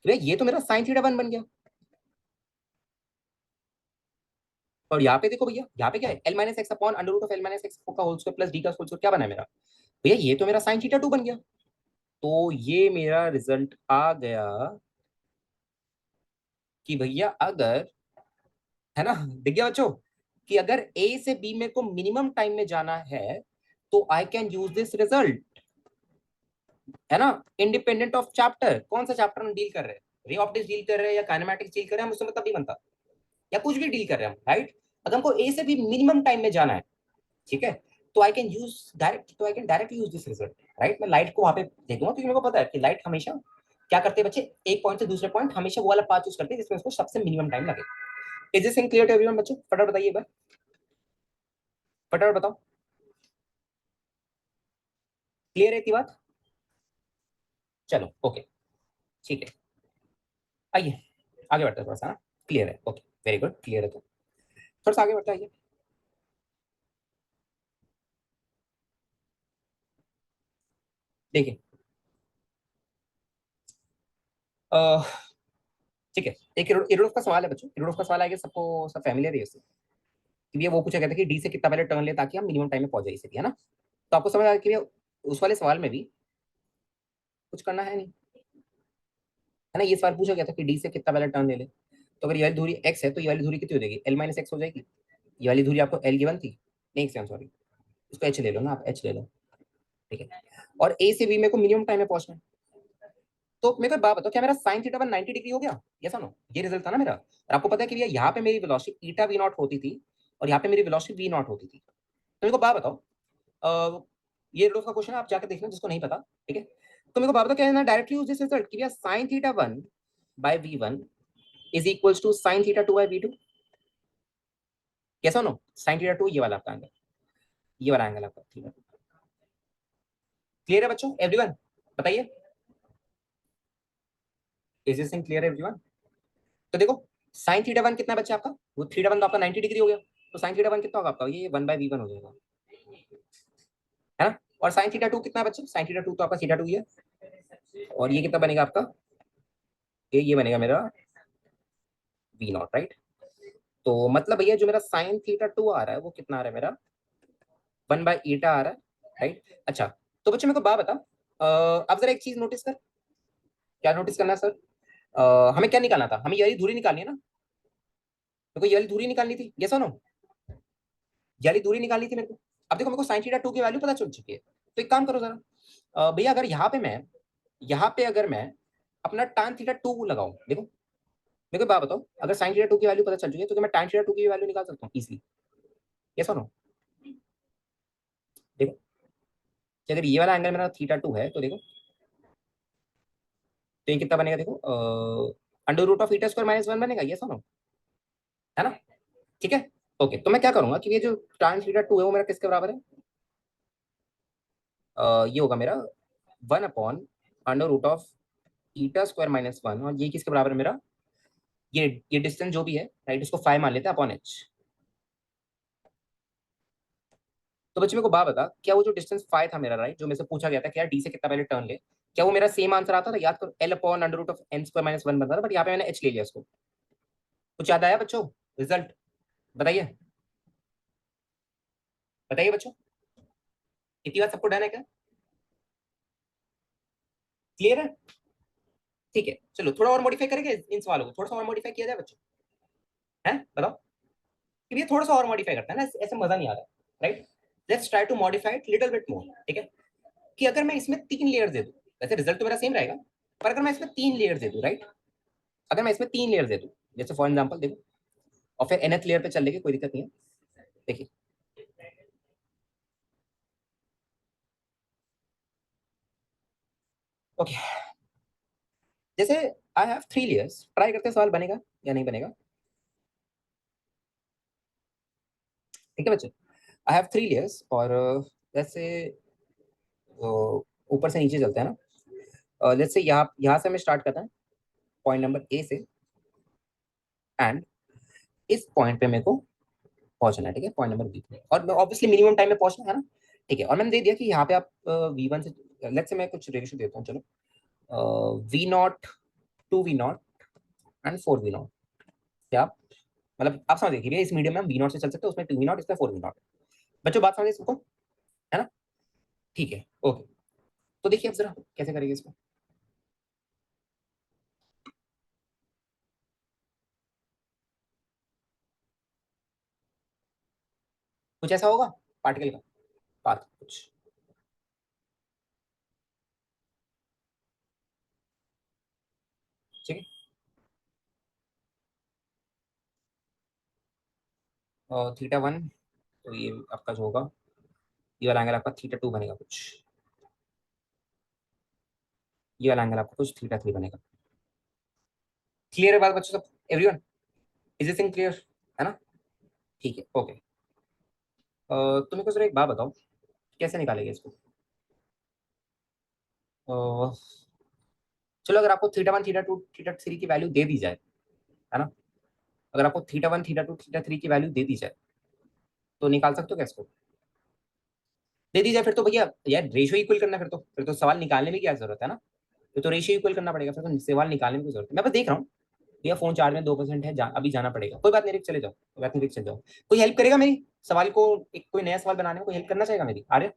भैया ये तो मेरा साइन थीटा वन बन गया। और यहाँ पे देखो भैया, यहाँ पे क्या है, l minus x upon under root of L minus x का होल स्क्वायर प्लस डी का होल स्क्वायर क्या बना है मेरा, भैया ये तो मेरा साइन थीटा टू बन गया। तो ये मेरा रिजल्ट आ गया कि भैया अगर, है ना, दिख गया बच्चों, कि अगर ए से बी में को मिनिमम टाइम में जाना है तो I can use this result, है ना, इंडिपेंडेंट ऑफ चैप्टर, कौन सा चैप्टर हम डील कर रहे हैं, रे ऑप्टिक्स डील कर रहे हैं या काइनेमैटिक्स डील कर रहे हैं, मुझसे मतलब नहीं बनता, या कुछ भी डील कर रहे हैं हम, राइट। अगर हमको ए से बी मिनिमम टाइम में जाना है, ठीक है, तो आई कैन यूज डायरेक्ट, तो I can directly use this result, right. मैं लाइट को वहां पे दे दूंगा, क्योंकि मेरे को पता है कि लाइट हमेशा क्या करते हैं बच्चे, एक पॉइंट से दूसरे पॉइंट हमेशा वो वाला पाथ चूज करते हैं जिसमें उसको सबसे मिनिमम टाइम लगे। Is this clear to everyone बच्चों, फटाफट बताइए एक बार, फटाफट बताओ, क्लियर है की बात। चलो ओके, ठीक है, आइए आगे बढ़ते हैं थोड़ा सा, क्लियर है, ओके वेरी गुड, क्लियर है, तो थोड़ा सा आगे बढ़ते आइए। देखिए ठीक है, एक इरोडोफ का सवाल है बच्चों, इरोडोफ का सवाल आएगा, सबको सब फैमिलियर है उससे, कि भैया वो पूछा गया था कि डी से कितना पहले टर्न ले ताकि हम मिनिमम टाइम में पहुंच जाए इसे, है ना। तो आपको समझ आया कि भैया उस वाले सवाल में भी कुछ करना है नहीं, है ना। ये सवाल पूछा गया था कि डी से कितना पहले टर्न ले ले, तो अगर ये वाली दूरी एक्स है तो ये वाली दूरी कितनी हो जाएगी, एल माइनस एक्स हो जाएगी। ये वाली दूरी आपको एल गिवन थी, नहीं सॉरी, इसको एच ले लो ना, आप एच ले लो, ठीक है। और ए से बी में को मिनिमम टाइम में पहुंचना है, तो मेरे को एक बात बताओ, क्या मेरा साइन थीटा 90 डिग्री हो गया, ये सुनो, ये रिजल्ट था ना मेरा। और आपको पता है कि भैया यहाँ पे मेरी वेलोसिटी ईटा वी नॉट होती थी और यहाँ पे मेरी वेलोसिटी वी नॉट होती थी। तो मेरे को बात बताओ, ये रोज का क्वेश्चन है, आप जाकर देखना जिसको नहीं पता, ठीक है। तो मेरे को बात बताओ, क्या है ना डायरेक्टली यूज दिस रिजल्ट कि भैया sine theta one by v one is equals to sine theta two by we two, कैसा नो, साइन थीटा टू ये वाला आपका एंगल, ये वाला एंगल आपका, ठीक है। क्लियर है बच्चों एवरीवन, बताइए is this thing clear everyone. तो देखो साइन थीटा वन कितना है बच्चा आपका, वो थीटा वन तो आपका 90 डिग्री हो गया, तो साइन थीटा वन कितना होगा आपका, ये 1/v1 हो जाएगा, है ना। और साइन थीटा टू कितना है बच्चे, साइन थीटा टू तो आपका थीटा टू ही है, और ये कितना बनेगा आपका, ये बनेगा मेरा वी नॉट, राइट। तो मतलब भैया जो मेरा साइन थीटा टू आ रहा है वो कितना आ रहा है मेरा, 1/eta आ रहा है, राइट। अच्छा तो बच्चे मेरे को बात बता, अब जरा एक चीज नोटिस कर, क्या नोटिस करना है सर, हमें क्या निकालना था, हमें यही दूरी निकालनी है ना। मेरे को ये वाली दूरी निकालनी थी, ये सुनो, ये वाली दूरी निकालनी थी मेरे को। अब देखो मेरे को साइन थीटा टू की वैल्यू पता चल चुकी है। तो एक काम करो जरा, भैया अगर यहाँ पे मैं, यहाँ पे अगर मैं अपना tan थीटा टू लगाऊं, देखो मेरे को बात बताओ, अगर साइन थीटा टू की वैल्यू पता चल चुकी है तो क्या मैं tan थीटा टू की वैल्यू निकाल सकता हूँ इजीली? ये सुनो, देखो कि अगर ये वाला एंगल मेरा थीटा टू है तो देखो, तो ये कितना बनेगा देखो, under root of eta square minus one बनेगा, ये सुनो, है ना? ठीक है। ओके, तो मैं क्या करूंगा कि ये जो tan थीटा टू है वो मेरा किसके बराबर है, ये होगा मेरा one upon under root of eta square minus one, और ये किसके बराबर है मेरा, ये डिस्टेंस जो भी है राइट, इसको फाइव मान लेते हैं अपॉन एच। तो बच्चे मेरे को बात बता, क्या वो जो डिस्टेंस फाइव था मेरा राइट, जो मेरे से पूछा गया था कि यार डी से कितना पहले टर्न ले, क्या वो मेरा सेम आंसर आता था? याद करो, l upon under root of n square minus one बनता था, बट यहाँ पे मैंने एच ले लिया इसको। कुछ याद आया बच्चों? रिजल्ट बताइए, बताइए बच्चों, इतनी बात सबको डन है क्या? क्लियर है? ठीक है, चलो थोड़ा और मॉडिफाई करेंगे इन सवालों को, थोड़ा सा और मॉडिफाई किया जाए बच्चों, है बताओ, कि ये थोड़ा सा और मॉडिफाई करता है ना, ऐसे मजा नहीं आ रहा, right? Let's try to modify it little bit more, ठीक है? कि अगर मैं इसमें तीन लेयर्स दे दूं, वैसे रिजल्ट तो मेरा सेम रहेगा, पर अगर मैं इसमें तीन लेयर्स दे दूं राइट, अगर मैं इसमें तीन लेयर्स दे दूं, जैसे फॉर एग्जांपल देखो, और फिर nth लेयर पे चल लेंगे, कोई दिक्कत नहीं है। देखिए, ओके, जैसे I have three layers, try करते हैं सवाल बनेगा या नहीं बनेगा। ठीक है बच्चे, आई हैव थ्री लेयर्स, और जैसे ऊपर से नीचे चलते हैं ना, जैसे यहाँ से हमें स्टार्ट करता है पॉइंट नंबर ए से, एंड इस पॉइंट पे मेरे को पहुंचना है, ठीक है, पॉइंट नंबर बी पे, और ऑब्वियसली मिनिमम टाइम में पहुंचना है ना। ठीक है, और मैंने दे दिया कि यहाँ पे आप V1 से, लेट्स से मैं कुछ रेशियो देता हूँ, चलो V0 2V0 एंड 4V0, क्या आप, मतलब आप समझ देखिए, इस मीडियम में हम V0 से चल सकते हैं, उसमें 2V0, इसमें 4V0। बच्चों बात समझे सबको, है ना? ठीक है, ओके, तो देखिए अब जरा कैसे करेंगे इसको। कुछ ऐसा होगा पार्टिकल का पाथ कुछ, ठीक है, और थीटा वन, तो ये आपका जो होगा, ये वाला एंगल आपका थीटा टू बनेगा कुछ, ये वाला एंगल आपका कुछ थीटा थ्री बनेगा। क्लियर है बात बच्चों सब, everyone? Is this thing clear, है ना? ठीक है, ओके, तो मेरे को जरा एक बात बताओ, कैसे निकालेंगे इसको? अ, चलो अगर आपको theta one theta two theta three की वैल्यू दे दी जाए, है ना, अगर आपको theta one theta two theta three की वैल्यू दे दी जाए, तो निकाल सकते हो क्या इसको? दे दी जाए फिर तो भैया यार रेशियो इक्वल करना, फिर तो सवाल निकालने में क्या जरूरत है ना, फिर तो रेशियो इक्वल करना पड़ेगा, फिर तो सवाल निकालने में कोई जरूरत है। मैं बस देख रहा हूँ, भैया फोन चार्ज में 2% है, अभी जाना पड़ेगा, कोई बात नहीं, रिक चले जाओ, कोई बात नहीं, रिक चले जाओ। कोई हेल्प करेगा मेरी सवाल को, एक कोई नया सवाल बनाने में कोई हेल्प करना चाहेगा मेरी? Arya,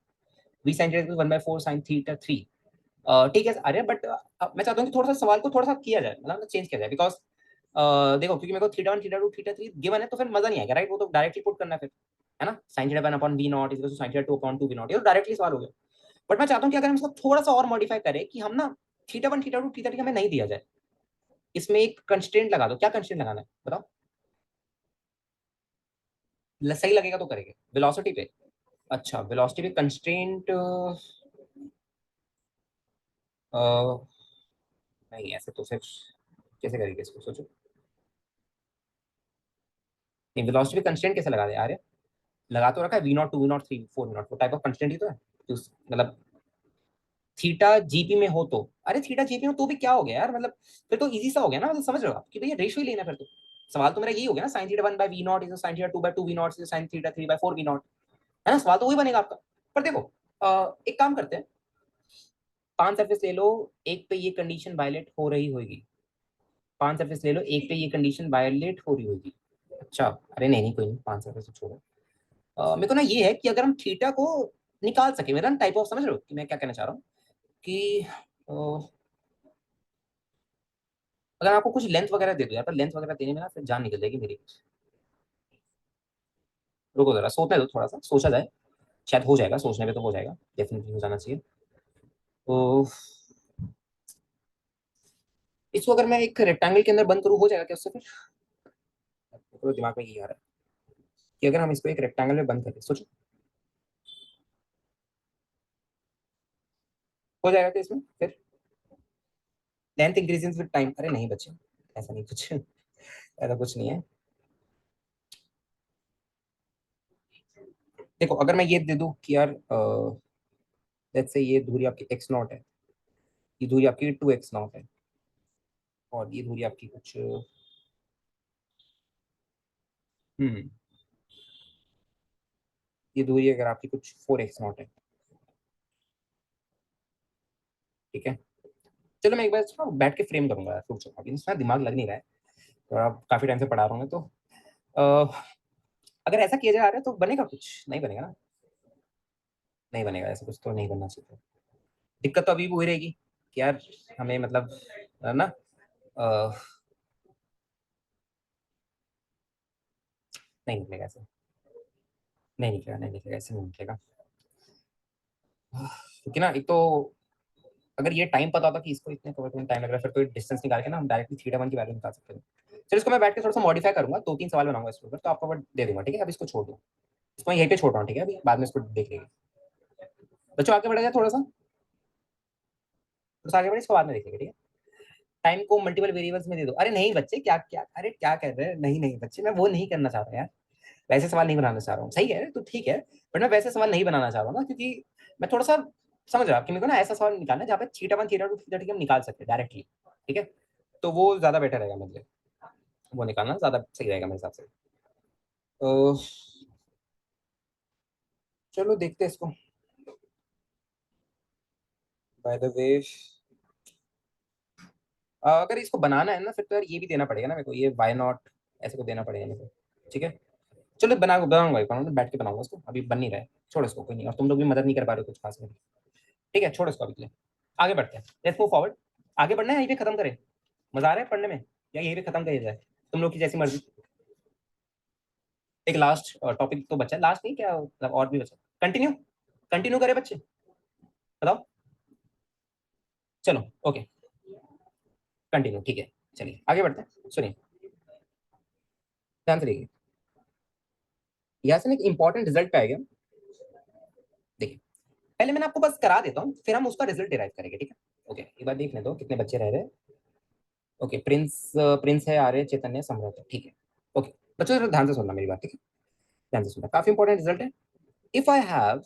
V sine theta one by four sine theta three, ठीक है आर्य, बट मैं चाहता हूँ कि थोड़ा सा सवाल को थोड़ा सा किया जाए, मतलब चेंज किया जाए, बिकॉज देखो, क्योंकि मेरे को theta one theta two theta three given है, तो फिर मजा नहीं आएगा राइट, वो तो डायरेक्टली पुट करना है फिर, है ना, sine theta one upon v nought is sine theta two upon two v nought, ये तो डायरेक्टली सवाल हो गया। बट मैं चाहता हूँ कि अगर हम इसको थोड़ा सा और मॉडिफाई करें, कि हम ना theta one theta two theta three हमें नहीं दिया जाए, इसमें एक कंस्ट्रेंट लगा दो, क्या कंस्ट्रेंट लगाना है बताओ? सही लगेगा तो करेंगे, वेलोसिटी पे? अच्छा, वेलोसिटी पे कंस्ट्रेंट, नहीं ऐसे तो फिर कैसे करेंगे इसको, सोचो। नहीं, वेलोसिटी पे कंस्ट्रेंट कैसे लगा दे यार? लगा तो रखा है V0 to V0 three four V0, वो टाइप ऑफ कंस्ट्रेंट ही तो है, तो मतलब थीटा जीपी में हो तो, अरे थीटा जीपी में तो भी क्या हो गया यार, मतलब फिर तो इजी सा हो गया ना, मतलब समझ रहे हो आप कि भैया रेशियो ही लेना है फिर तो। सवाल तो मेरा यही हो गया ना, sine theta one by v nought is sine theta two by two v nought is sine theta three by four v nought, है ना? सवाल तो वही बनेगा आपका। पर देखो, एक काम करते हैं, पांच सरफेस ले लो, एक पे ये कंडीशन वायलेट हो रही होगी, पांच सरफेस ले लो, एक पे ये कंडीशन वायलेट हो रही होगी। अच्छा, अरे नहीं नहीं, कोई नहीं, पांच सरफेस छोड़ो। मेरे को ना ये है कि अगर हम थीटा को निकाल सके, मेरा टाइप ऑफ समझ रहे हो कि मैं क्या कहना चाह रहा हूँ, कि अगर आपको कुछ लेंथ वगैरह दे दो यार, पर लेंथ वगैरह देने में ना फिर जान निकल जाएगी मेरी, रुको जरा, सोचने दो, थोड़ा सा सोचा जाए, शायद हो जाएगा, सोचने पे तो हो जाएगा, डेफिनेटली हो जाना चाहिए। तो इसको अगर मैं एक रेक्टेंगल के अंदर बंद करूँ, हो जाएगा क्या उससे फिर? तो दिमाग में ये आ रहा है कि अगर हम इसको एक रेक्टेंगल में बंद करें, सोचो हो जाएगा क्या इसमें फिर? लेंथ इंक्रीजेस विद टाइम, अरे नहीं बच्चे, ऐसा नहीं कुछ ऐसा कुछ नहीं है। देखो अगर मैं ये दे दूं कि यार लेट्स से ये दूरी आपकी x नॉट है, ये दूरी आपकी 2x नॉट है, और ये दूरी आपकी कुछ हम्म ये दूरी अगर आपकी कुछ 4x नॉट है, ठीक है। चलो मैं एक बार इसको बैठ के फ्रेम करूंगा यार, रुक जाओ, अभी इसमें दिमाग लग नहीं रहा है, थोड़ा काफी टाइम से पढ़ा रहा हूँ मैं तो। अ, अगर ऐसा किया जा रहा है तो बनेगा कुछ, नहीं बनेगा ना? नहीं बनेगा, ऐसा कुछ तो नहीं बनना चाहिए। दिक्कत तो अभी भी वही रहेगी कि यार हमें मतलब ना अ, नहीं निकलेगा ऐसे, नहीं निकलेगा, नहीं निकलेगा, ऐसे नहीं निकलेगा। क्योंकि ना एक तो अगर ये टाइम पता होता कि इसको इतने कवर करने में टाइम लग रहा है, फिर तो डिस्टेंस निकाल के ना हम डायरेक्टली थीटा वन की वैल्यू निकाल सकते हैं। चलो इसको मैं बैठ के थोड़ा सा मॉडिफाई करूंगा, दो तीन सवाल बनाऊंगा इसके ऊपर, तो आपको दे दूंगा, ठीक है। अब इसको छोड़ दो, इसको मैं यहीं पे छोड़ रहा हूँ, ठीक है, अभी बाद में इसको देख लेंगे। बच्चों आगे बढ़ा जाए थोड़ा सा आगे बढ़े, इसको बाद में देखेंगे, ठीक है। टाइम को मल्टीपल वेरिएबल्स में दे दो, अरे नहीं बच्चे, क्या क्या, अरे क्या कर रहे हैं, नहीं नहीं बच्चे, मैं वो नहीं करना चाह रहा यार, वैसे सवाल नहीं बनाना चाह रहा हूँ, सही है तो ठीक है, बट मैं वैसे सवाल नहीं बनाना चाह रहा हूँ ना, क्योंकि मैं थोड़ा सा समझ रहा हूँ कि मेरे को ना ऐसा सवाल निकालना है जहाँ पे theta one theta two theta three हम निकाल सकते हैं डायरेक्टली, ठीक है। तो वो ज्यादा बेटर रहेगा मेरे लिए, वो निकालना ज्यादा सही रहेगा मेरे हिसाब से। तो चलो देखते हैं इसको। बाय द वे, अगर इसको बनाना है ना फिर तो यार ये भी देना पड़ेगा ना मेरे को, ये वाई नॉट ऐसे को देना पड़ेगा मेरे को, ठीक है। चलो बनाऊंगा बैठ के बनाऊंगा इसको, अभी बन नहीं रहा है, छोड़ इसको, कोई नहीं, और तुम लोग भी मदद नहीं कर पा रहे हो कुछ खास में, ठीक है, छोड़ इसको अभी के लिए। आगे बढ़ते हैं, लेट्स मूव फॉरवर्ड। आगे बढ़ना है, यहीं पे खत्म करें? मजा आ रहा है पढ़ने में, या यहीं पे खत्म किया जाए, तुम लोग की जैसी मर्जी। एक लास्ट टॉपिक तो बचा, लास्ट नहीं क्या मतलब, और भी बचा, कंटिन्यू, कंटिन्यू करें बच्चे, बताओ। चलो ओके, कंटिन्यू, ठीक है, चलिए आगे बढ़ते हैं, सुनिए ध्यान से, देखिए यहाँ से ना एक इंपॉर्टेंट रिजल्ट पे आएगा। देखिए पहले मैंने आपको बस करा देता हूँ, फिर हम उसका रिजल्ट डिराइव करेंगे, ठीक है। ओके एक बार देख लें तो कितने बच्चे रह रहे हैं। ओके प्रिंस, प्रिंस है, आर्य, चैतन्य, सम्राट है, ठीक है। ओके बच्चों जरा ध्यान से सुनना मेरी बात, ठीक है, ध्यान से सुनना, काफी इंपॉर्टेंट रिजल्ट है। If I have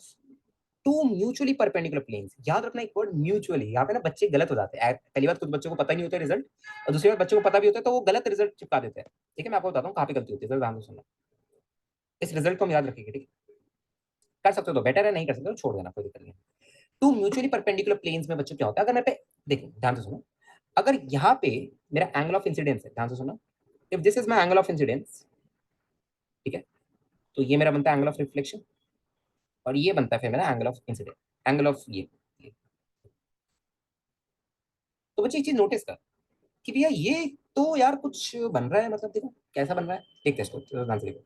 two mutually perpendicular planes, याद रखना एक वर्ड म्यूचुअली, यहाँ पे ना बच्चे गलत हो जाते हैं, पहली बात कुछ बच्चों को पता नहीं होता रिजल्ट, और दूसरी बात बच्चों को पता भी होता है तो वो गलत रिजल्ट चिपका देते हैं, ठीक है। मैं आपको बताता हूँ कहाँ पे गलती होती है, जरा ध्यान से सुनना, इस रिजल्ट को हम याद रखेंगे, ठीक है। कर सकते हो तो बेटर है, नहीं कर सकते तो छोड़ देना, कोई दिक्कत नहीं। टू म्यूचुअली परपेंडिकुलर प्लेन्स में बच्चों क्या होता है, अगर मैं पे देखो ध्यान से सुनो, अगर यहाँ पे मेरा एंगल ऑफ इंसिडेंस है, ध्यान से सुनो, if this is my angle of incidence, ठीक है, तो ये मेरा बनता है एंगल ऑफ रिफ्लेक्शन, और ये बनता है फिर मेरा angle of incident, angle of ये। तो बच्चे एक चीज नोटिस कर कि भैया ये तो यार कुछ बन रहा है, मतलब देखो कैसा बन रहा है, देखते हैं इसको तो ध्यान से देखो,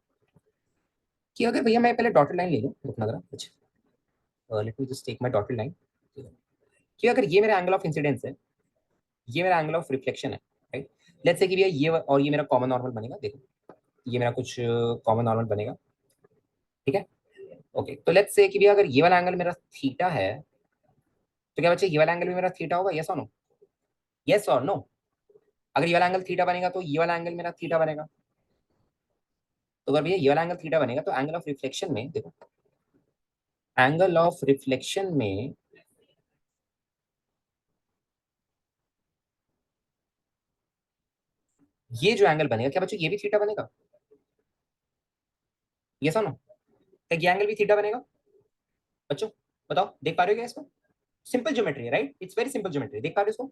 कि अगर भैया मैं पहले डॉटेड लाइन ले लूँ, रुकना जरा कुछ, let me just take my dotted line, कि अगर ये मेरा एंगल ऑफ इंसिडेंस है, ये मेरा एंगल ऑफ रिफ्लेक्शन है, राइट। लेट्स से कि भैया ये और ये मेरा कॉमन नॉर्मल बनेगा, देखो ये मेरा कुछ कॉमन नॉर्मल बनेगा, ठीक है। ओके तो लेट्स से कि भैया अगर ये वाला एंगल मेरा थीटा है, तो क्या बच्चे ये वाला एंगल भी मेरा थीटा होगा, यस और नो, यस और नो। अगर ये वाला एंगल थीटा बनेगा तो ये वाला एंगल मेरा थीटा बनेगा, तो अगर भैया ये वाला एंगल थीटा बनेगा तो एंगल ऑफ रिफ्लेक्शन में देखो, एंगल ऑफ रिफ्लेक्शन में ये जो एंगल बनेगा, क्या बच्चों ये भी थीटा बनेगा, यस और नो? क्या ये एंगल भी थीटा बनेगा बच्चों? बताओ देख पा रहे हो क्या इसको? सिंपल ज्योमेट्री है, right, it's very simple geometry, देख पा रहे हो इसको,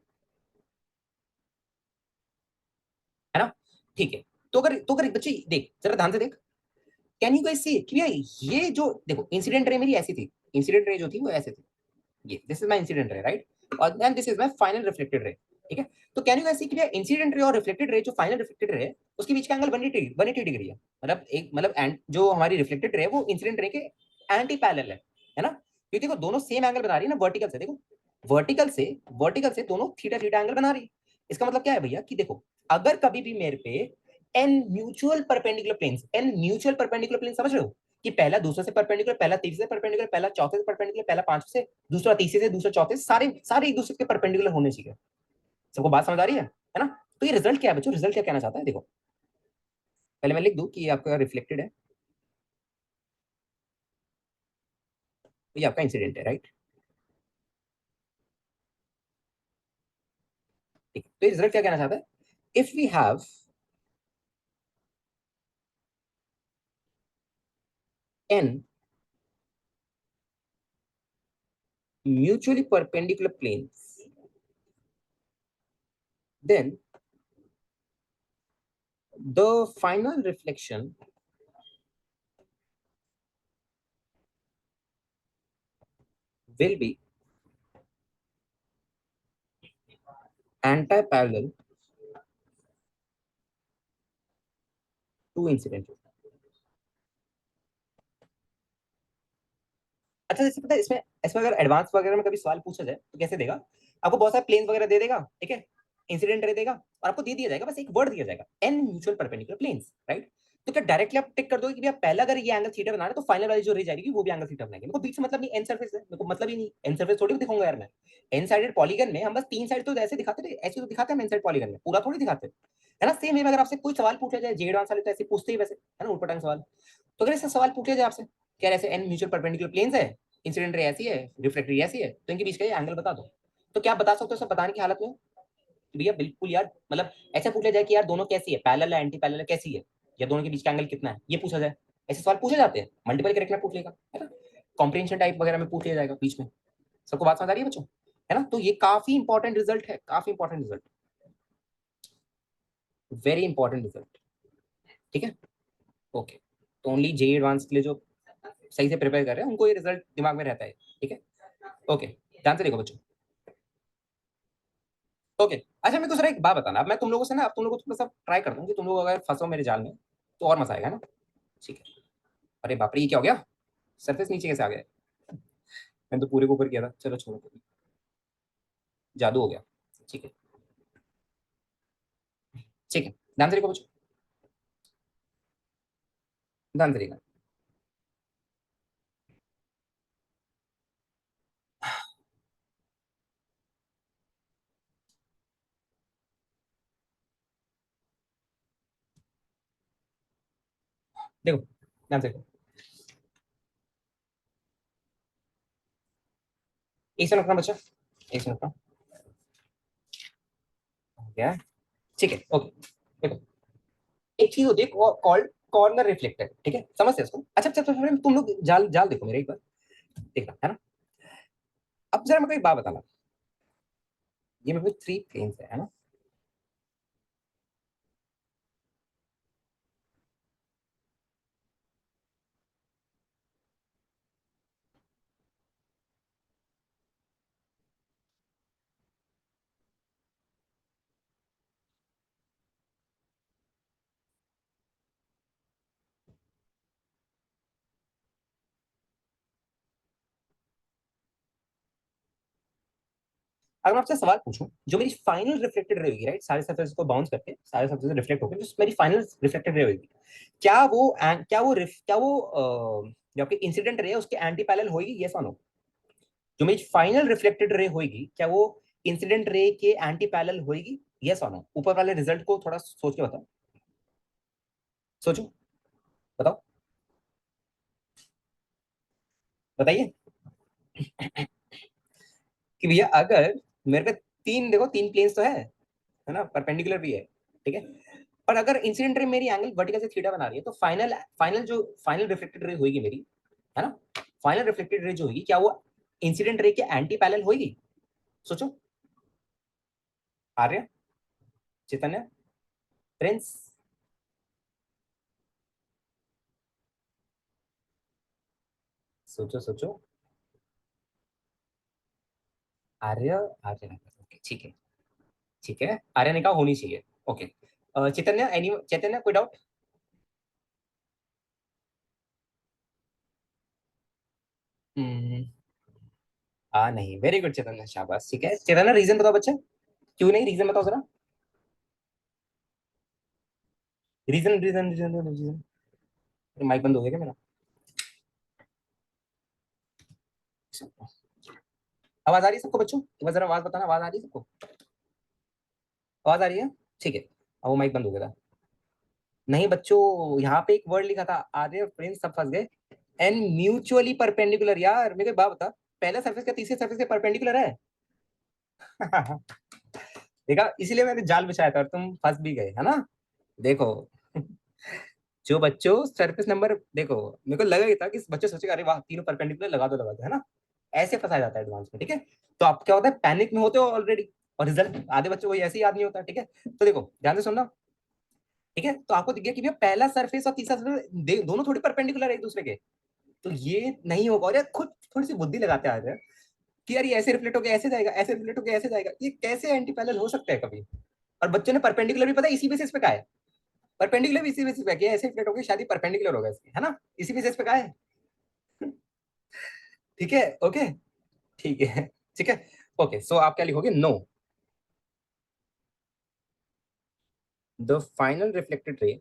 है ना? ठीक है। तो अगर बच्चे देख जरा ध्यान से देख, कैन यू गाइस सी कि भैया ये जो देखो इंसिडेंट रे मेरी ऐसी थी, इंसिडेंट रे जो थी वो ऐसे थी, ये this is my incident ray, right, और then this is my final reflected ray, ठीक है। तो कैन यू गाइस सी कि इंसिडेंट रे और रिफ्लेक्टेड रे, जो फाइनल रिफ्लेक्टेड रे है उसके बीच का एंगल 180 डिग्री है। मतलब एक मतलब जो हमारी रिफ्लेक्टेड रे है वो इंसिडेंट रे के एंटी पैरेलल है ना। क्योंकि देखो दोनों सेम एंगल बना रही है ना वर्टिकल से। देखो वर्टिकल से दोनों थीटा थीटा एंगल बना रही है। इसका मतलब क्या है भैया कि देखो अगर कभी भी मेरे पे n mutual perpendicular planes, n mutual perpendicular plane समझ रहे हो कि पहला दूसरे से परपेंडिकुलर, पहला तीसरे से परपेंडिकुलर, पहला चौथे से परपेंडिकुलर, पहला पांचवे से, दूसरा तीसरे से, दूसरा चौथे से, सारे सारे एक दूसरे के परपेंडिकुलर होने चाहिए। सबको बात समझ आ रही है ना। तो ये रिजल्ट क्या है बच्चों, रिजल्ट क्या कहना चाहता है देखो, पहले मैं लिख दूं कि ये आपका रिफ्लेक्टेड है, तो ये आपका इंसिडेंट है, राइट। ठीक, तो ये रिजल्ट क्या कहना चाहता है, if we have n mutually perpendicular planes, then the final reflection will be anti-parallel to incident। अच्छा जैसे पता है इसमें, इसमें अगर एडवांस वगैरह में कभी सवाल पूछा जाए तो कैसे देगा, आपको बहुत सारे प्लेन्स वगैरह दे देगा, ठीक है, इंसिडेंट रे देगा और आपको दे दिया जाएगा बस एक वर्ड दिया जाएगा n mutual perpendicular planes, right. तो क्या डायरेक्टली आप टिक कर दोगे कि भैया पहला अगर ये एंगल थीटा बना रहे तो फाइनल वाली जो रे जाएगी वो भी एंगल थीटा बनाएगी। मेरे को बीच में मतलब नहीं, एन सरफेस है, मेरे को मतलब ही नहीं, एन सरफेस थोड़ी दिखाऊंगा यार मैं। एन साइडेड पॉलीगन में हम बस तीन साइड तो ऐसे दिखाते थे, ऐसे तो दिखाते हैं एन साइड पॉलीगन में, पूरा थोड़ी दिखाते है ना। सेम वे अगर आपसे कोई सवाल पूछा जाए जेड वाले तो ऐसे पूछते ही वैसे है ना, उठपटांग सवाल। तो अगर ऐसा सवाल पूछा जाए आपसे क्या ऐसे एन म्यूचुअल परपेंडिकुलर प्लेन्स है, इंसिडेंट रे ऐसी है, रिफ्लेक्टरी ऐसी है, तो इनके बीच का ये एंगल बता दो। तो क्या बता सकते हो सब बताने की हालत में कि भैया बिल्कुल यार, मतलब ऐसा पूछा जाए कि यार दोनों कैसी है, पैरेलल है एंटी पैरेलल कैसी है, या दोनों के बीच का एंगल कितना है, ये पूछा जाए। ऐसे सवाल पूछे जाते हैं, मल्टीपल करेक्ट में पूछ लेगा, है ना, कॉम्प्रिहेंशन टाइप वगैरह में पूछ लिया जाएगा बीच में। सबको बात समझ आ रही है बच्चों, है ना। तो ये काफी इंपॉर्टेंट रिजल्ट है, काफी important result, very important result, ठीक है। ओके, तो ओनली जेई एडवांस के लिए जो सही से प्रिपेयर कर रहे हैं उनको ये रिजल्ट दिमाग में रहता है, ठीक है। ओके, ध्यान से देखो बच्चों। ओके, अच्छा मेरे को सर एक बात बताना, अब मैं तुम लोगों से ना, अब तुम लोगों को थोड़ा सा ट्राई करता हूँ कि तुम लोग अगर फंसो मेरे जाल में तो और मजा आएगा ना। ठीक है। अरे बाप रे, ये क्या हो गया, सरफेस नीचे कैसे आ गया, मैंने तो पूरे को ऊपर किया था, चलो छोड़ो, जादू हो गया। ठीक है, ठीक है, ध्यान से देखो बच्चों, ध्यान से देखना। देखो ध्यान से देखो, एक से रखना बच्चा, एक से रखना, हो गया, ठीक है। ओके, देखो एक चीज होती है कॉल्ड कॉर्नर रिफ्लेक्टर, ठीक है, समझते हैं इसको। अच्छा अच्छा अच्छा, तुम लोग जाल जाल देखो मेरे एक बार, देखना है ना। अब जरा मेरे को एक बात बताना, ये मेरे को थ्री प्लेन्स है ना। अगर मैं आपसे सवाल पूछूं, जो मेरी फाइनल रिफ्लेक्टेड रे होगी, राइट, सारे सरफेस को बाउंस करके सारे सरफेस रिफ्लेक्ट होकर जो मेरी फाइनल रिफ्लेक्टेड रे होगी, क्या वो जो आपकी इंसिडेंट रे है उसके एंटी पैरेलल होगी, यस और नो। जो मेरी फाइनल रिफ्लेक्टेड रे होगी क्या वो इंसिडेंट रे के एंटी पैरेलल होगी, यस और नो। ऊपर वाले रिजल्ट को थोड़ा सोच के बताओ, सोचो, बताओ, बताइए कि भैया अगर मेरे पे तीन, देखो तीन प्लेन्स तो है ना, परपेंडिकुलर भी है, ठीक है, पर अगर इंसिडेंट रे मेरी एंगल वर्टिकल से थीटा बना रही है तो फाइनल फाइनल जो फाइनल रिफ्लेक्टेड रे होगी मेरी, है ना, फाइनल रिफ्लेक्टेड रे जो होगी क्या वो इंसिडेंट रे के एंटी पैरेलल होगी, सोचो, आर्य, चैतन्य, प्रिंस, सोचो सोचो, आर्य, आर्य, ओके ठीक है। ठीक है, आर्यन ने कहा होनी चाहिए। ओके, चैतन्य, एनी चैतन्य, कोई डाउट? हम्म, हाँ नहीं, वेरी गुड चैतन्य, शाबाश। ठीक है चैतन्य, रीजन बताओ बच्चा, क्यों नहीं, रीजन बताओ जरा। Reason reason reason reason. Mic बंद हो गया क्या मेरा? आवाज आ रही है सबको बच्चों? एक बार जरा आवाज बताना, आवाज आ रही है सबको? आवाज आ रही है? ठीक है। अब वो माइक बंद हो गया था। नहीं बच्चों, यहाँ पे एक वर्ड लिखा था, आधे फ्रेंड्स सब फंस गए। एंड म्यूचुअली परपेंडिकुलर, यार मेरे बाप बता, पहला सरफेस का तीसरे सरफेस के परपेंडिकुलर है। देखा, इसीलिए मैंने जाल बिछाया था और तुम फंस भी गए, है ना? देखो, जो बच्चों सरफेस नंबर देखो, मेरे को लगा ही था कि बच्चे सोचेगा अरे वाह तीनों परपेंडिकुलर लगा दो, है ना? ऐसे फंसाया जाता है एडवांस में, ठीक है? तो आप क्या होता है, पैनिक में होते हो ऑलरेडी, और रिजल्ट आधे बच्चों को ऐसे ही याद नहीं होता, ठीक है? तो देखो ध्यान से सुनना, ठीक है? तो आपको दिख गया कि भैया पहला सरफेस और तीसरा सरफेस दोनों थोड़ी परपेंडिकुलर है एक दूसरे के, तो ये नहीं होगा। और यार खुद थोड़ी सी बुद्धि लगाते आ जाए कि यार ये ऐसे रिफ्लेक्ट होकर ऐसे जाएगा, ऐसे रिफ्लेक्ट होकर ऐसे जाएगा, ये कैसे एंटी पैरेलल हो सकता है कभी? और बच्चों ने परपेंडिकुलर भी पता है इसी बेसिस पे कहा है, परपेंडिकुलर भी इसी बेसिस पे किया है, ऐसे रिफ्लेक्ट होकर शायद परपेंडिकुलर होगा इसके, है ना? इसी बेसिस पे कहा है। ठीक है, ओके, ठीक है, ठीक है। ओके, सो आप क्या लिखोगे? No, the final reflected ray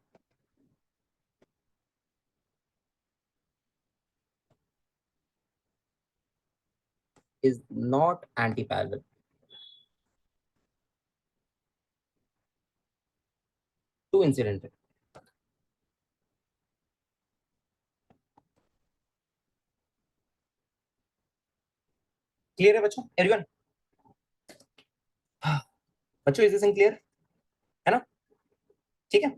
is not anti parallel to incident. Clear है बच्चों, एवरीवन? बच्चों इज दिस क्लियर, है ना? ठीक है।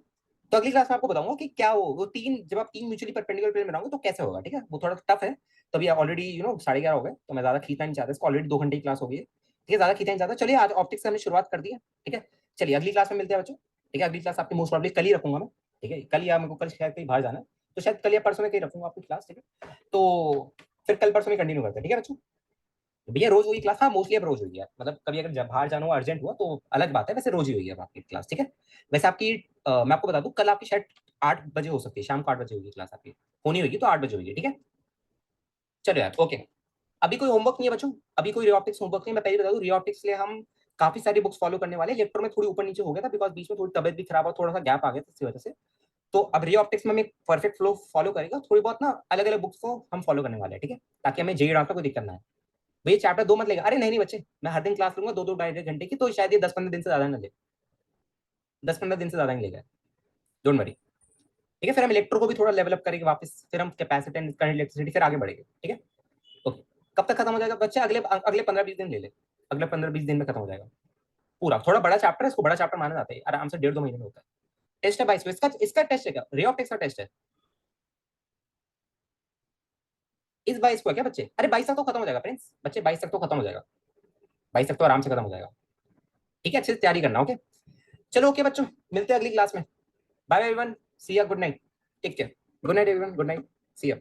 तो अगली क्लास में आपको बताऊंगा कि क्या वो तीन, जब आप तीन म्यूचुअली परपेंडिकुलर प्लेन बनाओगे तो कैसे होगा, ठीक है? वो थोड़ा टफ है। तो अभी ऑलरेडी 11:30 हो गए, तो मैं ज्यादा खींचना नहीं चाहता इसको, ऑलरेडी 2 घंटे की क्लास हो गई है, ठीक है? ज्यादा खींचना नहीं चाहता। चलिए आज ऑप्टिक्स से हमने शुरुआत कर दी है, ठीक है? चलिए अगली क्लास में मिलते हैं बच्चों, ठीक है? अगली क्लास आपकी मोस्ट प्रॉब्ली कल ही रखूंगा मैं, ठीक है? कल, या मेरे को कल शायद कहीं बाहर जाना है, तो शायद कल या परसों में कहीं रखूंगा आपकी क्लास, ठीक है? तो फिर कल परसों में कंटिन्यू करते हैं, ठीक है बच्चों? भैया रोज वही क्लास, हाँ मोस्टली अब रोज हुई है, मतलब कभी अगर जब बाहर जाना हुआ, अर्जेंट हुआ तो अलग बात है, वैसे रोज ही हुई है अब आपकी क्लास, ठीक है? वैसे आपकी मैं आपको बता दूं, कल आपकी शायद 8 बजे हो सकती है, शाम को 8 बजे होगी क्लास आपकी, होनी होगी तो 8 बजे होगी, ठीक है? चलो यार, ओके। अभी कोई होमवर्क नहीं है बच्चों, अभी कोई रियोप्टिक्स होमवर्क नहीं। मैं पहले बता दूं, रियोप्टिक्स के लिए हम काफी सारी बुक्स फॉलो करने वाले हैं। इलेक्ट्रो में थोड़ी ऊपर नीचे हो गया था, बिकॉज बीच में थोड़ी तबियत भी खराब और थोड़ा सा गैप आ गया था, इसी वजह से। तो अब रियोप्टिक्स में हम एक परफेक्ट फ्लो फॉलो करेगा, थोड़ी बहुत ना अलग अलग बुक्स को हम फॉलो करने वाले हैं, ठीक है? ताकि हमें जेई डाउट का कोई दिक्कत ना है। भैया चैप्टर 2 मत लेगा, अरे नहीं नहीं बच्चे, मैं हर दिन क्लास लूंगा, दो दो ढाई ढाई घंटे की, तो शायद ये 10-15 दिन से ज्यादा ना ले, 10-15 दिन से ज्यादा नहीं लेगा, डोंट वरी। ठीक है, फिर हम इलेक्ट्रो को भी थोड़ा लेवल अप करेंगे वापस, फिर हम कैपेसिटेंस करंट इलेक्ट्रिसिटी फिर आगे बढ़ेंगे, ठीक है? ओके। कब तक खत्म हो जाएगा बच्चे? अगले अगले 15-20 दिन ले ले, अगले 15-20 दिन में खत्म हो जाएगा पूरा। थोड़ा बड़ा चैप्टर है, इसको बड़ा चैप्टर माना जाता है, आराम से 1.5-2 महीने में होता है। टेस्ट है 22 को, इसका इसका टेस्ट है क्या, रे ऑप्टिक्स का टेस्ट है? इस 22 को है क्या बच्चे? अरे 22 तक तो खत्म हो जाएगा फ्रेंड्स, बच्चे 22 तक तो खत्म हो जाएगा, 22 तक तो आराम से खत्म हो जाएगा, ठीक है? अच्छे से तैयारी करना, ओके? चलो ओके बच्चों, मिलते हैं अगली क्लास में। Bye everyone, see ya, good night, take care. Good night everyone, good night, see या।